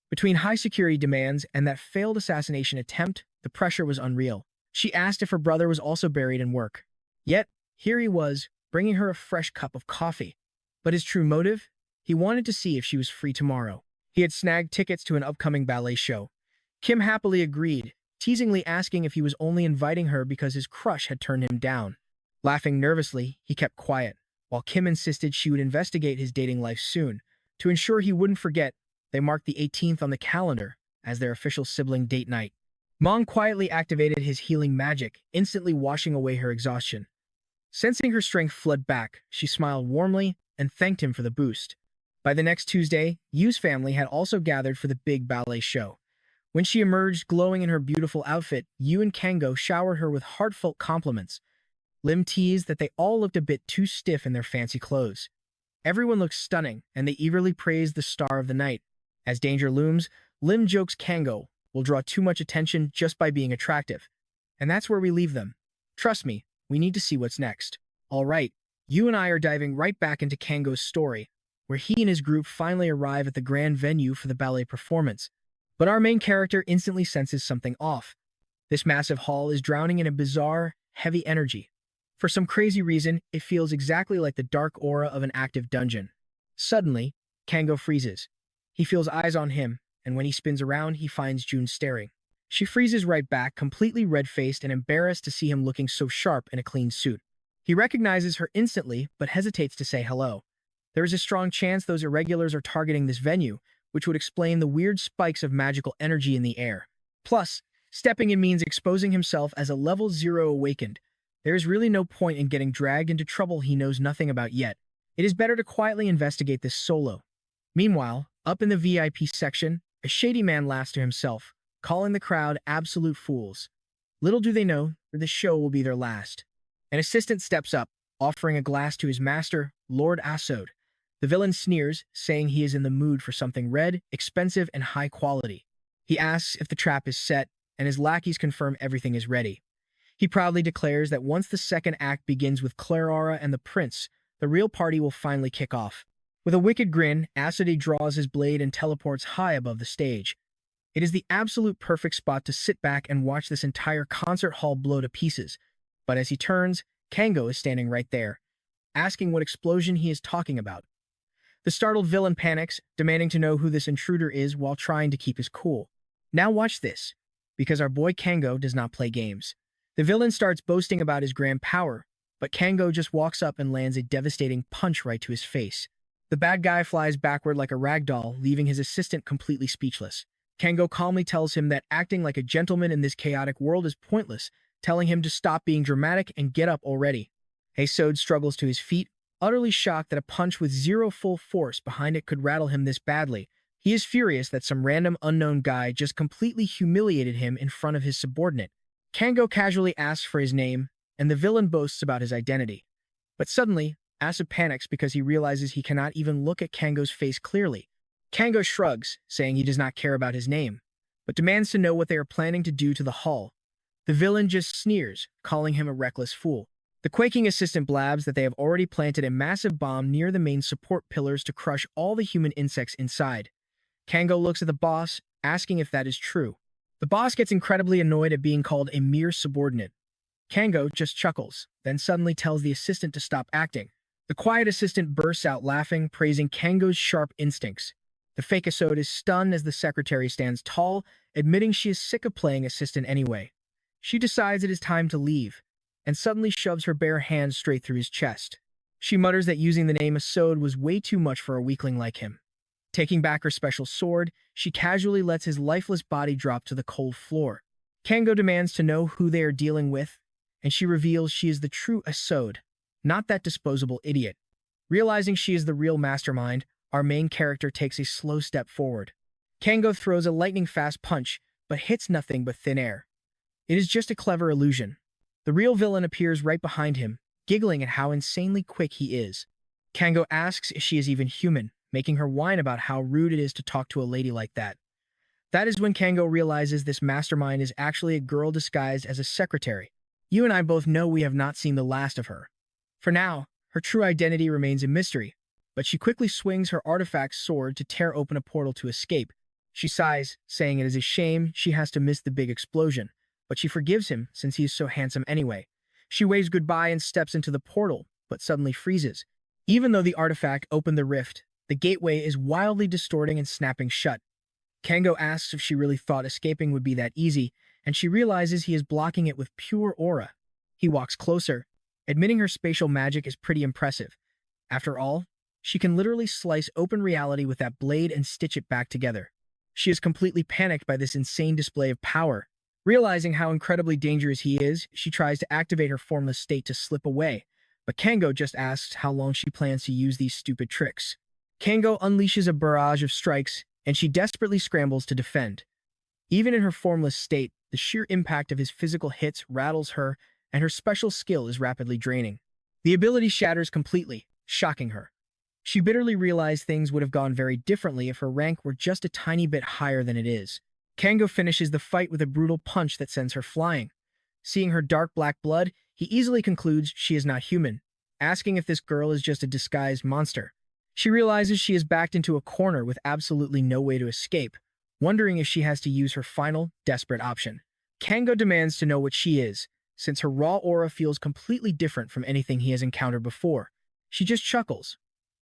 Between high security demands and that failed assassination attempt, the pressure was unreal. She asked if her brother was also buried in work. Yet, here he was, bringing her a fresh cup of coffee. But his true motive? He wanted to see if she was free tomorrow. He had snagged tickets to an upcoming ballet show. Kim happily agreed, teasingly asking if he was only inviting her because his crush had turned him down. Laughing nervously, he kept quiet, while Kim insisted she would investigate his dating life soon. To ensure he wouldn't forget, they marked the 18th on the calendar as their official sibling date night. Mong quietly activated his healing magic, instantly washing away her exhaustion. Sensing her strength flood back, she smiled warmly and thanked him for the boost. By the next Tuesday, Yu's family had also gathered for the big ballet show. When she emerged glowing in her beautiful outfit, Yu and Kango showered her with heartfelt compliments. Lim teased that they all looked a bit too stiff in their fancy clothes. Everyone looked stunning, and they eagerly praised the star of the night. As danger looms, Lim jokes Kango will draw too much attention just by being attractive. And that's where we leave them. Trust me, we need to see what's next. All right, Yu and I are diving right back into Kango's story, where he and his group finally arrive at the grand venue for the ballet performance. But our main character instantly senses something off. This massive hall is drowning in a bizarre, heavy energy. For some crazy reason, it feels exactly like the dark aura of an active dungeon. Suddenly, Kango freezes. He feels eyes on him, and when he spins around, he finds June staring. She freezes right back, completely red-faced and embarrassed to see him looking so sharp in a clean suit. He recognizes her instantly, but hesitates to say hello. There is a strong chance those irregulars are targeting this venue, which would explain the weird spikes of magical energy in the air. Plus, stepping in means exposing himself as a level 0 awakened. There is really no point in getting dragged into trouble he knows nothing about yet. It is better to quietly investigate this solo. Meanwhile, up in the VIP section, a shady man laughs to himself, calling the crowd absolute fools. Little do they know that the show will be their last. An assistant steps up, offering a glass to his master, Lord Asod. The villain sneers, saying he is in the mood for something red, expensive, and high quality. He asks if the trap is set, and his lackeys confirm everything is ready. He proudly declares that once the second act begins with Clarara and the prince, the real party will finally kick off. With a wicked grin, Asodi draws his blade and teleports high above the stage. It is the absolute perfect spot to sit back and watch this entire concert hall blow to pieces. But as he turns, Kango is standing right there, asking what explosion he is talking about. The startled villain panics, demanding to know who this intruder is while trying to keep his cool. Now watch this, because our boy Kango does not play games. The villain starts boasting about his grand power, but Kango just walks up and lands a devastating punch right to his face. The bad guy flies backward like a rag doll, leaving his assistant completely speechless. Kango calmly tells him that acting like a gentleman in this chaotic world is pointless, telling him to stop being dramatic and get up already. Asod struggles to his feet, utterly shocked that a punch with zero full force behind it could rattle him this badly. He is furious that some random unknown guy just completely humiliated him in front of his subordinate. Kango casually asks for his name, and the villain boasts about his identity. But suddenly, Asod panics because he realizes he cannot even look at Kango's face clearly. Kango shrugs, saying he does not care about his name, but demands to know what they are planning to do to the hall. The villain just sneers, calling him a reckless fool. The quaking assistant blabs that they have already planted a massive bomb near the main support pillars to crush all the human insects inside. Kango looks at the boss, asking if that is true. The boss gets incredibly annoyed at being called a mere subordinate. Kango just chuckles, then suddenly tells the assistant to stop acting. The quiet assistant bursts out laughing, praising Kango's sharp instincts. The fake Asod is stunned as the secretary stands tall, admitting she is sick of playing assistant anyway. She decides it is time to leave, and suddenly shoves her bare hand straight through his chest. She mutters that using the name Asod was way too much for a weakling like him. Taking back her special sword, she casually lets his lifeless body drop to the cold floor. Kango demands to know who they are dealing with, and she reveals she is the true Asod, not that disposable idiot. Realizing she is the real mastermind, our main character takes a slow step forward. Kango throws a lightning-fast punch, but hits nothing but thin air. It is just a clever illusion. The real villain appears right behind him, giggling at how insanely quick he is. Kango asks if she is even human, making her whine about how rude it is to talk to a lady like that. That is when Kango realizes this mastermind is actually a girl disguised as a secretary. You and I both know we have not seen the last of her. For now, her true identity remains a mystery, but she quickly swings her artifact sword to tear open a portal to escape. She sighs, saying it is a shame she has to miss the big explosion, but she forgives him since he is so handsome anyway. She waves goodbye and steps into the portal, but suddenly freezes. Even though the artifact opened the rift, the gateway is wildly distorting and snapping shut. Kango asks if she really thought escaping would be that easy, and she realizes he is blocking it with pure aura. He walks closer, admitting her spatial magic is pretty impressive. After all, she can literally slice open reality with that blade and stitch it back together. She is completely panicked by this insane display of power. Realizing how incredibly dangerous he is, she tries to activate her formless state to slip away, but Kango just asks how long she plans to use these stupid tricks. Kango unleashes a barrage of strikes, and she desperately scrambles to defend. Even in her formless state, the sheer impact of his physical hits rattles her, and her special skill is rapidly draining. The ability shatters completely, shocking her. She bitterly realized things would have gone very differently if her rank were just a tiny bit higher than it is. Kango finishes the fight with a brutal punch that sends her flying. Seeing her dark black blood, he easily concludes she is not human, asking if this girl is just a disguised monster. She realizes she is backed into a corner with absolutely no way to escape, wondering if she has to use her final, desperate option. Kango demands to know what she is, since her raw aura feels completely different from anything he has encountered before. She just chuckles,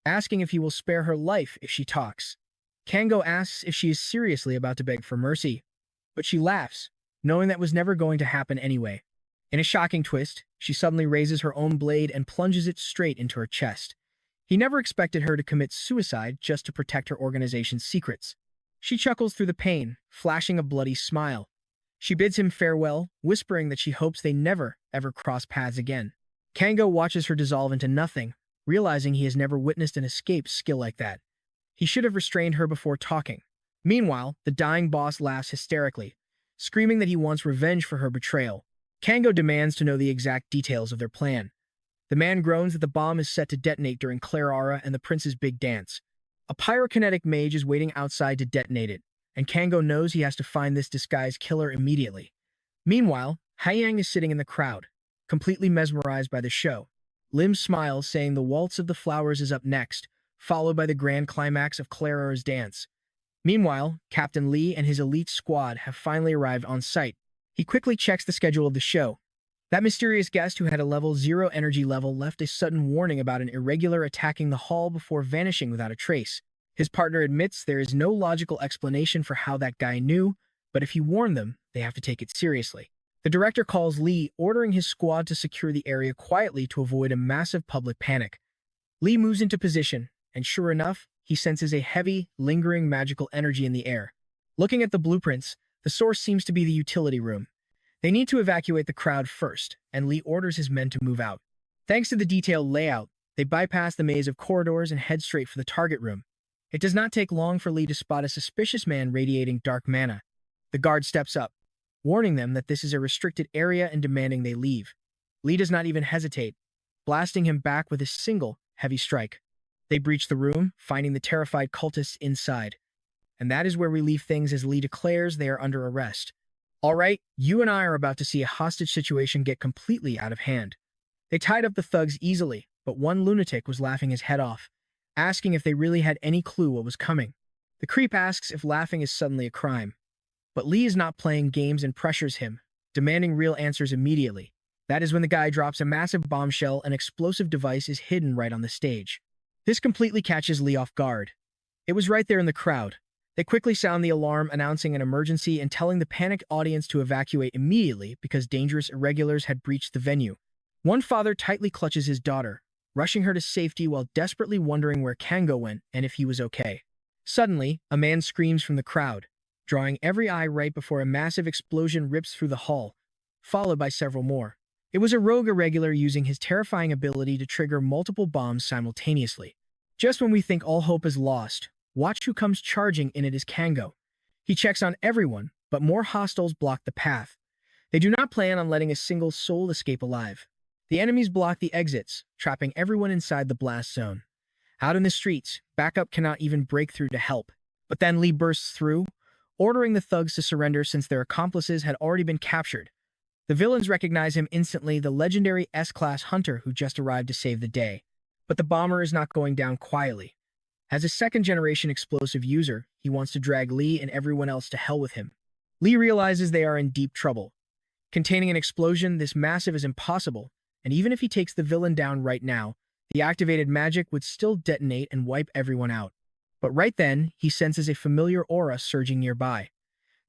asking if he will spare her life if she talks. Kango asks if she is seriously about to beg for mercy, but she laughs, knowing that was never going to happen anyway. In a shocking twist, she suddenly raises her own blade and plunges it straight into her chest. He never expected her to commit suicide just to protect her organization's secrets. She chuckles through the pain, flashing a bloody smile. She bids him farewell, whispering that she hopes they never, ever cross paths again. Kango watches her dissolve into nothing, realizing he has never witnessed an escape skill like that. He should have restrained her before talking. Meanwhile, the dying boss laughs hysterically, screaming that he wants revenge for her betrayal. Kango demands to know the exact details of their plan. The man groans that the bomb is set to detonate during Clara and the prince's big dance. A pyrokinetic mage is waiting outside to detonate it, and Kango knows he has to find this disguised killer immediately. Meanwhile, Haiyang is sitting in the crowd, completely mesmerized by the show. Lim smiles, saying the Waltz of the Flowers is up next, followed by the grand climax of Clara's dance. Meanwhile, Captain Lee and his elite squad have finally arrived on site. He quickly checks the schedule of the show. That mysterious guest who had a level 0 energy level left a sudden warning about an irregular attacking the hall before vanishing without a trace. His partner admits there is no logical explanation for how that guy knew, but if he warned them, they have to take it seriously. The director calls Lee, ordering his squad to secure the area quietly to avoid a massive public panic. Lee moves into position, and sure enough, he senses a heavy, lingering magical energy in the air. Looking at the blueprints, the source seems to be the utility room. They need to evacuate the crowd first, and Lee orders his men to move out. Thanks to the detailed layout, they bypass the maze of corridors and head straight for the target room. It does not take long for Lee to spot a suspicious man radiating dark mana. The guard steps up, warning them that this is a restricted area and demanding they leave. Lee does not even hesitate, blasting him back with a single, heavy strike. They breach the room, finding the terrified cultists inside. And that is where we leave things as Lee declares they are under arrest. All right, you and I are about to see a hostage situation get completely out of hand. They tied up the thugs easily, but one lunatic was laughing his head off, asking if they really had any clue what was coming. The creep asks if laughing is suddenly a crime. But Lee is not playing games and pressures him, demanding real answers immediately. That is when the guy drops a massive bombshell and explosive device is hidden right on the stage. This completely catches Lee off guard. It was right there in the crowd. They quickly sound the alarm, announcing an emergency and telling the panicked audience to evacuate immediately because dangerous irregulars had breached the venue. One father tightly clutches his daughter, rushing her to safety while desperately wondering where Kango went and if he was okay. Suddenly, a man screams from the crowd, drawing every eye right before a massive explosion rips through the hall, followed by several more. It was a rogue irregular using his terrifying ability to trigger multiple bombs simultaneously. Just when we think all hope is lost, watch who comes charging in. It is Kango. He checks on everyone, but more hostiles block the path. They do not plan on letting a single soul escape alive. The enemies block the exits, trapping everyone inside the blast zone. Out in the streets, backup cannot even break through to help. But then Lee bursts through, ordering the thugs to surrender since their accomplices had already been captured. The villains recognize him instantly, the legendary S-Class hunter who just arrived to save the day. But the bomber is not going down quietly. As a second-generation explosive user, he wants to drag Lee and everyone else to hell with him. Lee realizes they are in deep trouble. Containing an explosion this massive is impossible, and even if he takes the villain down right now, the activated magic would still detonate and wipe everyone out. But right then, he senses a familiar aura surging nearby.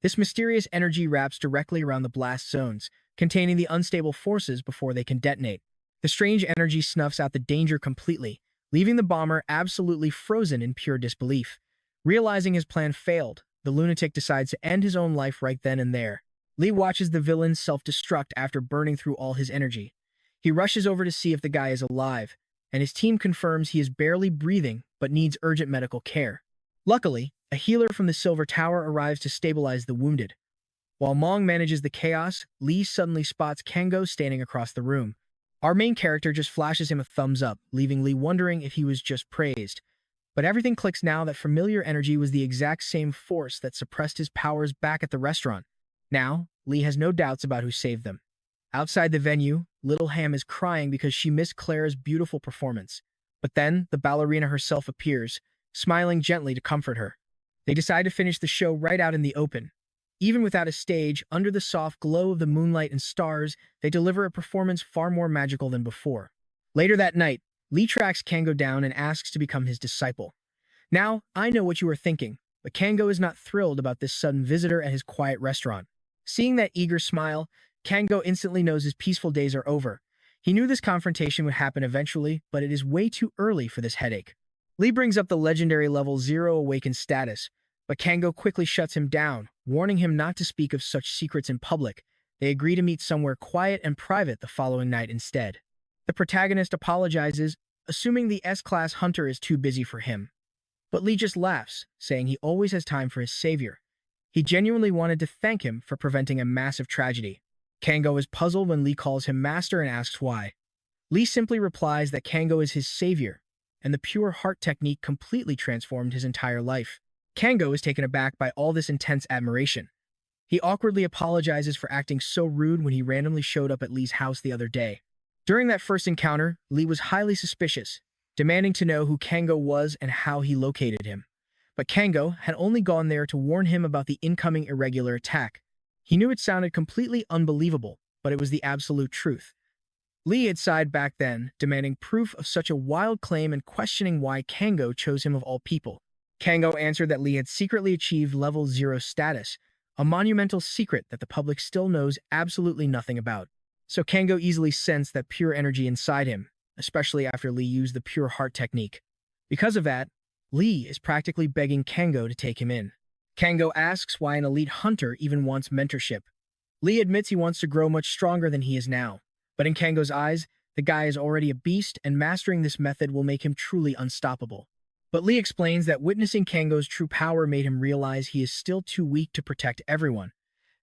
This mysterious energy wraps directly around the blast zones, containing the unstable forces before they can detonate. The strange energy snuffs out the danger completely, leaving the bomber absolutely frozen in pure disbelief. Realizing his plan failed, the lunatic decides to end his own life right then and there. Lee watches the villain self-destruct after burning through all his energy. He rushes over to see if the guy is alive, and his team confirms he is barely breathing but needs urgent medical care. Luckily, a healer from the Silver Tower arrives to stabilize the wounded. While Mong manages the chaos, Lee suddenly spots Kango standing across the room. Our main character just flashes him a thumbs up, leaving Lee wondering if he was just praised. But everything clicks now that familiar energy was the exact same force that suppressed his powers back at the restaurant. Now, Lee has no doubts about who saved them. Outside the venue, Little Ham is crying because she missed Claire's beautiful performance. But then, the ballerina herself appears, smiling gently to comfort her. They decide to finish the show right out in the open. Even without a stage, under the soft glow of the moonlight and stars, they deliver a performance far more magical than before. Later that night, Lee tracks Kango down and asks to become his disciple. Now, I know what you are thinking, but Kango is not thrilled about this sudden visitor at his quiet restaurant. Seeing that eager smile, Kango instantly knows his peaceful days are over. He knew this confrontation would happen eventually, but it is way too early for this headache. Lee brings up the legendary level 0 awakened status, but Kango quickly shuts him down, warning him not to speak of such secrets in public. They agree to meet somewhere quiet and private the following night instead. The protagonist apologizes, assuming the S-Class hunter is too busy for him. But Lee just laughs, saying he always has time for his savior. He genuinely wanted to thank him for preventing a massive tragedy. Kango is puzzled when Lee calls him master and asks why. Lee simply replies that Kango is his savior, and the pure heart technique completely transformed his entire life. Kango is taken aback by all this intense admiration. He awkwardly apologizes for acting so rude when he randomly showed up at Lee's house the other day. During that first encounter, Lee was highly suspicious, demanding to know who Kango was and how he located him. But Kango had only gone there to warn him about the incoming irregular attack. He knew it sounded completely unbelievable, but it was the absolute truth. Lee had sighed back then, demanding proof of such a wild claim and questioning why Kango chose him of all people. Kango answered that Lee had secretly achieved level 0 status, a monumental secret that the public still knows absolutely nothing about. So Kango easily sensed that pure energy inside him, especially after Lee used the pure heart technique. Because of that, Lee is practically begging Kango to take him in. Kango asks why an elite hunter even wants mentorship. Lee admits he wants to grow much stronger than he is now, but in Kango's eyes, the guy is already a beast and mastering this method will make him truly unstoppable. But Lee explains that witnessing Kango's true power made him realize he is still too weak to protect everyone,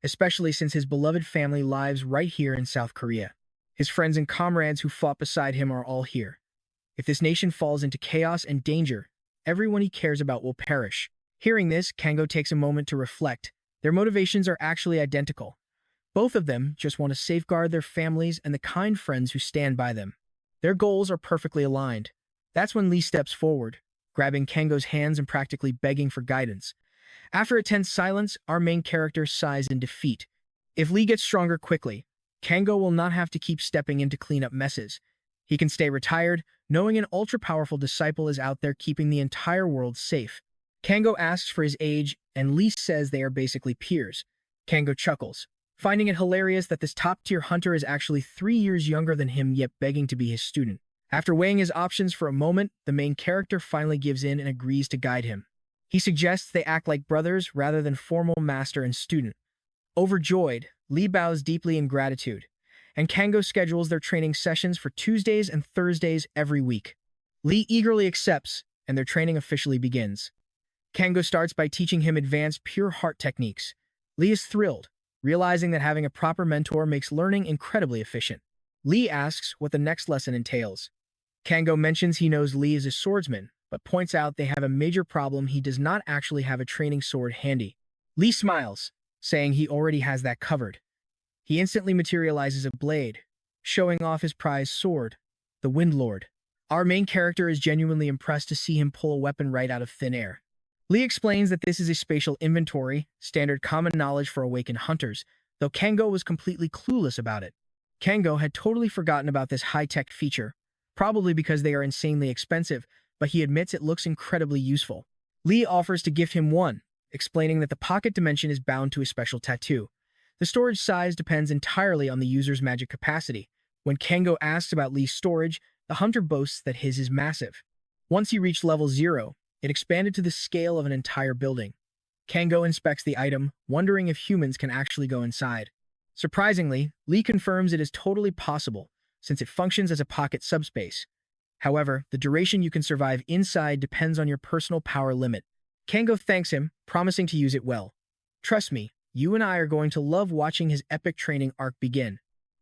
especially since his beloved family lives right here in South Korea. His friends and comrades who fought beside him are all here. If this nation falls into chaos and danger, everyone he cares about will perish. Hearing this, Kango takes a moment to reflect. Their motivations are actually identical. Both of them just want to safeguard their families and the kind friends who stand by them. Their goals are perfectly aligned. That's when Lee steps forward, grabbing Kango's hands and practically begging for guidance. After a tense silence, our main character sighs in defeat. If Lee gets stronger quickly, Kango will not have to keep stepping in to clean up messes. He can stay retired, knowing an ultra-powerful disciple is out there keeping the entire world safe. Kango asks for his age, and Lee says they are basically peers. Kango chuckles, finding it hilarious that this top-tier hunter is actually 3 years younger than him yet begging to be his student. After weighing his options for a moment, the main character finally gives in and agrees to guide him. He suggests they act like brothers rather than formal master and student. Overjoyed, Lee bows deeply in gratitude, and Kango schedules their training sessions for Tuesdays and Thursdays every week. Lee eagerly accepts, and their training officially begins. Kango starts by teaching him advanced pure heart techniques. Lee is thrilled, realizing that having a proper mentor makes learning incredibly efficient. Lee asks what the next lesson entails. Kango mentions he knows Lee is a swordsman, but points out they have a major problem: he does not actually have a training sword handy. Lee smiles, saying he already has that covered. He instantly materializes a blade, showing off his prized sword, the Wind Lord. Our main character is genuinely impressed to see him pull a weapon right out of thin air. Lee explains that this is a spatial inventory, standard common knowledge for awakened hunters, though Kango was completely clueless about it. Kango had totally forgotten about this high-tech feature, probably because they are insanely expensive, but he admits it looks incredibly useful. Lee offers to gift him one, explaining that the pocket dimension is bound to a special tattoo. The storage size depends entirely on the user's magic capacity. When Kango asks about Lee's storage, the hunter boasts that his is massive. Once he reached level 0, it expanded to the scale of an entire building. Kango inspects the item, wondering if humans can actually go inside. Surprisingly, Lee confirms it is totally possible, since it functions as a pocket subspace. However, the duration you can survive inside depends on your personal power limit. Kango thanks him, promising to use it well. Trust me, you and I are going to love watching his epic training arc begin.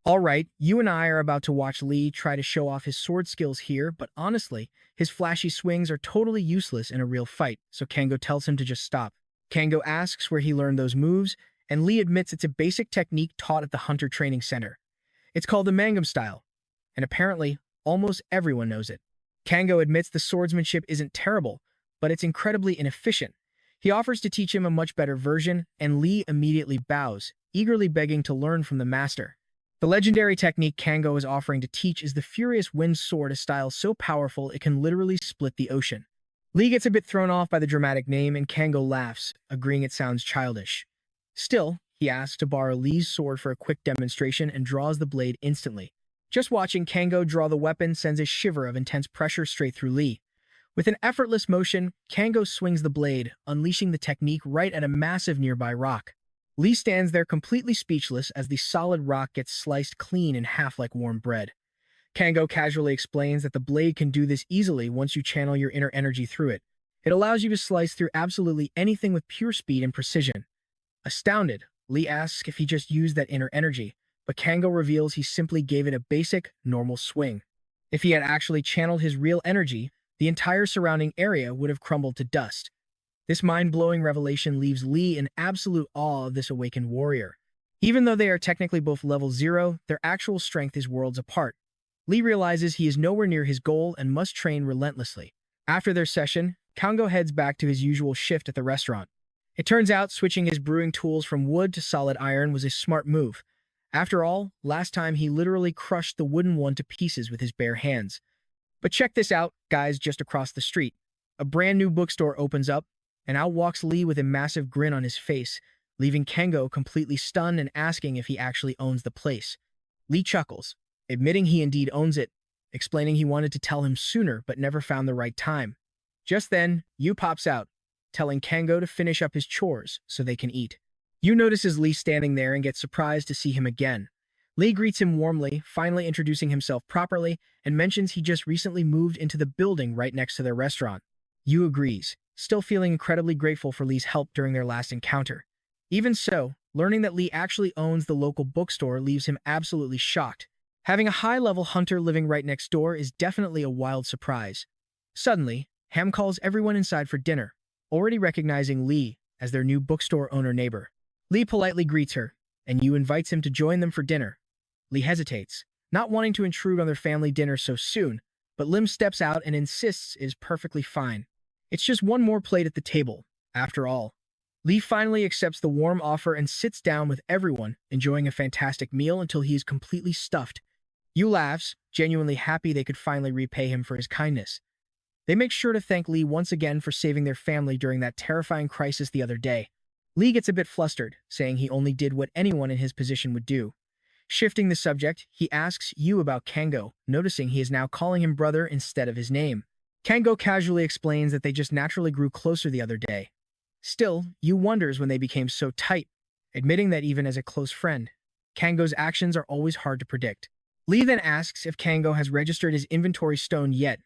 Alright, you and I are about to watch Lee try to show off his sword skills here, but honestly, his flashy swings are totally useless in a real fight, so Kango tells him to just stop. Kango asks where he learned those moves, and Lee admits it's a basic technique taught at the Hunter Training Center. It's called the Mangam style, and apparently, almost everyone knows it. Kango admits the swordsmanship isn't terrible, but it's incredibly inefficient. He offers to teach him a much better version, and Lee immediately bows, eagerly begging to learn from the master. The legendary technique Kango is offering to teach is the Furious Wind Sword, a style so powerful it can literally split the ocean. Lee gets a bit thrown off by the dramatic name, and Kango laughs, agreeing it sounds childish. Still, he asks to borrow Lee's sword for a quick demonstration and draws the blade instantly. Just watching Kango draw the weapon sends a shiver of intense pressure straight through Lee. With an effortless motion, Kango swings the blade, unleashing the technique right at a massive nearby rock. Lee stands there completely speechless as the solid rock gets sliced clean in half like warm bread. Kango casually explains that the blade can do this easily once you channel your inner energy through it. It allows you to slice through absolutely anything with pure speed and precision. Astounded, Lee asks if he just used that inner energy, but Kango reveals he simply gave it a basic, normal swing. If he had actually channeled his real energy, the entire surrounding area would have crumbled to dust. This mind-blowing revelation leaves Lee in absolute awe of this awakened warrior. Even though they are technically both level 0, their actual strength is worlds apart. Lee realizes he is nowhere near his goal and must train relentlessly. After their session, Kango heads back to his usual shift at the restaurant. It turns out switching his brewing tools from wood to solid iron was a smart move. After all, last time he literally crushed the wooden one to pieces with his bare hands. But check this out, guys, just across the street. A brand new bookstore opens up, and out walks Lee with a massive grin on his face, leaving Kango completely stunned and asking if he actually owns the place. Lee chuckles, admitting he indeed owns it, explaining he wanted to tell him sooner but never found the right time. Just then, Yu pops out, telling Kango to finish up his chores so they can eat. Yu notices Lee standing there and gets surprised to see him again. Lee greets him warmly, finally introducing himself properly, and mentions he just recently moved into the building right next to their restaurant. Yu agrees, still feeling incredibly grateful for Lee's help during their last encounter. Even so, learning that Lee actually owns the local bookstore leaves him absolutely shocked. Having a high-level hunter living right next door is definitely a wild surprise. Suddenly, Ham calls everyone inside for dinner, already recognizing Lee as their new bookstore owner neighbor. Lee politely greets her, and Yu invites him to join them for dinner. Lee hesitates, not wanting to intrude on their family dinner so soon, but Lim steps out and insists it is perfectly fine. It's just one more plate at the table, after all. Lee finally accepts the warm offer and sits down with everyone, enjoying a fantastic meal until he is completely stuffed. Yu laughs, genuinely happy they could finally repay him for his kindness. They make sure to thank Lee once again for saving their family during that terrifying crisis the other day. Lee gets a bit flustered, saying he only did what anyone in his position would do. Shifting the subject, he asks Yu about Kango, noticing he is now calling him brother instead of his name. Kango casually explains that they just naturally grew closer the other day. Still, Yu wonders when they became so tight, admitting that even as a close friend, Kango's actions are always hard to predict. Lee then asks if Kango has registered his inventory stone yet,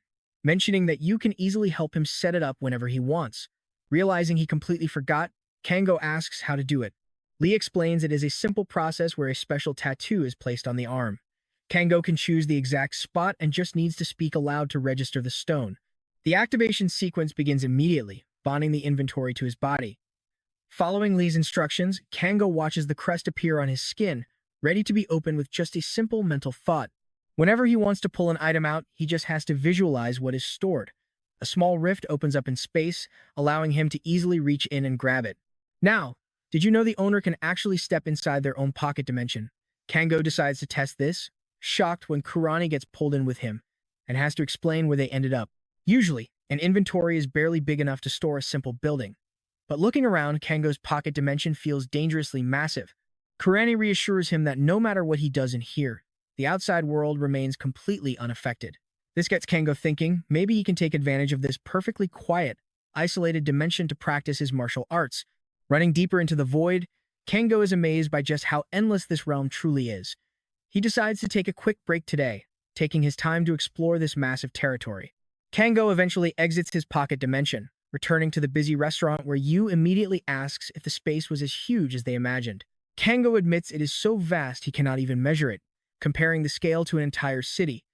mentioning that Yu can easily help him set it up whenever he wants. Realizing he completely forgot, Kango asks how to do it. Lee explains it is a simple process where a special tattoo is placed on the arm. Kango can choose the exact spot and just needs to speak aloud to register the stone. The activation sequence begins immediately, bonding the inventory to his body. Following Lee's instructions, Kango watches the crest appear on his skin, ready to be opened with just a simple mental thought. Whenever he wants to pull an item out, he just has to visualize what is stored. A small rift opens up in space, allowing him to easily reach in and grab it. Now, did you know the owner can actually step inside their own pocket dimension? Kango decides to test this, shocked when Kurani gets pulled in with him, and has to explain where they ended up. Usually, an inventory is barely big enough to store a simple building. But looking around, Kango's pocket dimension feels dangerously massive. Kurani reassures him that no matter what he does in here, the outside world remains completely unaffected. This gets Kango thinking maybe he can take advantage of this perfectly quiet, isolated dimension to practice his martial arts. Running deeper into the void, Kango is amazed by just how endless this realm truly is. He decides to take a quick break today, taking his time to explore this massive territory. Kango eventually exits his pocket dimension, returning to the busy restaurant where Yu immediately asks if the space was as huge as they imagined. Kango admits it is so vast he cannot even measure it, comparing the scale to an entire city.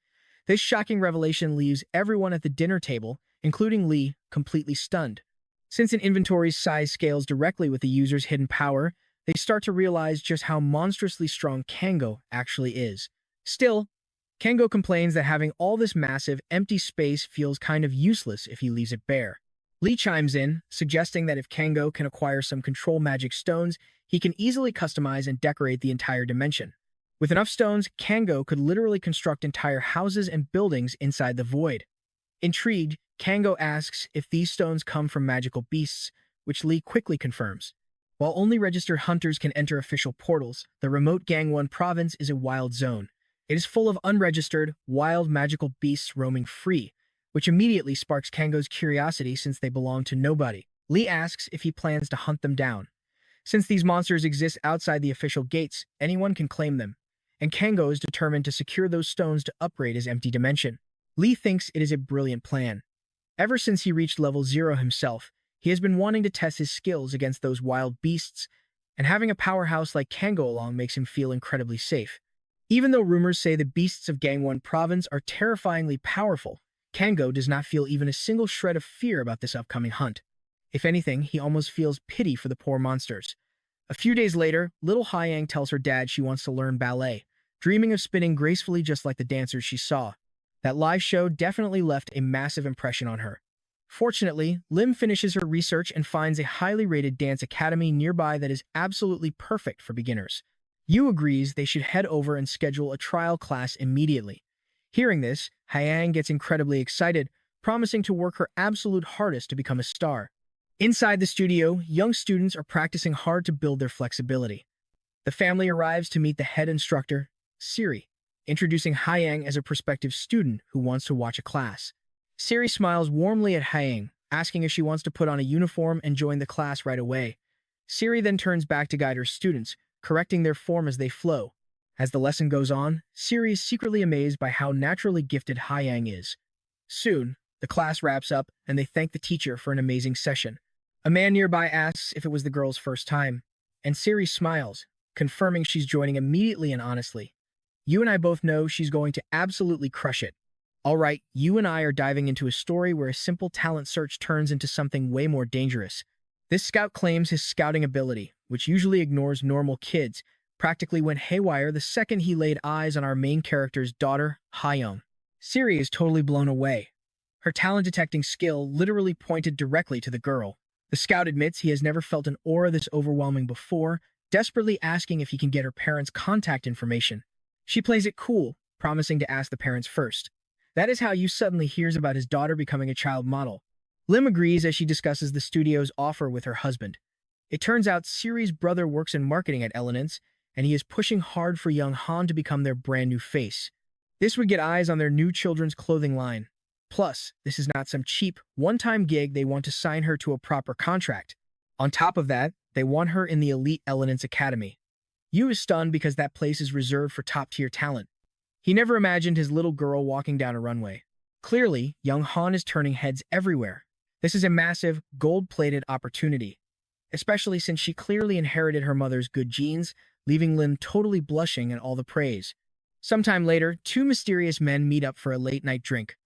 This shocking revelation leaves everyone at the dinner table, including Lee, completely stunned. Since an inventory's size scales directly with the user's hidden power, they start to realize just how monstrously strong Kango actually is. Still, Kango complains that having all this massive, empty space feels kind of useless if he leaves it bare. Lee chimes in, suggesting that if Kango can acquire some control magic stones, he can easily customize and decorate the entire dimension. With enough stones, Kango could literally construct entire houses and buildings inside the void. Intrigued, Kango asks if these stones come from magical beasts, which Lee quickly confirms. While only registered hunters can enter official portals, the remote Gangwon province is a wild zone. It is full of unregistered, wild magical beasts roaming free, which immediately sparks Kango's curiosity since they belong to nobody. Lee asks if he plans to hunt them down. Since these monsters exist outside the official gates, anyone can claim them, and Kango is determined to secure those stones to upgrade his empty dimension. Lee thinks it is a brilliant plan. Ever since he reached level 0 himself, he has been wanting to test his skills against those wild beasts, and having a powerhouse like Kango along makes him feel incredibly safe. Even though rumors say the beasts of Gangwon province are terrifyingly powerful, Kango does not feel even a single shred of fear about this upcoming hunt. If anything, he almost feels pity for the poor monsters. A few days later, little Haiyang tells her dad she wants to learn ballet, dreaming of spinning gracefully just like the dancers she saw. That live show definitely left a massive impression on her. Fortunately, Lim finishes her research and finds a highly rated dance academy nearby that is absolutely perfect for beginners. Yu agrees they should head over and schedule a trial class immediately. Hearing this, Haiyang gets incredibly excited, promising to work her absolute hardest to become a star. Inside the studio, young students are practicing hard to build their flexibility. The family arrives to meet the head instructor, Siri, introducing Haiyang as a prospective student who wants to watch a class. Siri smiles warmly at Haiyang, asking if she wants to put on a uniform and join the class right away. Siri then turns back to guide her students, correcting their form as they flow. As the lesson goes on, Siri is secretly amazed by how naturally gifted Haiyang is. Soon, the class wraps up and they thank the teacher for an amazing session. A man nearby asks if it was the girl's first time, and Siri smiles, confirming she's joining immediately and honestly. You and I both know she's going to absolutely crush it. Alright, you and I are diving into a story where a simple talent search turns into something way more dangerous. This scout claims his scouting ability, which usually ignores normal kids, practically went haywire the second he laid eyes on our main character's daughter, Hayoung. Siri is totally blown away. Her talent detecting skill literally pointed directly to the girl. The scout admits he has never felt an aura this overwhelming before, desperately asking if he can get her parents' contact information. She plays it cool, promising to ask the parents first. That is how Yu suddenly hears about his daughter becoming a child model. Lim agrees as she discusses the studio's offer with her husband. It turns out Siri's brother works in marketing at Eminence, and he is pushing hard for young Han to become their brand new face. This would get eyes on their new children's clothing line. Plus, this is not some cheap, one-time gig. They want to sign her to a proper contract. On top of that, they want her in the elite Eminence Academy. Yu is stunned because that place is reserved for top-tier talent. He never imagined his little girl walking down a runway. Clearly, young Han is turning heads everywhere. This is a massive, gold-plated opportunity, especially since she clearly inherited her mother's good genes, leaving Lim totally blushing at all the praise. Sometime later, two mysterious men meet up for a late-night drink.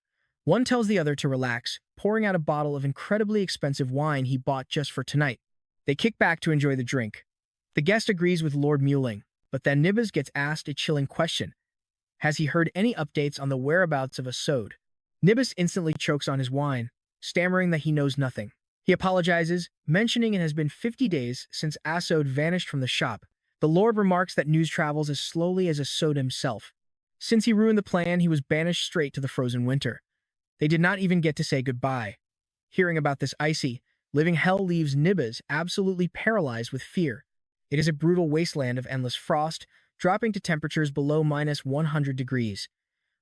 One tells the other to relax, pouring out a bottle of incredibly expensive wine he bought just for tonight. They kick back to enjoy the drink. The guest agrees with Lord Muling, But then Nibis gets asked a chilling question. Has he heard any updates on the whereabouts of Asod? Nibis instantly chokes on his wine, stammering that he knows nothing. He apologizes, mentioning it has been 50 days since Asod vanished from the shop. The Lord remarks that news travels as slowly as Asod himself. Since he ruined the plan, he was banished straight to the frozen winter. They did not even get to say goodbye. Hearing about this icy, living hell leaves Nibis absolutely paralyzed with fear. It is a brutal wasteland of endless frost, dropping to temperatures below -100 degrees.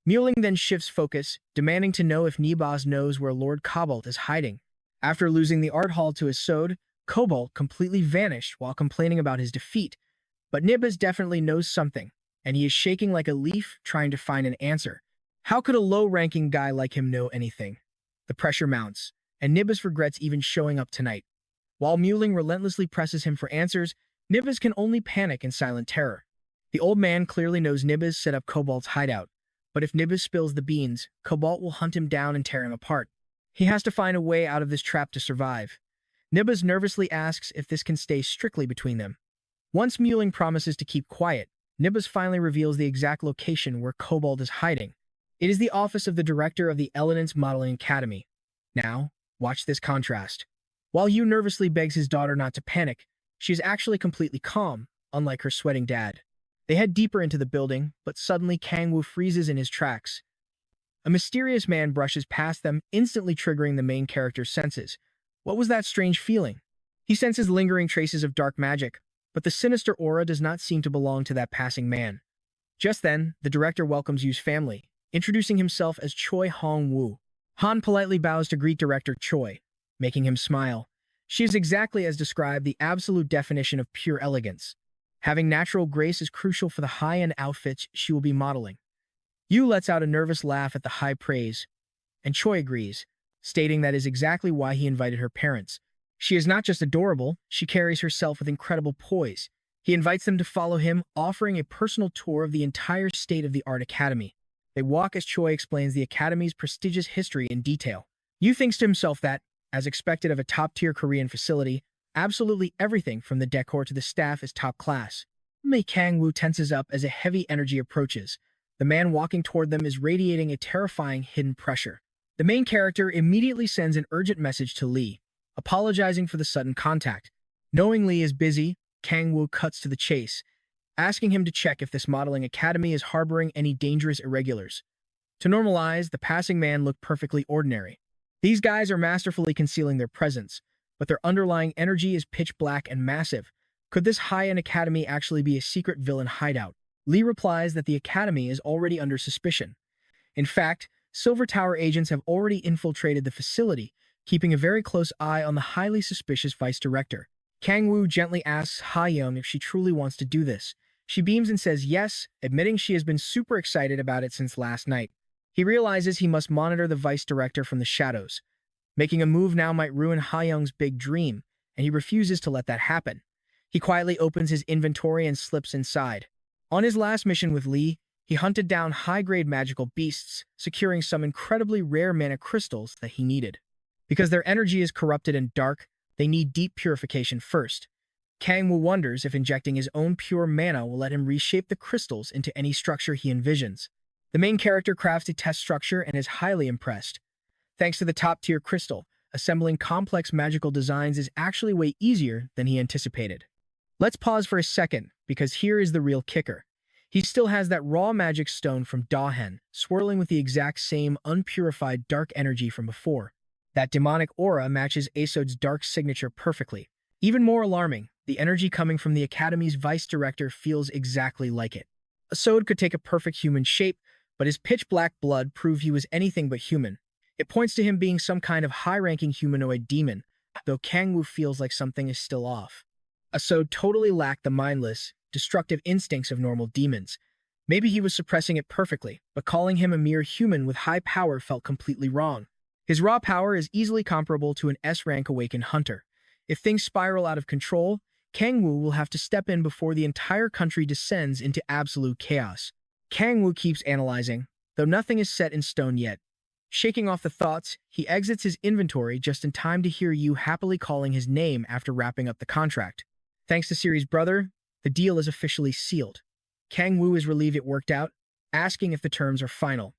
Muling then shifts focus, demanding to know if Nibas knows where Lord Cobalt is hiding. After losing the art hall to Asod, Cobalt completely vanished while complaining about his defeat. But Nibis definitely knows something, and he is shaking like a leaf trying to find an answer. How could a low-ranking guy like him know anything? The pressure mounts, and Nibis regrets even showing up tonight. While Muling relentlessly presses him for answers, Nibis can only panic in silent terror. The old man clearly knows Nibis set up Cobalt's hideout, but if Nibis spills the beans, Cobalt will hunt him down and tear him apart. He has to find a way out of this trap to survive. Nibis nervously asks if this can stay strictly between them. Once Muling promises to keep quiet, Nibis finally reveals the exact location where Cobalt is hiding. It is the office of the director of the Elements Modeling Academy. Now, watch this contrast. While Yu nervously begs his daughter not to panic, she is actually completely calm, unlike her sweating dad. They head deeper into the building, but suddenly Kangwoo freezes in his tracks. A mysterious man brushes past them, instantly triggering the main character's senses. What was that strange feeling? He senses lingering traces of dark magic, but the sinister aura does not seem to belong to that passing man. Just then, the director welcomes Yu's family, introducing himself as Choi Hong-woo. Han politely bows to greet Director Choi, making him smile. She is exactly as described, the absolute definition of pure elegance. Having natural grace is crucial for the high-end outfits she will be modeling. Yu lets out a nervous laugh at the high praise, and Choi agrees, stating that is exactly why he invited her parents. She is not just adorable, she carries herself with incredible poise. He invites them to follow him, offering a personal tour of the entire state-of-the-art academy. They walk as Choi explains the academy's prestigious history in detail. Yu thinks to himself that, as expected of a top-tier Korean facility, absolutely everything from the decor to the staff is top class. Mei Kangwoo tenses up as a heavy energy approaches. The man walking toward them is radiating a terrifying hidden pressure. The main character immediately sends an urgent message to Lee, apologizing for the sudden contact. Knowing Lee is busy, Kangwoo cuts to the chase, asking him to check if this modeling academy is harboring any dangerous irregulars. To normalize, the passing man looked perfectly ordinary. These guys are masterfully concealing their presence, but their underlying energy is pitch black and massive. Could this high-end academy actually be a secret villain hideout? Lee replies that the academy is already under suspicion. In fact, Silver Tower agents have already infiltrated the facility, keeping a very close eye on the highly suspicious vice director. Kangwoo gently asks Ha-young if she truly wants to do this. She beams and says yes, admitting she has been super excited about it since last night. He realizes he must monitor the vice director from the shadows. Making a move now might ruin Ha-young's big dream, and he refuses to let that happen. He quietly opens his inventory and slips inside. On his last mission with Lee, he hunted down high-grade magical beasts, securing some incredibly rare mana crystals that he needed. Because their energy is corrupted and dark, they need deep purification first. Kangwoo wonders if injecting his own pure mana will let him reshape the crystals into any structure he envisions. The main character crafts a test structure and is highly impressed. Thanks to the top-tier crystal, assembling complex magical designs is actually way easier than he anticipated. Let's pause for a second, because here is the real kicker. He still has that raw magic stone from Dahen, swirling with the exact same unpurified dark energy from before. That demonic aura matches Asod's dark signature perfectly. Even more alarming, the energy coming from the Academy's vice director feels exactly like it. Asod could take a perfect human shape, but his pitch-black blood proved he was anything but human. It points to him being some kind of high-ranking humanoid demon, though Kangwoo feels like something is still off. Asod totally lacked the mindless, destructive instincts of normal demons. Maybe he was suppressing it perfectly, but calling him a mere human with high power felt completely wrong. His raw power is easily comparable to an S-rank awakened hunter. If things spiral out of control, Kangwoo will have to step in before the entire country descends into absolute chaos. Kangwoo keeps analyzing, though nothing is set in stone yet. Shaking off the thoughts, he exits his inventory just in time to hear Yu happily calling his name after wrapping up the contract. Thanks to Siri's brother, The deal is officially sealed. Kang Woo is relieved it worked out, asking if the terms are final.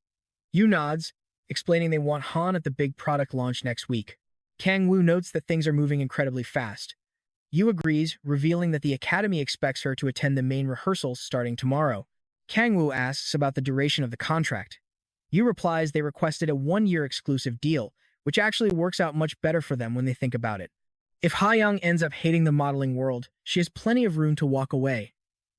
Yu nods, explaining they want Han at the big product launch next week. Kang Woo notes that things are moving incredibly fast. Yu agrees, revealing that the Academy expects her to attend the main rehearsals starting tomorrow. Kang Woo asks about the duration of the contract. Yu replies they requested a one-year exclusive deal, which actually works out much better for them when they think about it. If Ha Young ends up hating the modeling world, she has plenty of room to walk away.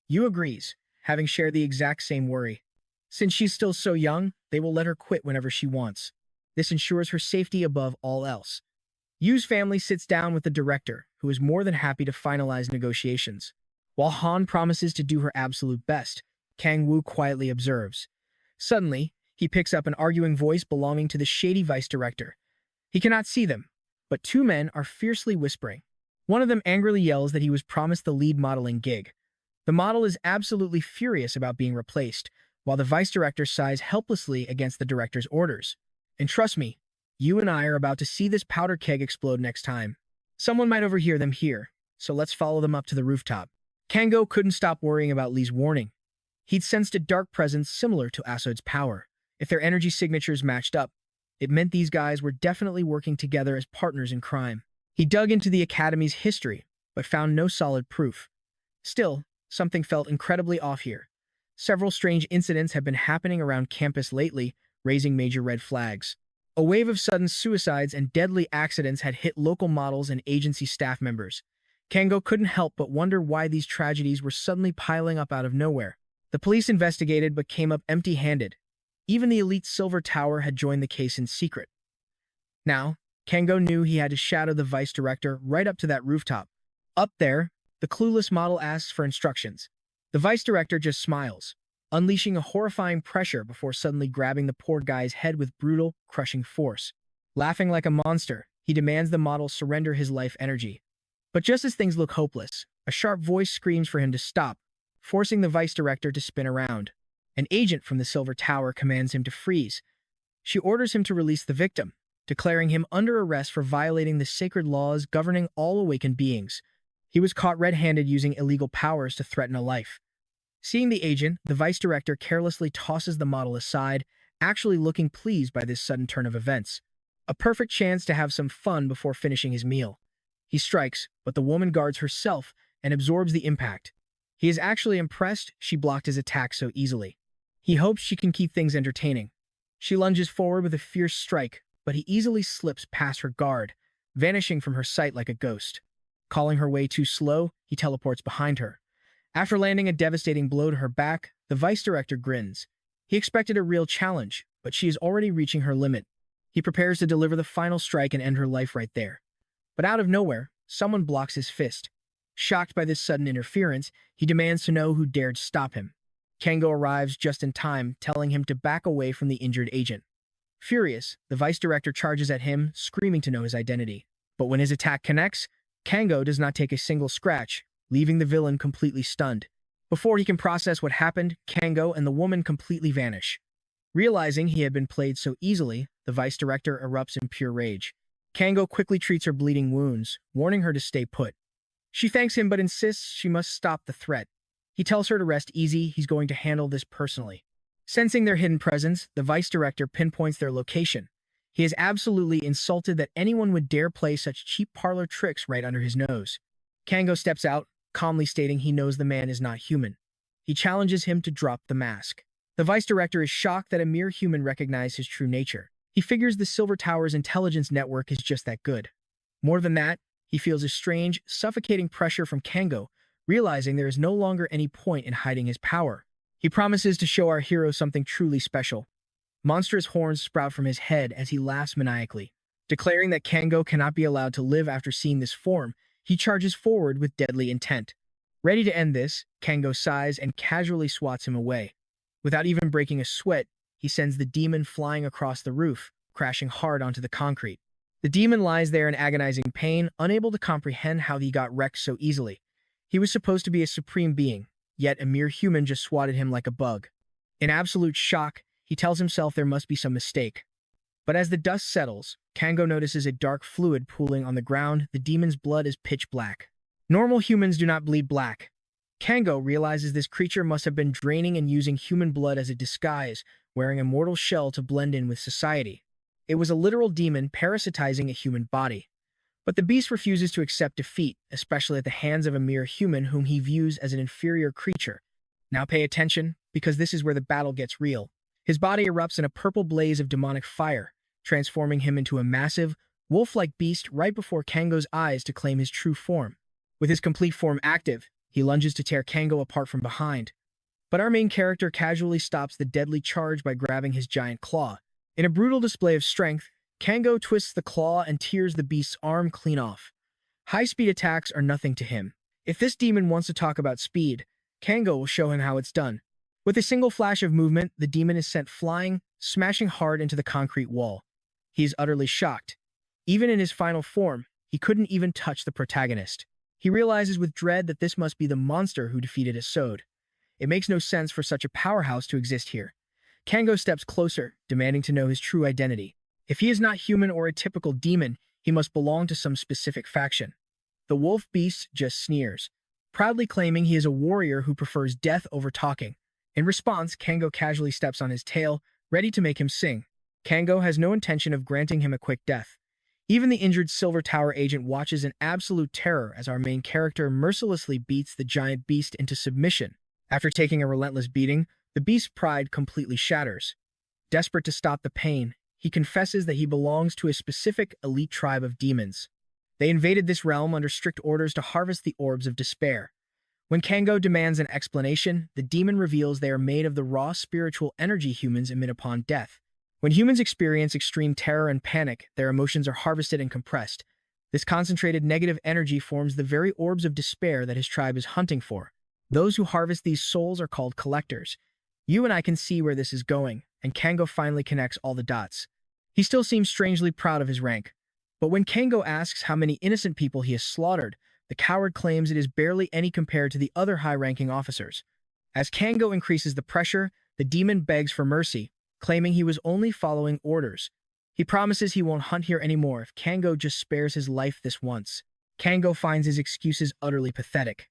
Yu agrees, having shared the exact same worry. Since she's still so young, they will let her quit whenever she wants. This ensures her safety above all else. Yu's family sits down with the director, who is more than happy to finalize negotiations. While Han promises to do her absolute best, Kang Woo quietly observes. Suddenly, he picks up an arguing voice belonging to the shady vice director. He cannot see them, but two men are fiercely whispering. One of them angrily yells that he was promised the lead modeling gig. The model is absolutely furious about being replaced, while the vice director sighs helplessly against the director's orders. And trust me, you and I are about to see this powder keg explode next time. Someone might overhear them here, so let's follow them up to the rooftop. Kango couldn't stop worrying about Lee's warning. He'd sensed a dark presence similar to Asod's power. If their energy signatures matched up, it meant these guys were definitely working together as partners in crime. He dug into the Academy's history, but found no solid proof. Still, something felt incredibly off here. Several strange incidents have been happening around campus lately, raising major red flags. A wave of sudden suicides and deadly accidents had hit local models and agency staff members. Kango couldn't help but wonder why these tragedies were suddenly piling up out of nowhere. The police investigated but came up empty-handed. Even the elite Silver Tower had joined the case in secret. Now, Kango knew he had to shadow the vice director right up to that rooftop. Up there, the clueless model asks for instructions. The vice director just smiles, unleashing a horrifying pressure before suddenly grabbing the poor guy's head with brutal, crushing force. Laughing like a monster, he demands the model surrender his life energy. But just as things look hopeless, a sharp voice screams for him to stop, forcing the vice director to spin around. An agent from the Silver Tower commands him to freeze. She orders him to release the victim, declaring him under arrest for violating the sacred laws governing all awakened beings. He was caught red-handed using illegal powers to threaten a life. Seeing the agent, the vice director carelessly tosses the model aside, actually looking pleased by this sudden turn of events. A perfect chance to have some fun before finishing his meal. He strikes, but the woman guards herself and absorbs the impact. He is actually impressed she blocked his attack so easily. He hopes she can keep things entertaining. She lunges forward with a fierce strike, but he easily slips past her guard, vanishing from her sight like a ghost. Calling her way too slow, he teleports behind her. After landing a devastating blow to her back, the vice director grins. He expected a real challenge, but she is already reaching her limit. He prepares to deliver the final strike and end her life right there. But out of nowhere, someone blocks his fist. Shocked by this sudden interference, he demands to know who dared stop him. Kango arrives just in time, telling him to back away from the injured agent. Furious, the vice director charges at him, screaming to know his identity. But when his attack connects, Kango does not take a single scratch, leaving the villain completely stunned. Before he can process what happened, Kango and the woman completely vanish. Realizing he had been played so easily, the vice director erupts in pure rage. Kango quickly treats her bleeding wounds, warning her to stay put. She thanks him but insists she must stop the threat. He tells her to rest easy, he's going to handle this personally. Sensing their hidden presence, the vice director pinpoints their location. He is absolutely insulted that anyone would dare play such cheap parlor tricks right under his nose. Kango steps out, calmly stating he knows the man is not human. He challenges him to drop the mask. The vice director is shocked that a mere human recognized his true nature. He figures the Silver Tower's intelligence network is just that good. More than that, he feels a strange, suffocating pressure from Kango, realizing there is no longer any point in hiding his power. He promises to show our hero something truly special. Monstrous horns sprout from his head as he laughs maniacally. Declaring that Kango cannot be allowed to live after seeing this form, he charges forward with deadly intent. Ready to end this, Kango sighs and casually swats him away. Without even breaking a sweat, he sends the demon flying across the roof, crashing hard onto the concrete. The demon lies there in agonizing pain, unable to comprehend how he got wrecked so easily. He was supposed to be a supreme being, yet a mere human just swatted him like a bug. In absolute shock, he tells himself there must be some mistake. But as the dust settles, Kango notices a dark fluid pooling on the ground. The demon's blood is pitch black. Normal humans do not bleed black. Kango realizes this creature must have been draining and using human blood as a disguise, wearing a mortal shell to blend in with society. It was a literal demon parasitizing a human body. But the beast refuses to accept defeat, especially at the hands of a mere human whom he views as an inferior creature. Now pay attention, because this is where the battle gets real. His body erupts in a purple blaze of demonic fire, transforming him into a massive, wolf-like beast right before Kango's eyes to claim his true form. With his complete form active, he lunges to tear Kango apart from behind. But our main character casually stops the deadly charge by grabbing his giant claw. In a brutal display of strength, Kango twists the claw and tears the beast's arm clean off. High-speed attacks are nothing to him. If this demon wants to talk about speed, Kango will show him how it's done. With a single flash of movement, the demon is sent flying, smashing hard into the concrete wall. He is utterly shocked. Even in his final form, he couldn't even touch the protagonist. He realizes with dread that this must be the monster who defeated Isode. It makes no sense for such a powerhouse to exist here. Kango steps closer, demanding to know his true identity. If he is not human or a typical demon, he must belong to some specific faction. The wolf beast just sneers, proudly claiming he is a warrior who prefers death over talking. In response, Kango casually steps on his tail, ready to make him sing. Kango has no intention of granting him a quick death. Even the injured Silver Tower agent watches in absolute terror as our main character mercilessly beats the giant beast into submission. After taking a relentless beating, the beast's pride completely shatters. Desperate to stop the pain, he confesses that he belongs to a specific elite tribe of demons. They invaded this realm under strict orders to harvest the orbs of despair. When Kango demands an explanation, the demon reveals they are made of the raw spiritual energy humans emit upon death. When humans experience extreme terror and panic, their emotions are harvested and compressed. This concentrated negative energy forms the very orbs of despair that his tribe is hunting for. Those who harvest these souls are called collectors. You and I can see where this is going, and Kango finally connects all the dots. He still seems strangely proud of his rank. But when Kango asks how many innocent people he has slaughtered, the coward claims it is barely any compared to the other high-ranking officers. As Kango increases the pressure, the demon begs for mercy, claiming he was only following orders. He promises he won't hunt here anymore if Kango just spares his life this once. Kango finds his excuses utterly pathetic.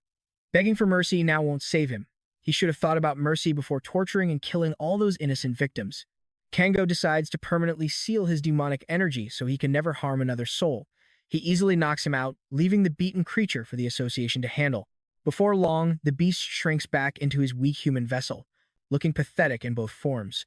Begging for mercy now won't save him. He should have thought about mercy before torturing and killing all those innocent victims. Kango decides to permanently seal his demonic energy so he can never harm another soul. He easily knocks him out, leaving the beaten creature for the association to handle. Before long, the beast shrinks back into his weak human vessel, looking pathetic in both forms.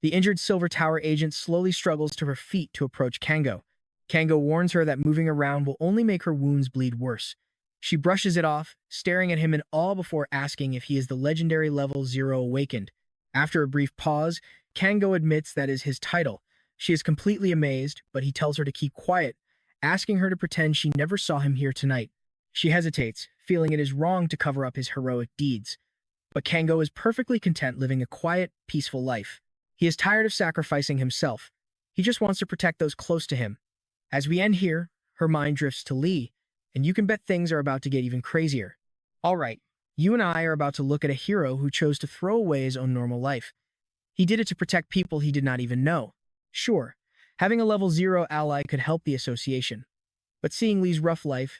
The injured Silver Tower agent slowly struggles to her feet to approach Kango. Kango warns her that moving around will only make her wounds bleed worse. She brushes it off, staring at him in awe before asking if he is the legendary level 0 awakened. After a brief pause, Kango admits that is his title. She is completely amazed, but he tells her to keep quiet, asking her to pretend she never saw him here tonight. She hesitates, feeling it is wrong to cover up his heroic deeds. But Kango is perfectly content living a quiet, peaceful life. He is tired of sacrificing himself. He just wants to protect those close to him. As we end here, her mind drifts to Lee, and you can bet things are about to get even crazier. Alright, you and I are about to look at a hero who chose to throw away his own normal life. He did it to protect people he did not even know. Sure, having a level 0 ally could help the association. But seeing Lee's rough life,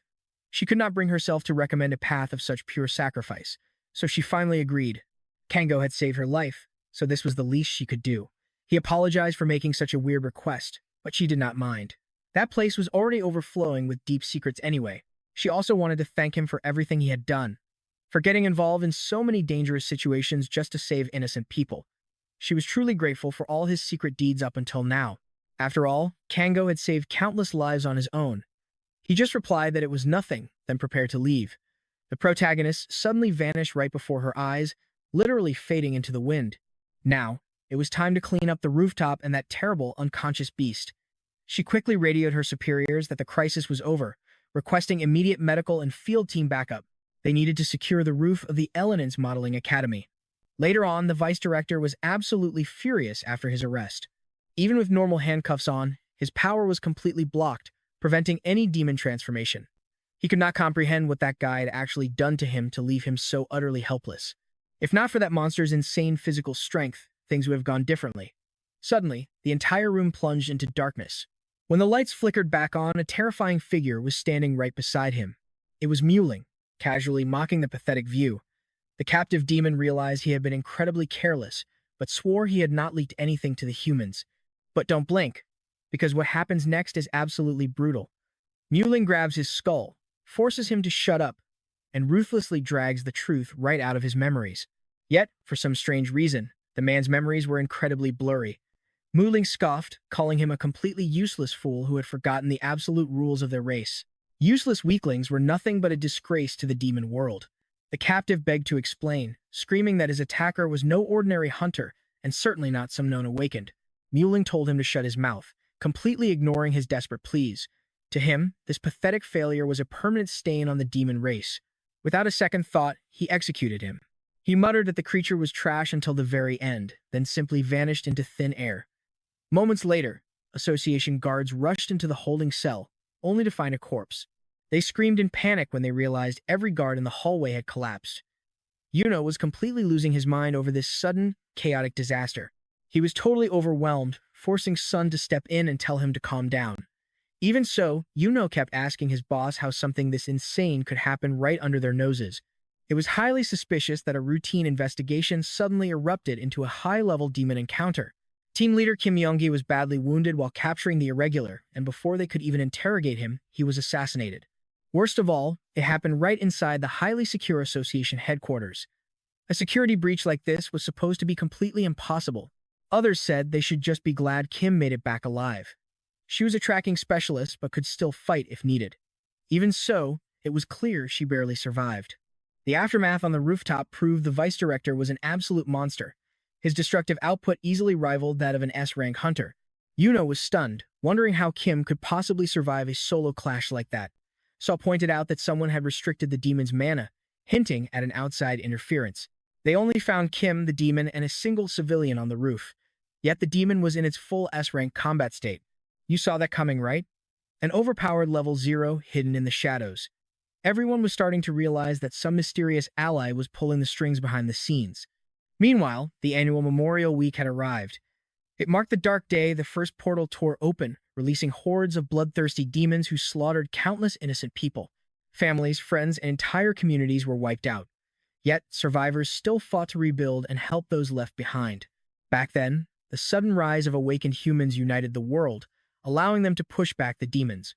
she could not bring herself to recommend a path of such pure sacrifice, so she finally agreed. Kango had saved her life, so this was the least she could do. He apologized for making such a weird request, but she did not mind. That place was already overflowing with deep secrets anyway. She also wanted to thank him for everything he had done, for getting involved in so many dangerous situations just to save innocent people. She was truly grateful for all his secret deeds up until now. After all, Kango had saved countless lives on his own. He just replied that it was nothing, then prepared to leave. The protagonist suddenly vanished right before her eyes, literally fading into the wind. Now, it was time to clean up the rooftop and that terrible, unconscious beast. She quickly radioed her superiors that the crisis was over, requesting immediate medical and field team backup. They needed to secure the roof of the Elenance Modeling Academy. Later on, the vice director was absolutely furious after his arrest. Even with normal handcuffs on, his power was completely blocked, preventing any demon transformation. He could not comprehend what that guy had actually done to him to leave him so utterly helpless. If not for that monster's insane physical strength, things would have gone differently. Suddenly, the entire room plunged into darkness. When the lights flickered back on, a terrifying figure was standing right beside him. It was Mewling, casually mocking the pathetic view. The captive demon realized he had been incredibly careless, but swore he had not leaked anything to the humans. But don't blink, because what happens next is absolutely brutal. Muling grabs his skull, forces him to shut up, and ruthlessly drags the truth right out of his memories. Yet, for some strange reason, the man's memories were incredibly blurry. Muling scoffed, calling him a completely useless fool who had forgotten the absolute rules of their race. Useless weaklings were nothing but a disgrace to the demon world. The captive begged to explain, screaming that his attacker was no ordinary hunter and certainly not some known awakened. Muling told him to shut his mouth, completely ignoring his desperate pleas. To him, this pathetic failure was a permanent stain on the demon race. Without a second thought, he executed him. He muttered that the creature was trash until the very end, then simply vanished into thin air. Moments later, Association guards rushed into the holding cell, only to find a corpse. They screamed in panic when they realized every guard in the hallway had collapsed. Yuno was completely losing his mind over this sudden, chaotic disaster. He was totally overwhelmed, forcing Sun to step in and tell him to calm down. Even so, Yuno kept asking his boss how something this insane could happen right under their noses. It was highly suspicious that a routine investigation suddenly erupted into a high-level demon encounter. Team leader Kim Yonggi was badly wounded while capturing the irregular, and before they could even interrogate him, he was assassinated. Worst of all, it happened right inside the highly secure association headquarters. A security breach like this was supposed to be completely impossible. Others said they should just be glad Kim made it back alive. She was a tracking specialist but could still fight if needed. Even so, it was clear she barely survived. The aftermath on the rooftop proved the vice director was an absolute monster. His destructive output easily rivaled that of an S-rank hunter. Yuno was stunned, wondering how Kim could possibly survive a solo clash like that. Saw pointed out that someone had restricted the demon's mana, hinting at an outside interference. They only found Kim, the demon, and a single civilian on the roof. Yet the demon was in its full S-rank combat state. You saw that coming, right? An overpowered level 0 hidden in the shadows. Everyone was starting to realize that some mysterious ally was pulling the strings behind the scenes. Meanwhile, the annual Memorial Week had arrived. It marked the dark day the first portal tore open, releasing hordes of bloodthirsty demons who slaughtered countless innocent people. Families, friends, and entire communities were wiped out. Yet, survivors still fought to rebuild and help those left behind. Back then, the sudden rise of awakened humans united the world, allowing them to push back the demons.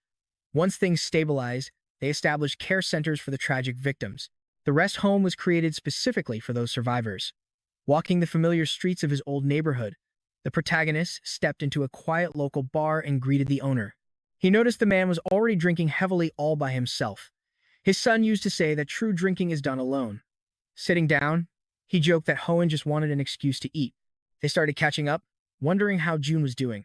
Once things stabilized, they established care centers for the tragic victims. The rest home was created specifically for those survivors. Walking the familiar streets of his old neighborhood, the protagonist stepped into a quiet local bar and greeted the owner. He noticed the man was already drinking heavily all by himself. His son used to say that true drinking is done alone. Sitting down, he joked that Hoen just wanted an excuse to eat. They started catching up, wondering how June was doing.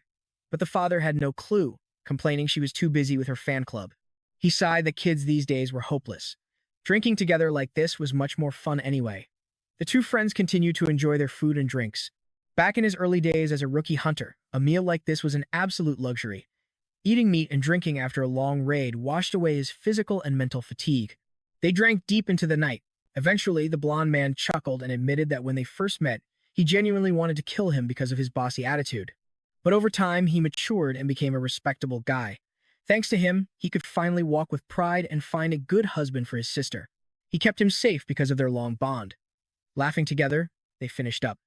But the father had no clue, complaining she was too busy with her fan club. He sighed that kids these days were hopeless. Drinking together like this was much more fun anyway. The two friends continued to enjoy their food and drinks. Back in his early days as a rookie hunter, a meal like this was an absolute luxury. Eating meat and drinking after a long raid washed away his physical and mental fatigue. They drank deep into the night. Eventually, the blonde man chuckled and admitted that when they first met, he genuinely wanted to kill him because of his bossy attitude. But over time, he matured and became a respectable guy. Thanks to him, he could finally walk with pride and find a good husband for his sister. He kept him safe because of their long bond. Laughing together, they finished up.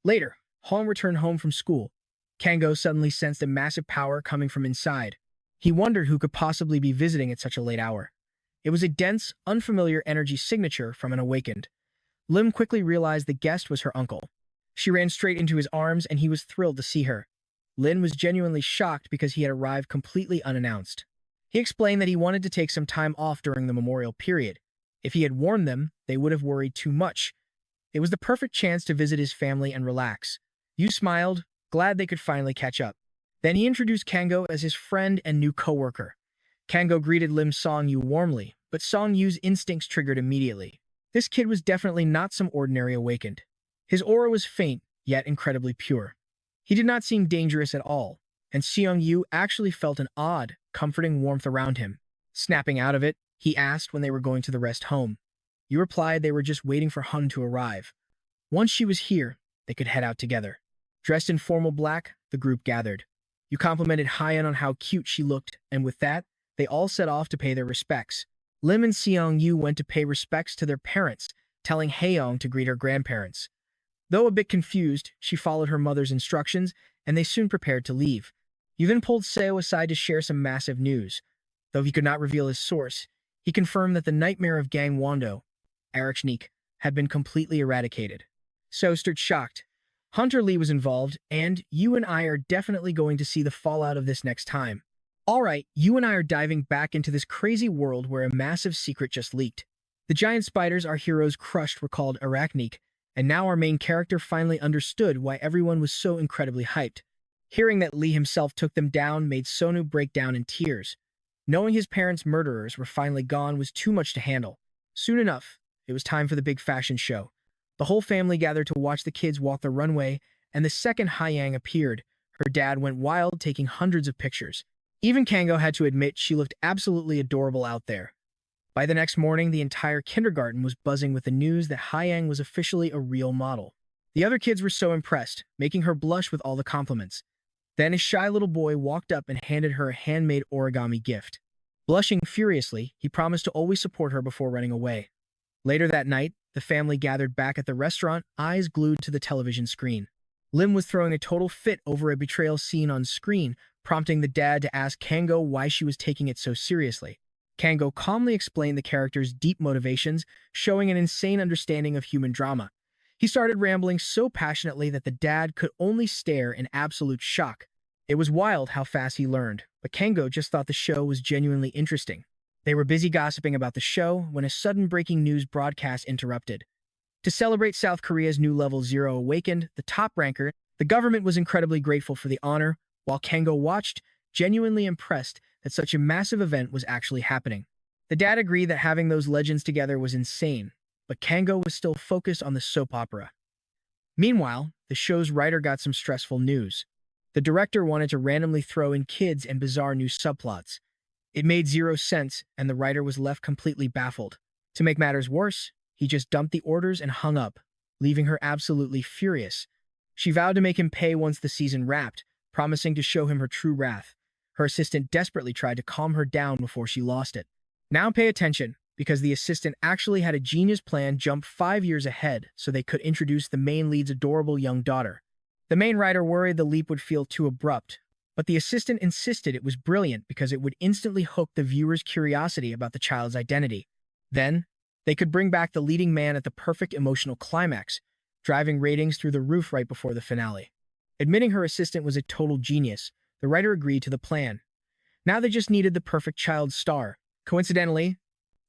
Later, Hong returned home from school. Kango suddenly sensed a massive power coming from inside. He wondered who could possibly be visiting at such a late hour. It was a dense, unfamiliar energy signature from an awakened. Lim quickly realized the guest was her uncle. She ran straight into his arms and he was thrilled to see her. Lin was genuinely shocked because he had arrived completely unannounced. He explained that he wanted to take some time off during the memorial period. If he had warned them, they would have worried too much. It was the perfect chance to visit his family and relax. Yu smiled, glad they could finally catch up. Then he introduced Kango as his friend and new co-worker. Kango greeted Lim Song-yu warmly, but Song-yu's instincts triggered immediately. This kid was definitely not some ordinary awakened. His aura was faint, yet incredibly pure. He did not seem dangerous at all, and Seong-yu actually felt an odd, comforting warmth around him. Snapping out of it, he asked when they were going to the rest home. Yu replied they were just waiting for Hun to arrive. Once she was here, they could head out together. Dressed in formal black, the group gathered. Yu complimented Hyen on how cute she looked, and with that, they all set off to pay their respects. Lim and Seong-yu went to pay respects to their parents, telling Haeyoung to greet her grandparents. Though a bit confused, she followed her mother's instructions, and they soon prepared to leave. Yu then pulled Seo aside to share some massive news. Though he could not reveal his source, he confirmed that the nightmare of Gangwon-do, Arachnik, had been completely eradicated. Seo stood shocked. Hunter Lee was involved, and you and I are definitely going to see the fallout of this next time. Alright, you and I are diving back into this crazy world where a massive secret just leaked. The giant spiders our heroes crushed were called Arachnik, and now our main character finally understood why everyone was so incredibly hyped. Hearing that Lee himself took them down made Sonu break down in tears. Knowing his parents' murderers were finally gone was too much to handle. Soon enough, it was time for the big fashion show. The whole family gathered to watch the kids walk the runway, and the second Haeyoung appeared, her dad went wild, taking hundreds of pictures. Even Kango had to admit she looked absolutely adorable out there. By the next morning, the entire kindergarten was buzzing with the news that Haeyoung was officially a real model. The other kids were so impressed, making her blush with all the compliments. Then a shy little boy walked up and handed her a handmade origami gift. Blushing furiously, he promised to always support her before running away. Later that night, the family gathered back at the restaurant, eyes glued to the television screen. Lim was throwing a total fit over a betrayal scene on screen, prompting the dad to ask Kango why she was taking it so seriously. Kango calmly explained the character's deep motivations, showing an insane understanding of human drama. He started rambling so passionately that the dad could only stare in absolute shock. It was wild how fast he learned, but Kango just thought the show was genuinely interesting. They were busy gossiping about the show when a sudden breaking news broadcast interrupted. To celebrate South Korea's new Level 0 awakened, the top ranker, the government was incredibly grateful for the honor, while Kango watched, genuinely impressed that such a massive event was actually happening. The dad agreed that having those legends together was insane, but Kango was still focused on the soap opera. Meanwhile, the show's writer got some stressful news. The director wanted to randomly throw in kids and bizarre new subplots. It made zero sense, and the writer was left completely baffled. To make matters worse, he just dumped the orders and hung up, leaving her absolutely furious. She vowed to make him pay once the season wrapped, promising to show him her true wrath. Her assistant desperately tried to calm her down before she lost it. Now pay attention, because the assistant actually had a genius plan jump 5 years ahead so they could introduce the main lead's adorable young daughter. The main writer worried the leap would feel too abrupt, but the assistant insisted it was brilliant because it would instantly hook the viewer's curiosity about the child's identity. Then, they could bring back the leading man at the perfect emotional climax, driving ratings through the roof right before the finale. Admitting her assistant was a total genius, the writer agreed to the plan. Now they just needed the perfect child star. Coincidentally,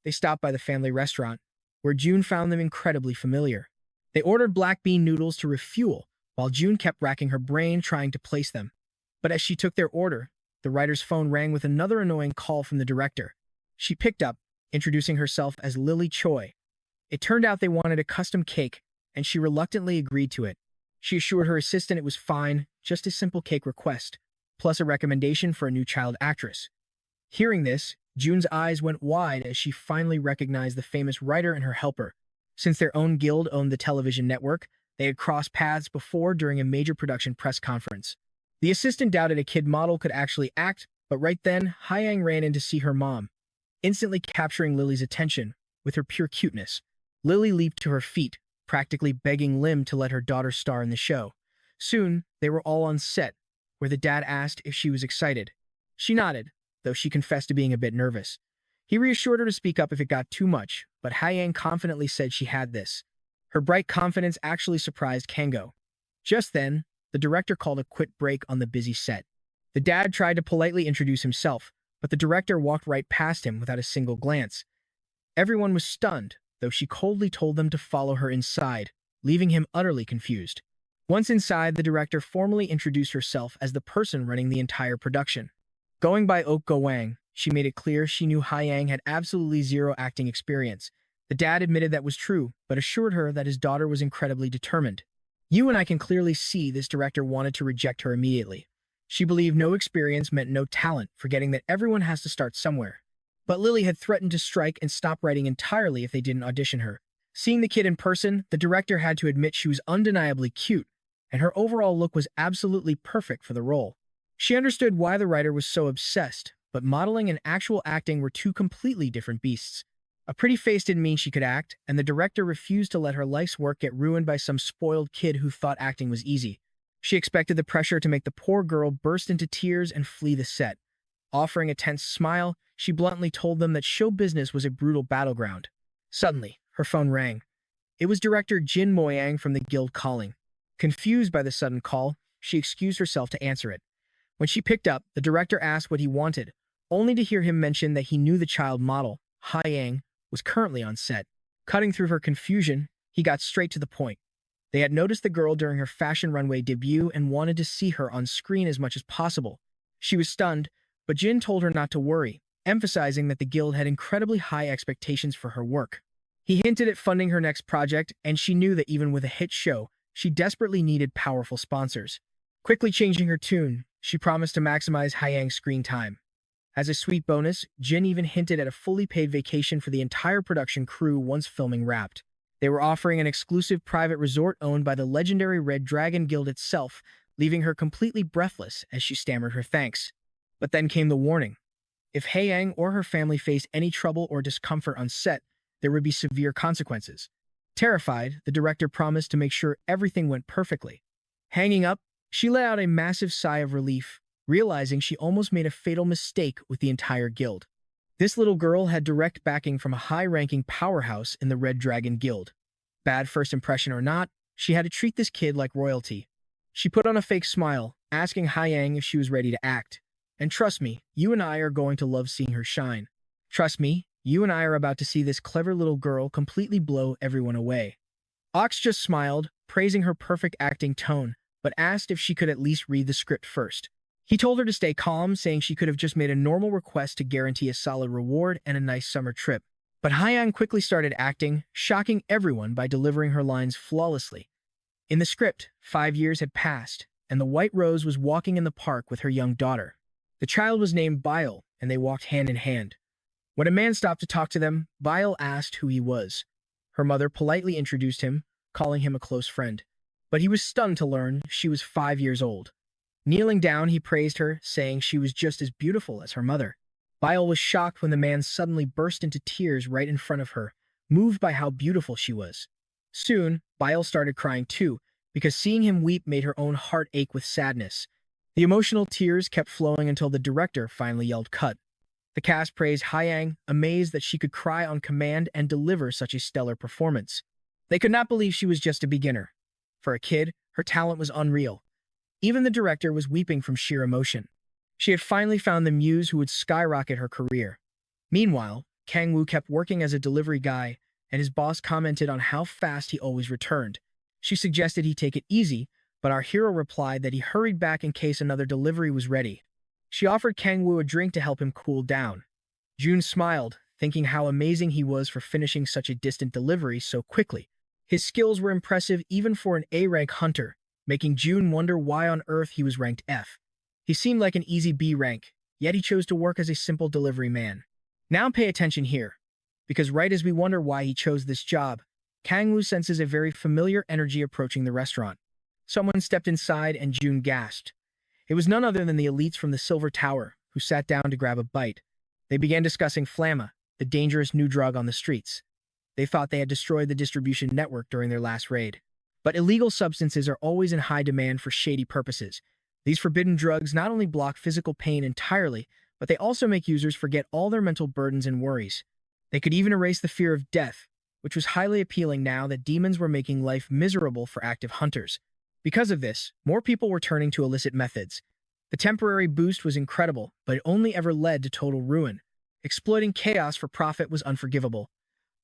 they stopped by the family restaurant, where June found them incredibly familiar. They ordered black bean noodles to refuel, while June kept racking her brain trying to place them. But as she took their order, the writer's phone rang with another annoying call from the director. She picked up, introducing herself as Lily Choi. It turned out they wanted a custom cake, and she reluctantly agreed to it. She assured her assistant it was fine, just a simple cake request, plus a recommendation for a new child actress. Hearing this, June's eyes went wide as she finally recognized the famous writer and her helper. Since their own guild owned the television network, they had crossed paths before during a major production press conference. The assistant doubted a kid model could actually act, but right then, Haeyoung ran in to see her mom, instantly capturing Lily's attention with her pure cuteness. Lily leaped to her feet, practically begging Lim to let her daughter star in the show. Soon, they were all on set, where the dad asked if she was excited. She nodded, though she confessed to being a bit nervous. He reassured her to speak up if it got too much, but Haeyoung confidently said she had this. Her bright confidence actually surprised Kango. Just then, the director called a quick break on the busy set. The dad tried to politely introduce himself, but the director walked right past him without a single glance. Everyone was stunned, though she coldly told them to follow her inside, leaving him utterly confused. Once inside, the director formally introduced herself as the person running the entire production. Going by Ok Go-wang, she made it clear she knew Haeyoung had absolutely zero acting experience. The dad admitted that was true, but assured her that his daughter was incredibly determined. You and I can clearly see this director wanted to reject her immediately. She believed no experience meant no talent, forgetting that everyone has to start somewhere. But Lily had threatened to strike and stop writing entirely if they didn't audition her. Seeing the kid in person, the director had to admit she was undeniably cute, and her overall look was absolutely perfect for the role. She understood why the writer was so obsessed, but modeling and actual acting were two completely different beasts. A pretty face didn't mean she could act, and the director refused to let her life's work get ruined by some spoiled kid who thought acting was easy. She expected the pressure to make the poor girl burst into tears and flee the set. Offering a tense smile, she bluntly told them that show business was a brutal battleground. Suddenly, her phone rang. It was director Jin Moyang from the guild calling. Confused by the sudden call, she excused herself to answer it. When she picked up, the director asked what he wanted, only to hear him mention that he knew the child model, Yang, was currently on set. Cutting through her confusion, he got straight to the point. They had noticed the girl during her fashion runway debut and wanted to see her on screen as much as possible. She was stunned, but Jin told her not to worry, emphasizing that the guild had incredibly high expectations for her work. He hinted at funding her next project, and she knew that even with a hit show, she desperately needed powerful sponsors. Quickly changing her tune, she promised to maximize Hyang's screen time. As a sweet bonus, Jin even hinted at a fully paid vacation for the entire production crew once filming wrapped. They were offering an exclusive private resort owned by the legendary Red Dragon Guild itself, leaving her completely breathless as she stammered her thanks. But then came the warning. If Hyang or her family faced any trouble or discomfort on set, there would be severe consequences. Terrified, the director promised to make sure everything went perfectly. Hanging up, she let out a massive sigh of relief, realizing she almost made a fatal mistake with the entire guild. This little girl had direct backing from a high-ranking powerhouse in the Red Dragon Guild. Bad first impression or not, she had to treat this kid like royalty. She put on a fake smile, asking Hyang if she was ready to act. And trust me, you and I are going to love seeing her shine. Trust me, you and I are about to see this clever little girl completely blow everyone away. Ox just smiled, praising her perfect acting tone, but asked if she could at least read the script first. He told her to stay calm, saying she could have just made a normal request to guarantee a solid reward and a nice summer trip. But Hyang quickly started acting, shocking everyone by delivering her lines flawlessly. In the script, 5 years had passed, and the White Rose was walking in the park with her young daughter. The child was named Bile, and they walked hand in hand. When a man stopped to talk to them, Bile asked who he was. Her mother politely introduced him, calling him a close friend. But he was stunned to learn she was 5 years old. Kneeling down, he praised her, saying she was just as beautiful as her mother. Bile was shocked when the man suddenly burst into tears right in front of her, moved by how beautiful she was. Soon, Bile started crying too, because seeing him weep made her own heart ache with sadness. The emotional tears kept flowing until the director finally yelled cut. The cast praised Hyang, amazed that she could cry on command and deliver such a stellar performance. They could not believe she was just a beginner. For a kid, her talent was unreal. Even the director was weeping from sheer emotion. She had finally found the muse who would skyrocket her career. Meanwhile, Kang Woo kept working as a delivery guy, and his boss commented on how fast he always returned. She suggested he take it easy, but our hero replied that he hurried back in case another delivery was ready. She offered Kang Woo a drink to help him cool down. June smiled, thinking how amazing he was for finishing such a distant delivery so quickly. His skills were impressive even for an A-rank hunter, making June wonder why on earth he was ranked F. He seemed like an easy B rank, yet he chose to work as a simple delivery man. Now pay attention here, because right as we wonder why he chose this job, Kang Woo senses a very familiar energy approaching the restaurant. Someone stepped inside and June gasped. It was none other than the elites from the Silver Tower, who sat down to grab a bite. They began discussing Flamma, the dangerous new drug on the streets. They thought they had destroyed the distribution network during their last raid. But illegal substances are always in high demand for shady purposes. These forbidden drugs not only block physical pain entirely, but they also make users forget all their mental burdens and worries. They could even erase the fear of death, which was highly appealing now that demons were making life miserable for active hunters. Because of this, more people were turning to illicit methods. The temporary boost was incredible, but it only ever led to total ruin. Exploiting chaos for profit was unforgivable.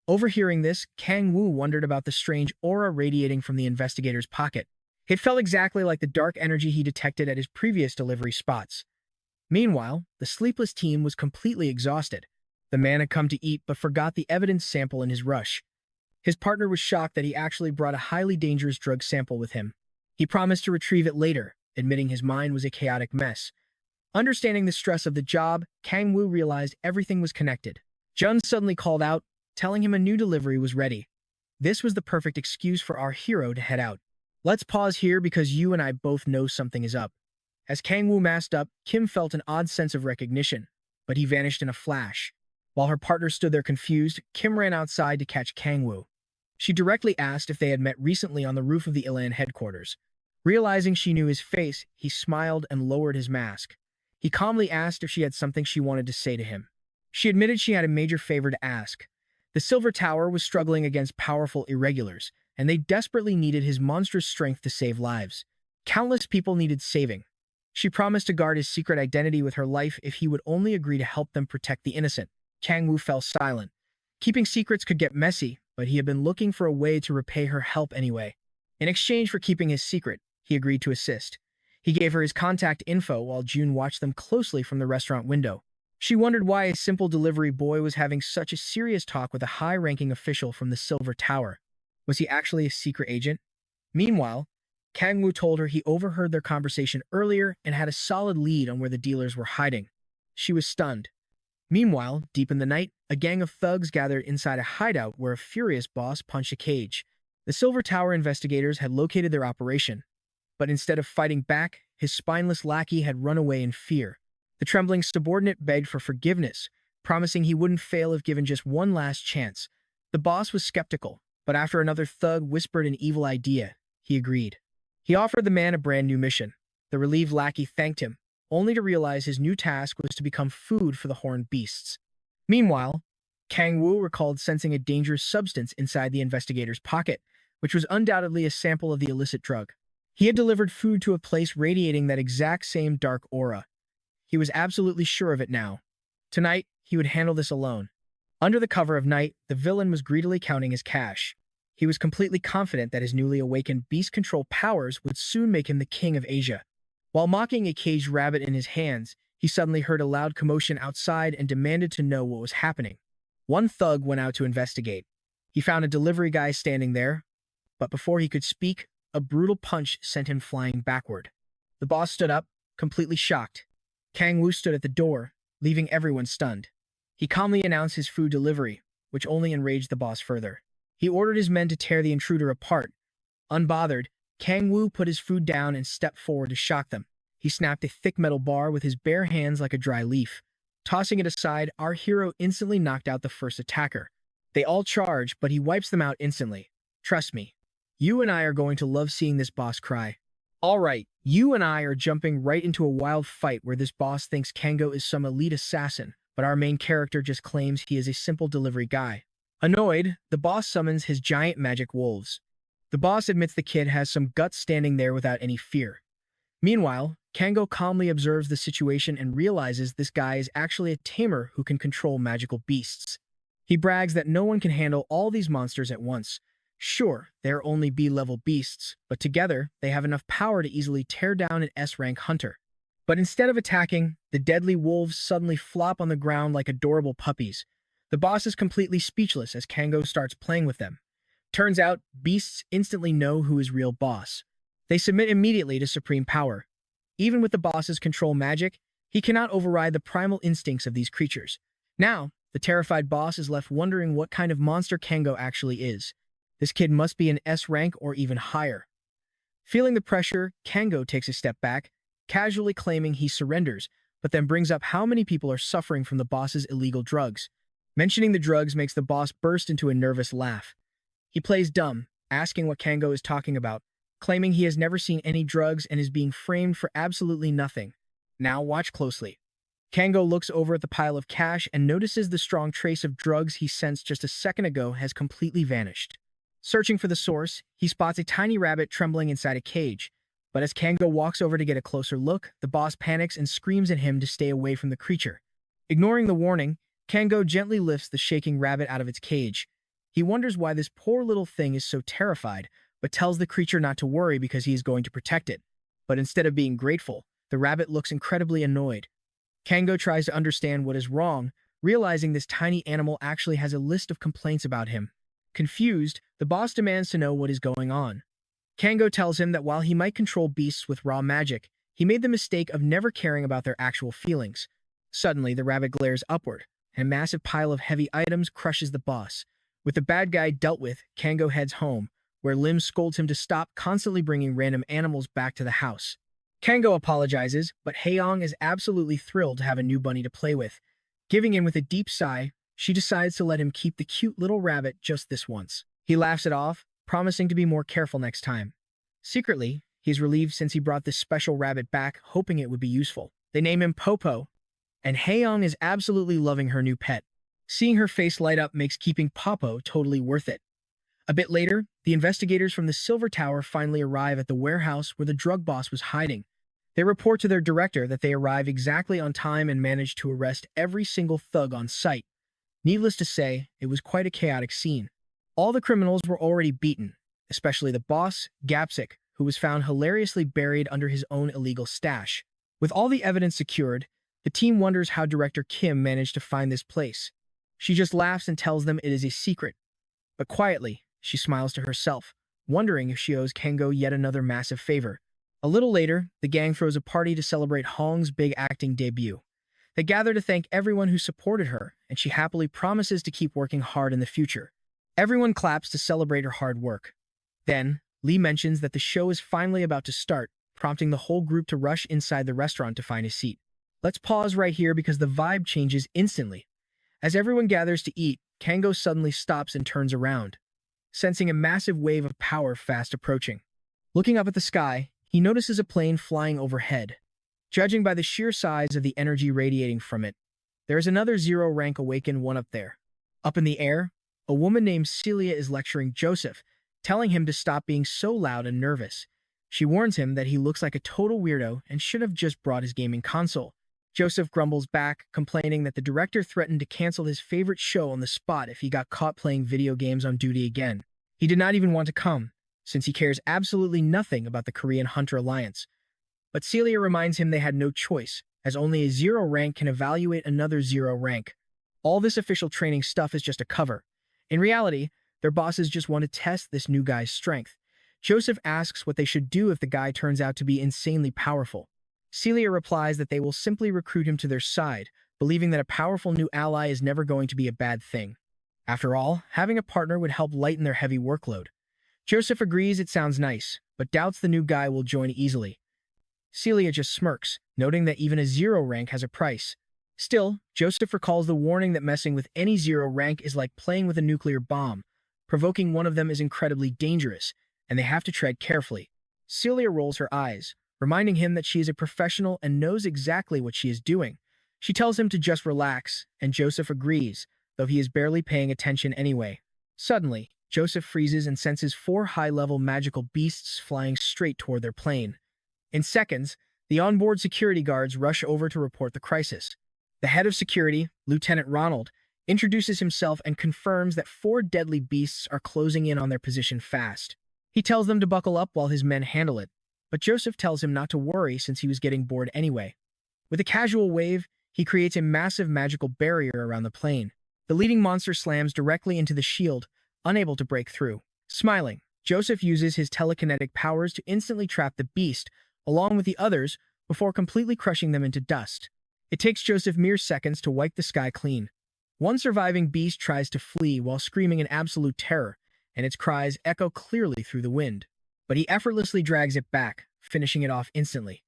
Overhearing this, Kang Woo wondered about the strange aura radiating from the investigator's pocket. It felt exactly like the dark energy he detected at his previous delivery spots. Meanwhile, the sleepless team was completely exhausted. The man had come to eat but forgot the evidence sample in his rush. His partner was shocked that he actually brought a highly dangerous drug sample with him. He promised to retrieve it later, admitting his mind was a chaotic mess. Understanding the stress of the job, Kang Woo realized everything was connected. Jun suddenly called out, telling him a new delivery was ready. This was the perfect excuse for our hero to head out. Let's pause here because you and I both know something is up. As Kang Woo masked up, Kim felt an odd sense of recognition, but he vanished in a flash. While her partner stood there confused, Kim ran outside to catch Kangwoo. She directly asked if they had met recently on the roof of the Ilan headquarters. Realizing she knew his face, he smiled and lowered his mask. He calmly asked if she had something she wanted to say to him. She admitted she had a major favor to ask. The Silver Tower was struggling against powerful irregulars, and they desperately needed his monstrous strength to save lives. Countless people needed saving. She promised to guard his secret identity with her life if he would only agree to help them protect the innocent. Kangwoo fell silent. Keeping secrets could get messy, but he had been looking for a way to repay her help anyway. In exchange for keeping his secret, he agreed to assist. He gave her his contact info while June watched them closely from the restaurant window. She wondered why a simple delivery boy was having such a serious talk with a high-ranking official from the Silver Tower. Was he actually a secret agent? Meanwhile, Kangwoo told her he overheard their conversation earlier and had a solid lead on where the dealers were hiding. She was stunned. Meanwhile, deep in the night, a gang of thugs gathered inside a hideout where a furious boss punched a cage. The Silver Tower investigators had located their operation, but instead of fighting back, his spineless lackey had run away in fear. The trembling subordinate begged for forgiveness, promising he wouldn't fail if given just one last chance. The boss was skeptical, but after another thug whispered an evil idea, he agreed. He offered the man a brand new mission. The relieved lackey thanked him, only to realize his new task was to become food for the horned beasts. Meanwhile, Kangwoo recalled sensing a dangerous substance inside the investigator's pocket, which was undoubtedly a sample of the illicit drug. He had delivered food to a place radiating that exact same dark aura. He was absolutely sure of it now. Tonight, he would handle this alone. Under the cover of night, the villain was greedily counting his cash. He was completely confident that his newly awakened beast control powers would soon make him the king of Asia. While mocking a caged rabbit in his hands, he suddenly heard a loud commotion outside and demanded to know what was happening. One thug went out to investigate. He found a delivery guy standing there, but before he could speak, a brutal punch sent him flying backward. The boss stood up, completely shocked. Kangwoo stood at the door, leaving everyone stunned. He calmly announced his food delivery, which only enraged the boss further. He ordered his men to tear the intruder apart. Unbothered, Kangwoo put his food down and stepped forward to shock them. He snapped a thick metal bar with his bare hands like a dry leaf. Tossing it aside, our hero instantly knocked out the first attacker. They all charge, but he wipes them out instantly. Trust me, you and I are going to love seeing this boss cry. Alright, you and I are jumping right into a wild fight where this boss thinks Kango is some elite assassin, but our main character just claims he is a simple delivery guy. Annoyed, the boss summons his giant magic wolves. The boss admits the kid has some guts standing there without any fear. Meanwhile, Kango calmly observes the situation and realizes this guy is actually a tamer who can control magical beasts. He brags that no one can handle all these monsters at once. Sure, they're only B-level beasts, but together, they have enough power to easily tear down an S-rank hunter. But instead of attacking, the deadly wolves suddenly flop on the ground like adorable puppies. The boss is completely speechless as Kango starts playing with them. Turns out, beasts instantly know who is real boss. They submit immediately to supreme power. Even with the boss's control magic, he cannot override the primal instincts of these creatures. Now, the terrified boss is left wondering what kind of monster Kango actually is. This kid must be an S rank or even higher. Feeling the pressure, Kango takes a step back, casually claiming he surrenders, but then brings up how many people are suffering from the boss's illegal drugs. Mentioning the drugs makes the boss burst into a nervous laugh. He plays dumb, asking what Kango is talking about, claiming he has never seen any drugs and is being framed for absolutely nothing. Now watch closely. Kango looks over at the pile of cash and notices the strong trace of drugs he sensed just a second ago has completely vanished. Searching for the source, he spots a tiny rabbit trembling inside a cage. But as Kango walks over to get a closer look, the boss panics and screams at him to stay away from the creature. Ignoring the warning, Kango gently lifts the shaking rabbit out of its cage. He wonders why this poor little thing is so terrified, but tells the creature not to worry because he is going to protect it. But instead of being grateful, the rabbit looks incredibly annoyed. Kango tries to understand what is wrong, realizing this tiny animal actually has a list of complaints about him. Confused, the boss demands to know what is going on. Kango tells him that while he might control beasts with raw magic, he made the mistake of never caring about their actual feelings. Suddenly, the rabbit glares upward, and a massive pile of heavy items crushes the boss. With the bad guy dealt with, Kango heads home, where Lim scolds him to stop constantly bringing random animals back to the house. Kango apologizes, but Haeyong is absolutely thrilled to have a new bunny to play with. Giving in with a deep sigh, she decides to let him keep the cute little rabbit just this once. He laughs it off, promising to be more careful next time. Secretly, he's relieved since he brought this special rabbit back, hoping it would be useful. They name him Popo, and Haeyoung is absolutely loving her new pet. Seeing her face light up makes keeping Popo totally worth it. A bit later, the investigators from the Silver Tower finally arrive at the warehouse where the drug boss was hiding. They report to their director that they arrive exactly on time and manage to arrest every single thug on site. Needless to say, it was quite a chaotic scene. All the criminals were already beaten, especially the boss, Gapsik, who was found hilariously buried under his own illegal stash. With all the evidence secured, the team wonders how Director Kim managed to find this place. She just laughs and tells them it is a secret. But quietly, she smiles to herself, wondering if she owes Kengo yet another massive favor. A little later, the gang throws a party to celebrate Hong's big acting debut. They gather to thank everyone who supported her, and she happily promises to keep working hard in the future. Everyone claps to celebrate her hard work. Then, Lee mentions that the show is finally about to start, prompting the whole group to rush inside the restaurant to find a seat. Let's pause right here because the vibe changes instantly. As everyone gathers to eat, Kengo suddenly stops and turns around, sensing a massive wave of power fast approaching. Looking up at the sky, he notices a plane flying overhead. Judging by the sheer size of the energy radiating from it, there is another zero-rank awakened one up there. Up in the air, a woman named Celia is lecturing Joseph, telling him to stop being so loud and nervous. She warns him that he looks like a total weirdo and should have just brought his gaming console. Joseph grumbles back, complaining that the director threatened to cancel his favorite show on the spot if he got caught playing video games on duty again. He did not even want to come, since he cares absolutely nothing about the Korean Hunter Alliance. But Celia reminds him they had no choice, as only a zero rank can evaluate another zero rank. All this official training stuff is just a cover. In reality, their bosses just want to test this new guy's strength. Joseph asks what they should do if the guy turns out to be insanely powerful. Celia replies that they will simply recruit him to their side, believing that a powerful new ally is never going to be a bad thing. After all, having a partner would help lighten their heavy workload. Joseph agrees it sounds nice, but doubts the new guy will join easily. Celia just smirks, noting that even a zero rank has a price. Still, Joseph recalls the warning that messing with any zero rank is like playing with a nuclear bomb. Provoking one of them is incredibly dangerous, and they have to tread carefully. Celia rolls her eyes, reminding him that she is a professional and knows exactly what she is doing. She tells him to just relax, and Joseph agrees, though he is barely paying attention anyway. Suddenly, Joseph freezes and senses 4 high-level magical beasts flying straight toward their plane. In seconds, the onboard security guards rush over to report the crisis. The head of security, Lieutenant Ronald, introduces himself and confirms that 4 deadly beasts are closing in on their position fast. He tells them to buckle up while his men handle it, but Joseph tells him not to worry since he was getting bored anyway. With a casual wave, he creates a massive magical barrier around the plane. The leading monster slams directly into the shield, unable to break through. Smiling, Joseph uses his telekinetic powers to instantly trap the beast, along with the others, before completely crushing them into dust. It takes Joseph mere seconds to wipe the sky clean. One surviving beast tries to flee while screaming in absolute terror, and its cries echo clearly through the wind. But he effortlessly drags it back, finishing it off instantly.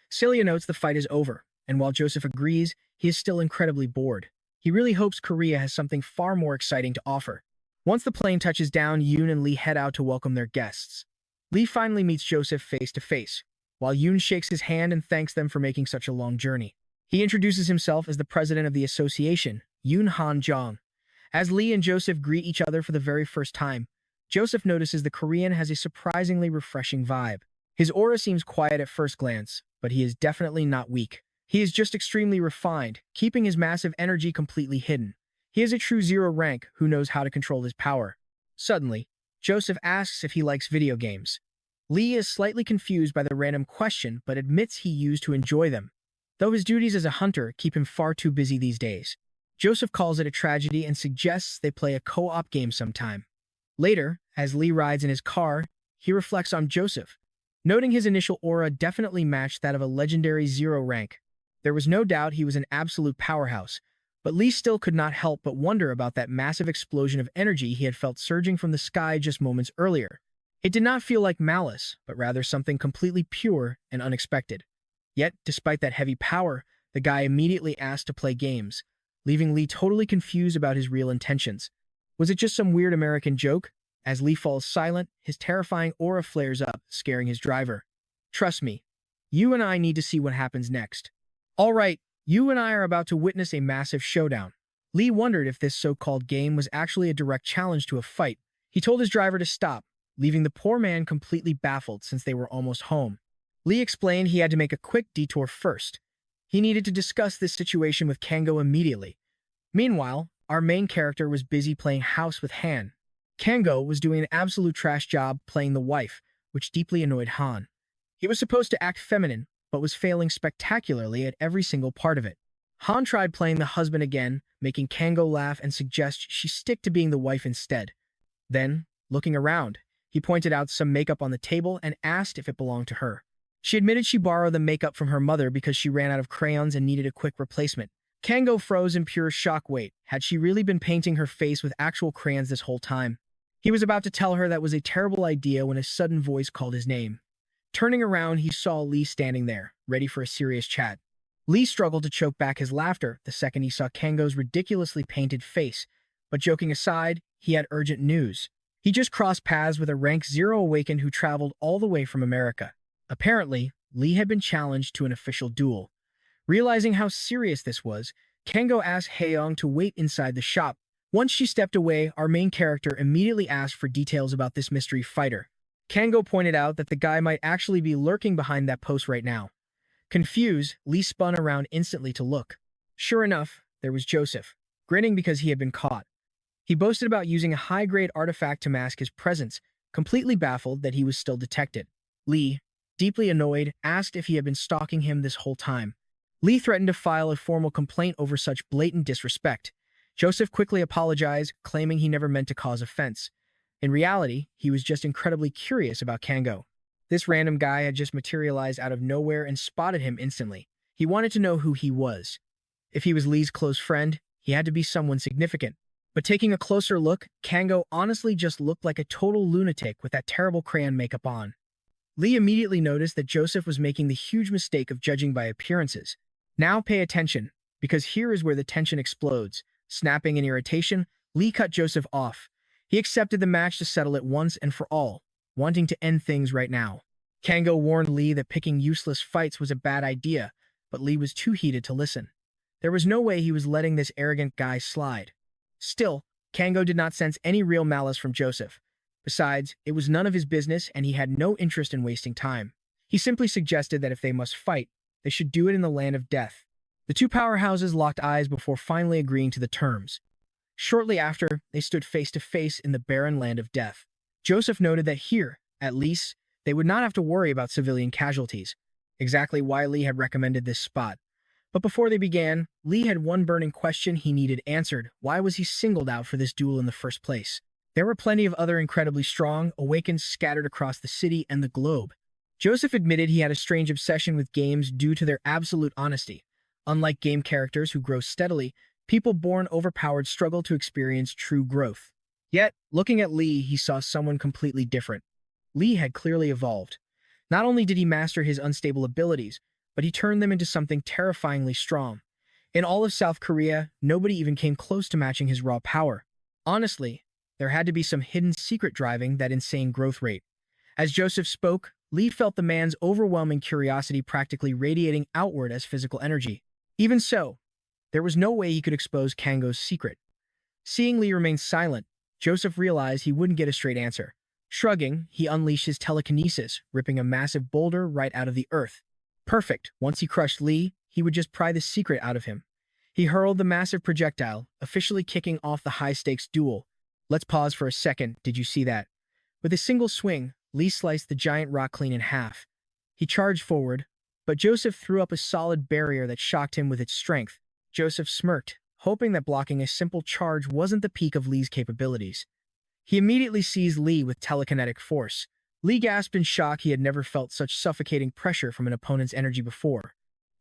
Celia notes the fight is over, and while Joseph agrees, he is still incredibly bored. He really hopes Korea has something far more exciting to offer. Once the plane touches down, Yoon and Lee head out to welcome their guests. Lee finally meets Joseph face to face, while Yoon shakes his hand and thanks them for making such a long journey. He introduces himself as the president of the association, Yoon Han-jong. As Lee and Joseph greet each other for the very first time, Joseph notices the Korean has a surprisingly refreshing vibe. His aura seems quiet at first glance, but he is definitely not weak. He is just extremely refined, keeping his massive energy completely hidden. He is a true zero rank who knows how to control his power. Suddenly, Joseph asks if he likes video games. Lee is slightly confused by the random question, but admits he used to enjoy them, though his duties as a hunter keep him far too busy these days. Joseph calls it a tragedy and suggests they play a co-op game sometime. Later, as Lee rides in his car, he reflects on Joseph, noting his initial aura definitely matched that of a legendary zero rank. There was no doubt he was an absolute powerhouse, but Lee still could not help but wonder about that massive explosion of energy he had felt surging from the sky just moments earlier. It did not feel like malice, but rather something completely pure and unexpected. Yet, despite that heavy power, the guy immediately asked to play games, leaving Lee totally confused about his real intentions. Was it just some weird American joke? As Lee falls silent, his terrifying aura flares up, scaring his driver. Trust me, you and I need to see what happens next. All right, you and I are about to witness a massive showdown. Lee wondered if this so-called game was actually a direct challenge to a fight. He told his driver to stop, leaving the poor man completely baffled since they were almost home. Lee explained he had to make a quick detour first. He needed to discuss this situation with Kango immediately. Meanwhile, our main character was busy playing house with Han. Kango was doing an absolute trash job playing the wife, which deeply annoyed Han. He was supposed to act feminine, but was failing spectacularly at every single part of it. Han tried playing the husband again, making Kango laugh and suggest she stick to being the wife instead. Then, looking around, he pointed out some makeup on the table and asked if it belonged to her. She admitted she borrowed the makeup from her mother because she ran out of crayons and needed a quick replacement. Kango froze in pure shock. Wait, had she really been painting her face with actual crayons this whole time? He was about to tell her that was a terrible idea when a sudden voice called his name. Turning around, he saw Lee standing there, ready for a serious chat. Lee struggled to choke back his laughter the second he saw Kango's ridiculously painted face, but joking aside, he had urgent news. He just crossed paths with a rank 0 awakened who traveled all the way from America. Apparently, Lee had been challenged to an official duel. Realizing how serious this was, Kango asked Haeyoung to wait inside the shop. Once she stepped away, our main character immediately asked for details about this mystery fighter. Kango pointed out that the guy might actually be lurking behind that post right now. Confused, Lee spun around instantly to look. Sure enough, there was Joseph, grinning because he had been caught. He boasted about using a high-grade artifact to mask his presence, completely baffled that he was still detected. Lee, deeply annoyed, asked if he had been stalking him this whole time. Lee threatened to file a formal complaint over such blatant disrespect. Joseph quickly apologized, claiming he never meant to cause offense. In reality, he was just incredibly curious about Kango. This random guy had just materialized out of nowhere and spotted him instantly. He wanted to know who he was. If he was Lee's close friend, he had to be someone significant. But taking a closer look, Kango honestly just looked like a total lunatic with that terrible crayon makeup on. Lee immediately noticed that Joseph was making the huge mistake of judging by appearances. Now pay attention, because here is where the tension explodes. Snapping in irritation, Lee cut Joseph off. He accepted the match to settle it once and for all, wanting to end things right now. Kango warned Lee that picking useless fights was a bad idea, but Lee was too heated to listen. There was no way he was letting this arrogant guy slide. Still, Kango did not sense any real malice from Joseph. Besides, it was none of his business and he had no interest in wasting time. He simply suggested that if they must fight, they should do it in the land of death. The two powerhouses locked eyes before finally agreeing to the terms. Shortly after, they stood face to face in the barren land of death. Joseph noted that here, at least, they would not have to worry about civilian casualties, exactly why Lee had recommended this spot. But before they began, Lee had one burning question he needed answered. Why was he singled out for this duel in the first place? There were plenty of other incredibly strong awakens scattered across the city and the globe. Joseph admitted he had a strange obsession with games due to their absolute honesty. Unlike game characters who grow steadily, people born overpowered struggle to experience true growth. Yet, looking at Lee, he saw someone completely different. Lee had clearly evolved. Not only did he master his unstable abilities, but he turned them into something terrifyingly strong. In all of South Korea, nobody even came close to matching his raw power. Honestly, there had to be some hidden secret driving that insane growth rate. As Joseph spoke, Lee felt the man's overwhelming curiosity practically radiating outward as physical energy. Even so, there was no way he could expose Kango's secret. Seeing Lee remain silent, Joseph realized he wouldn't get a straight answer. Shrugging, he unleashed his telekinesis, ripping a massive boulder right out of the earth. Perfect. Once he crushed Lee, he would just pry the secret out of him. He hurled the massive projectile, officially kicking off the high-stakes duel. Let's pause for a second. Did you see that? With a single swing, Lee sliced the giant rock clean in half. He charged forward, but Joseph threw up a solid barrier that shocked him with its strength. Joseph smirked, hoping that blocking a simple charge wasn't the peak of Lee's capabilities. He immediately seized Lee with telekinetic force. Lee gasped in shock. He had never felt such suffocating pressure from an opponent's energy before.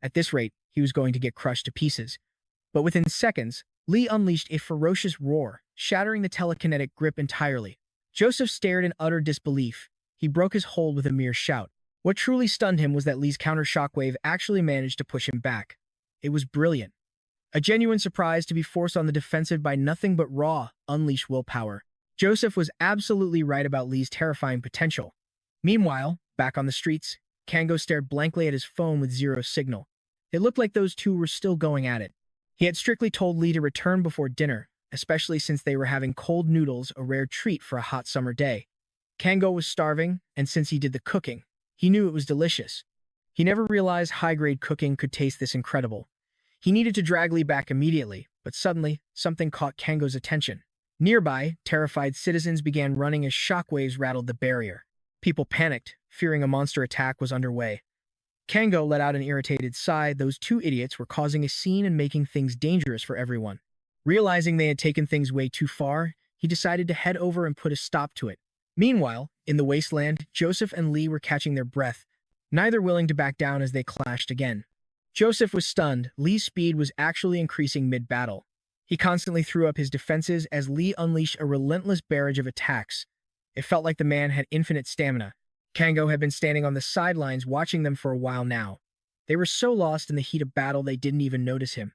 At this rate, he was going to get crushed to pieces. But within seconds, Lee unleashed a ferocious roar, shattering the telekinetic grip entirely. Joseph stared in utter disbelief. He broke his hold with a mere shout. What truly stunned him was that Lee's counter shockwave actually managed to push him back. It was brilliant. A genuine surprise to be forced on the defensive by nothing but raw, unleashed willpower. Joseph was absolutely right about Lee's terrifying potential. Meanwhile, back on the streets, Kango stared blankly at his phone with zero signal. It looked like those two were still going at it. He had strictly told Lee to return before dinner, especially since they were having cold noodles, a rare treat for a hot summer day. Kango was starving, and since he did the cooking, he knew it was delicious. He never realized high-grade cooking could taste this incredible. He needed to drag Lee back immediately, but suddenly, something caught Kango's attention. Nearby, terrified citizens began running as shockwaves rattled the barrier. People panicked, fearing a monster attack was underway. Kango let out an irritated sigh. Those two idiots were causing a scene and making things dangerous for everyone. Realizing they had taken things way too far, he decided to head over and put a stop to it. Meanwhile, in the wasteland, Joseph and Lee were catching their breath, neither willing to back down as they clashed again. Joseph was stunned. Lee's speed was actually increasing mid-battle. He constantly threw up his defenses as Lee unleashed a relentless barrage of attacks. It felt like the man had infinite stamina. Kango had been standing on the sidelines watching them for a while now. They were so lost in the heat of battle they didn't even notice him.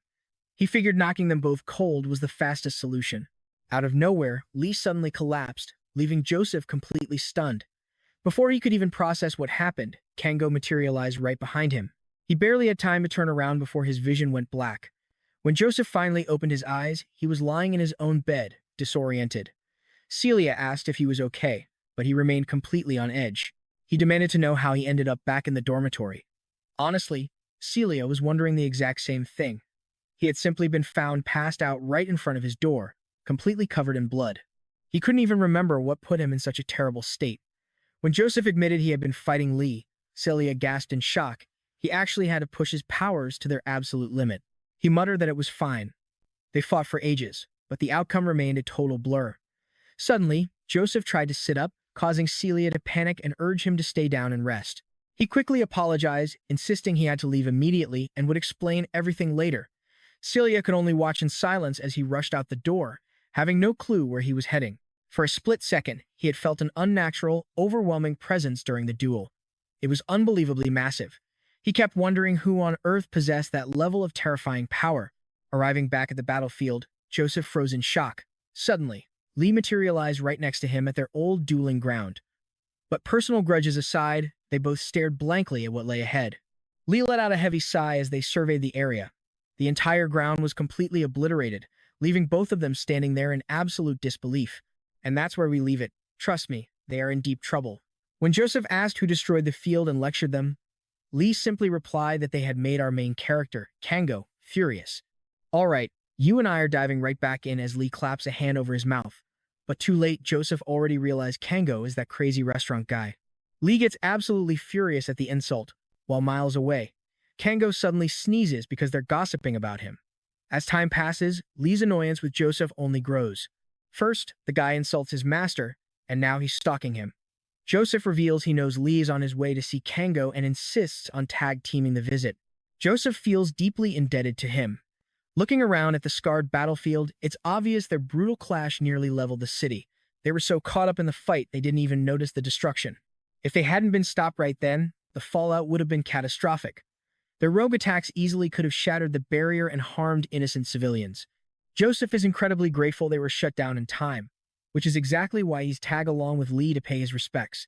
He figured knocking them both cold was the fastest solution. Out of nowhere, Lee suddenly collapsed, leaving Joseph completely stunned. Before he could even process what happened, Kango materialized right behind him. He barely had time to turn around before his vision went black. When Joseph finally opened his eyes, he was lying in his own bed, disoriented. Celia asked if he was okay, but he remained completely on edge. He demanded to know how he ended up back in the dormitory. Honestly, Celia was wondering the exact same thing. He had simply been found passed out right in front of his door, completely covered in blood. He couldn't even remember what put him in such a terrible state. When Joseph admitted he had been fighting Lee, Celia gasped in shock. He actually had to push his powers to their absolute limit. He muttered that it was fine. They fought for ages, but the outcome remained a total blur. Suddenly, Joseph tried to sit up, causing Celia to panic and urge him to stay down and rest. He quickly apologized, insisting he had to leave immediately and would explain everything later. Celia could only watch in silence as he rushed out the door, having no clue where he was heading. For a split second, he had felt an unnatural, overwhelming presence during the duel. It was unbelievably massive. He kept wondering who on earth possessed that level of terrifying power. Arriving back at the battlefield, Joseph froze in shock. Suddenly, Lee materialized right next to him at their old dueling ground. But personal grudges aside, they both stared blankly at what lay ahead. Lee let out a heavy sigh as they surveyed the area. The entire ground was completely obliterated, leaving both of them standing there in absolute disbelief. And that's where we leave it. Trust me, they are in deep trouble. When Joseph asked who destroyed the field and lectured them, Lee simply replied that they had made our main character, Kango, furious. All right, you and I are diving right back in as Lee claps a hand over his mouth. But too late, Joseph already realized Kango is that crazy restaurant guy. Lee gets absolutely furious at the insult. While miles away, Kango suddenly sneezes because they're gossiping about him. As time passes, Lee's annoyance with Joseph only grows. First, the guy insults his master, and now he's stalking him. Joseph reveals he knows Lee is on his way to see Kango and insists on tag-teaming the visit. Joseph feels deeply indebted to him. Looking around at the scarred battlefield, it's obvious their brutal clash nearly leveled the city. They were so caught up in the fight they didn't even notice the destruction. If they hadn't been stopped right then, the fallout would have been catastrophic. Their rogue attacks easily could have shattered the barrier and harmed innocent civilians. Joseph is incredibly grateful they were shut down in time, which is exactly why he's tagged along with Lee to pay his respects.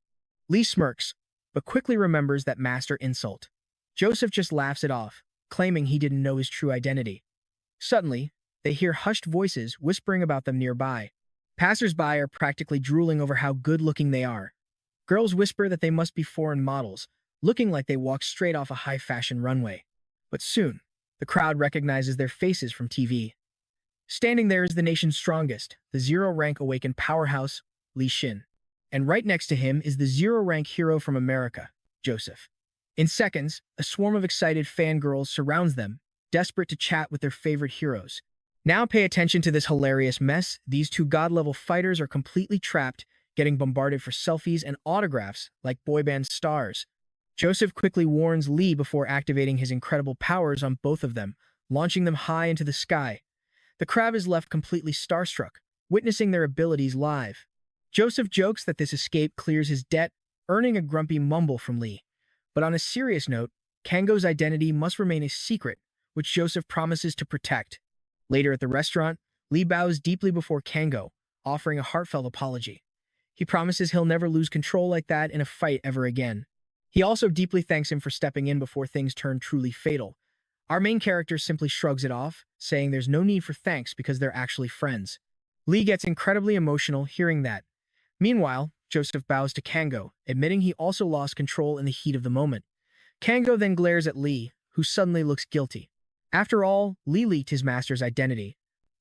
Lee smirks, but quickly remembers that master insult. Joseph just laughs it off, claiming he didn't know his true identity. Suddenly, they hear hushed voices whispering about them nearby. Passers-by are practically drooling over how good-looking they are. Girls whisper that they must be foreign models, looking like they walked straight off a high-fashion runway. But soon, the crowd recognizes their faces from TV. Standing there is the nation's strongest, the zero-rank awakened powerhouse, Lee Shin. And right next to him is the zero-rank hero from America, Joseph. In seconds, a swarm of excited fangirls surrounds them, desperate to chat with their favorite heroes. Now pay attention to this hilarious mess. These two god-level fighters are completely trapped, getting bombarded for selfies and autographs like boy band stars. Joseph quickly warns Lee before activating his incredible powers on both of them, launching them high into the sky. The crowd is left completely starstruck, witnessing their abilities live. Joseph jokes that this escape clears his debt, earning a grumpy mumble from Lee. But on a serious note, Kango's identity must remain a secret, which Joseph promises to protect. Later at the restaurant, Lee bows deeply before Kango, offering a heartfelt apology. He promises he'll never lose control like that in a fight ever again. He also deeply thanks him for stepping in before things turn truly fatal. Our main character simply shrugs it off, saying there's no need for thanks because they're actually friends. Lee gets incredibly emotional hearing that. Meanwhile, Joseph bows to Kango, admitting he also lost control in the heat of the moment. Kango then glares at Lee, who suddenly looks guilty. After all, Lee leaked his master's identity.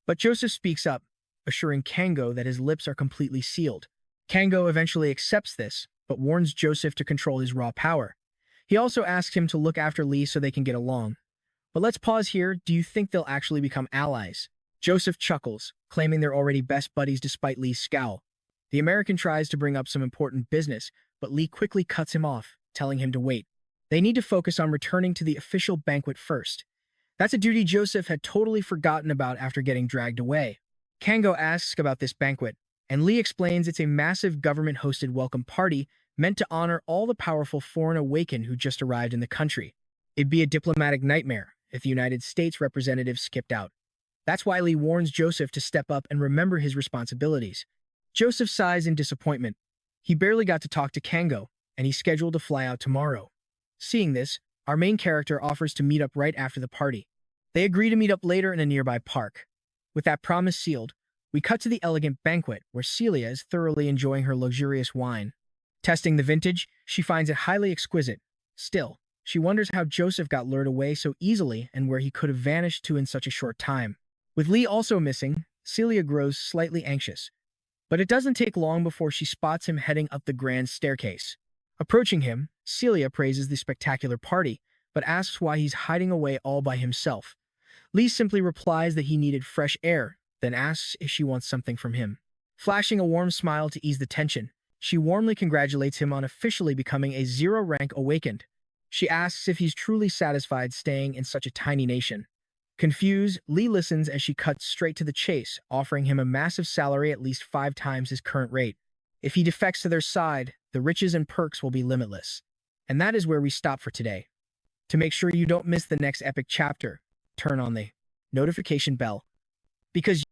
But Joseph speaks up, assuring Kango that his lips are completely sealed. Kango eventually accepts this, but warns Joseph to control his raw power. He also asks him to look after Lee so they can get along. But let's pause here. Do you think they'll actually become allies? Joseph chuckles, claiming they're already best buddies despite Lee's scowl. The American tries to bring up some important business, but Lee quickly cuts him off, telling him to wait. They need to focus on returning to the official banquet first. That's a duty Joseph had totally forgotten about after getting dragged away. Kango asks about this banquet, and Lee explains it's a massive government-hosted welcome party meant to honor all the powerful foreign awakened who just arrived in the country. It'd be a diplomatic nightmare if the United States representatives skipped out. That's why Lee warns Joseph to step up and remember his responsibilities. Joseph sighs in disappointment. He barely got to talk to Kango, and he's scheduled to fly out tomorrow. Seeing this, our main character offers to meet up right after the party. They agree to meet up later in a nearby park. With that promise sealed, we cut to the elegant banquet where Celia is thoroughly enjoying her luxurious wine. Testing the vintage, she finds it highly exquisite. Still, she wonders how Joseph got lured away so easily and where he could have vanished to in such a short time. With Lee also missing, Celia grows slightly anxious. But it doesn't take long before she spots him heading up the grand staircase. Approaching him, Celia praises the spectacular party, but asks why he's hiding away all by himself. Lee simply replies that he needed fresh air, then asks if she wants something from him. Flashing a warm smile to ease the tension, she warmly congratulates him on officially becoming a zero-rank awakened. She asks if he's truly satisfied staying in such a tiny nation. Confused, Lee listens as she cuts straight to the chase, offering him a massive salary at least 5 times his current rate. If he defects to their side, the riches and perks will be limitless. And that is where we stop for today. To make sure you don't miss the next epic chapter, turn on the notification bell. Because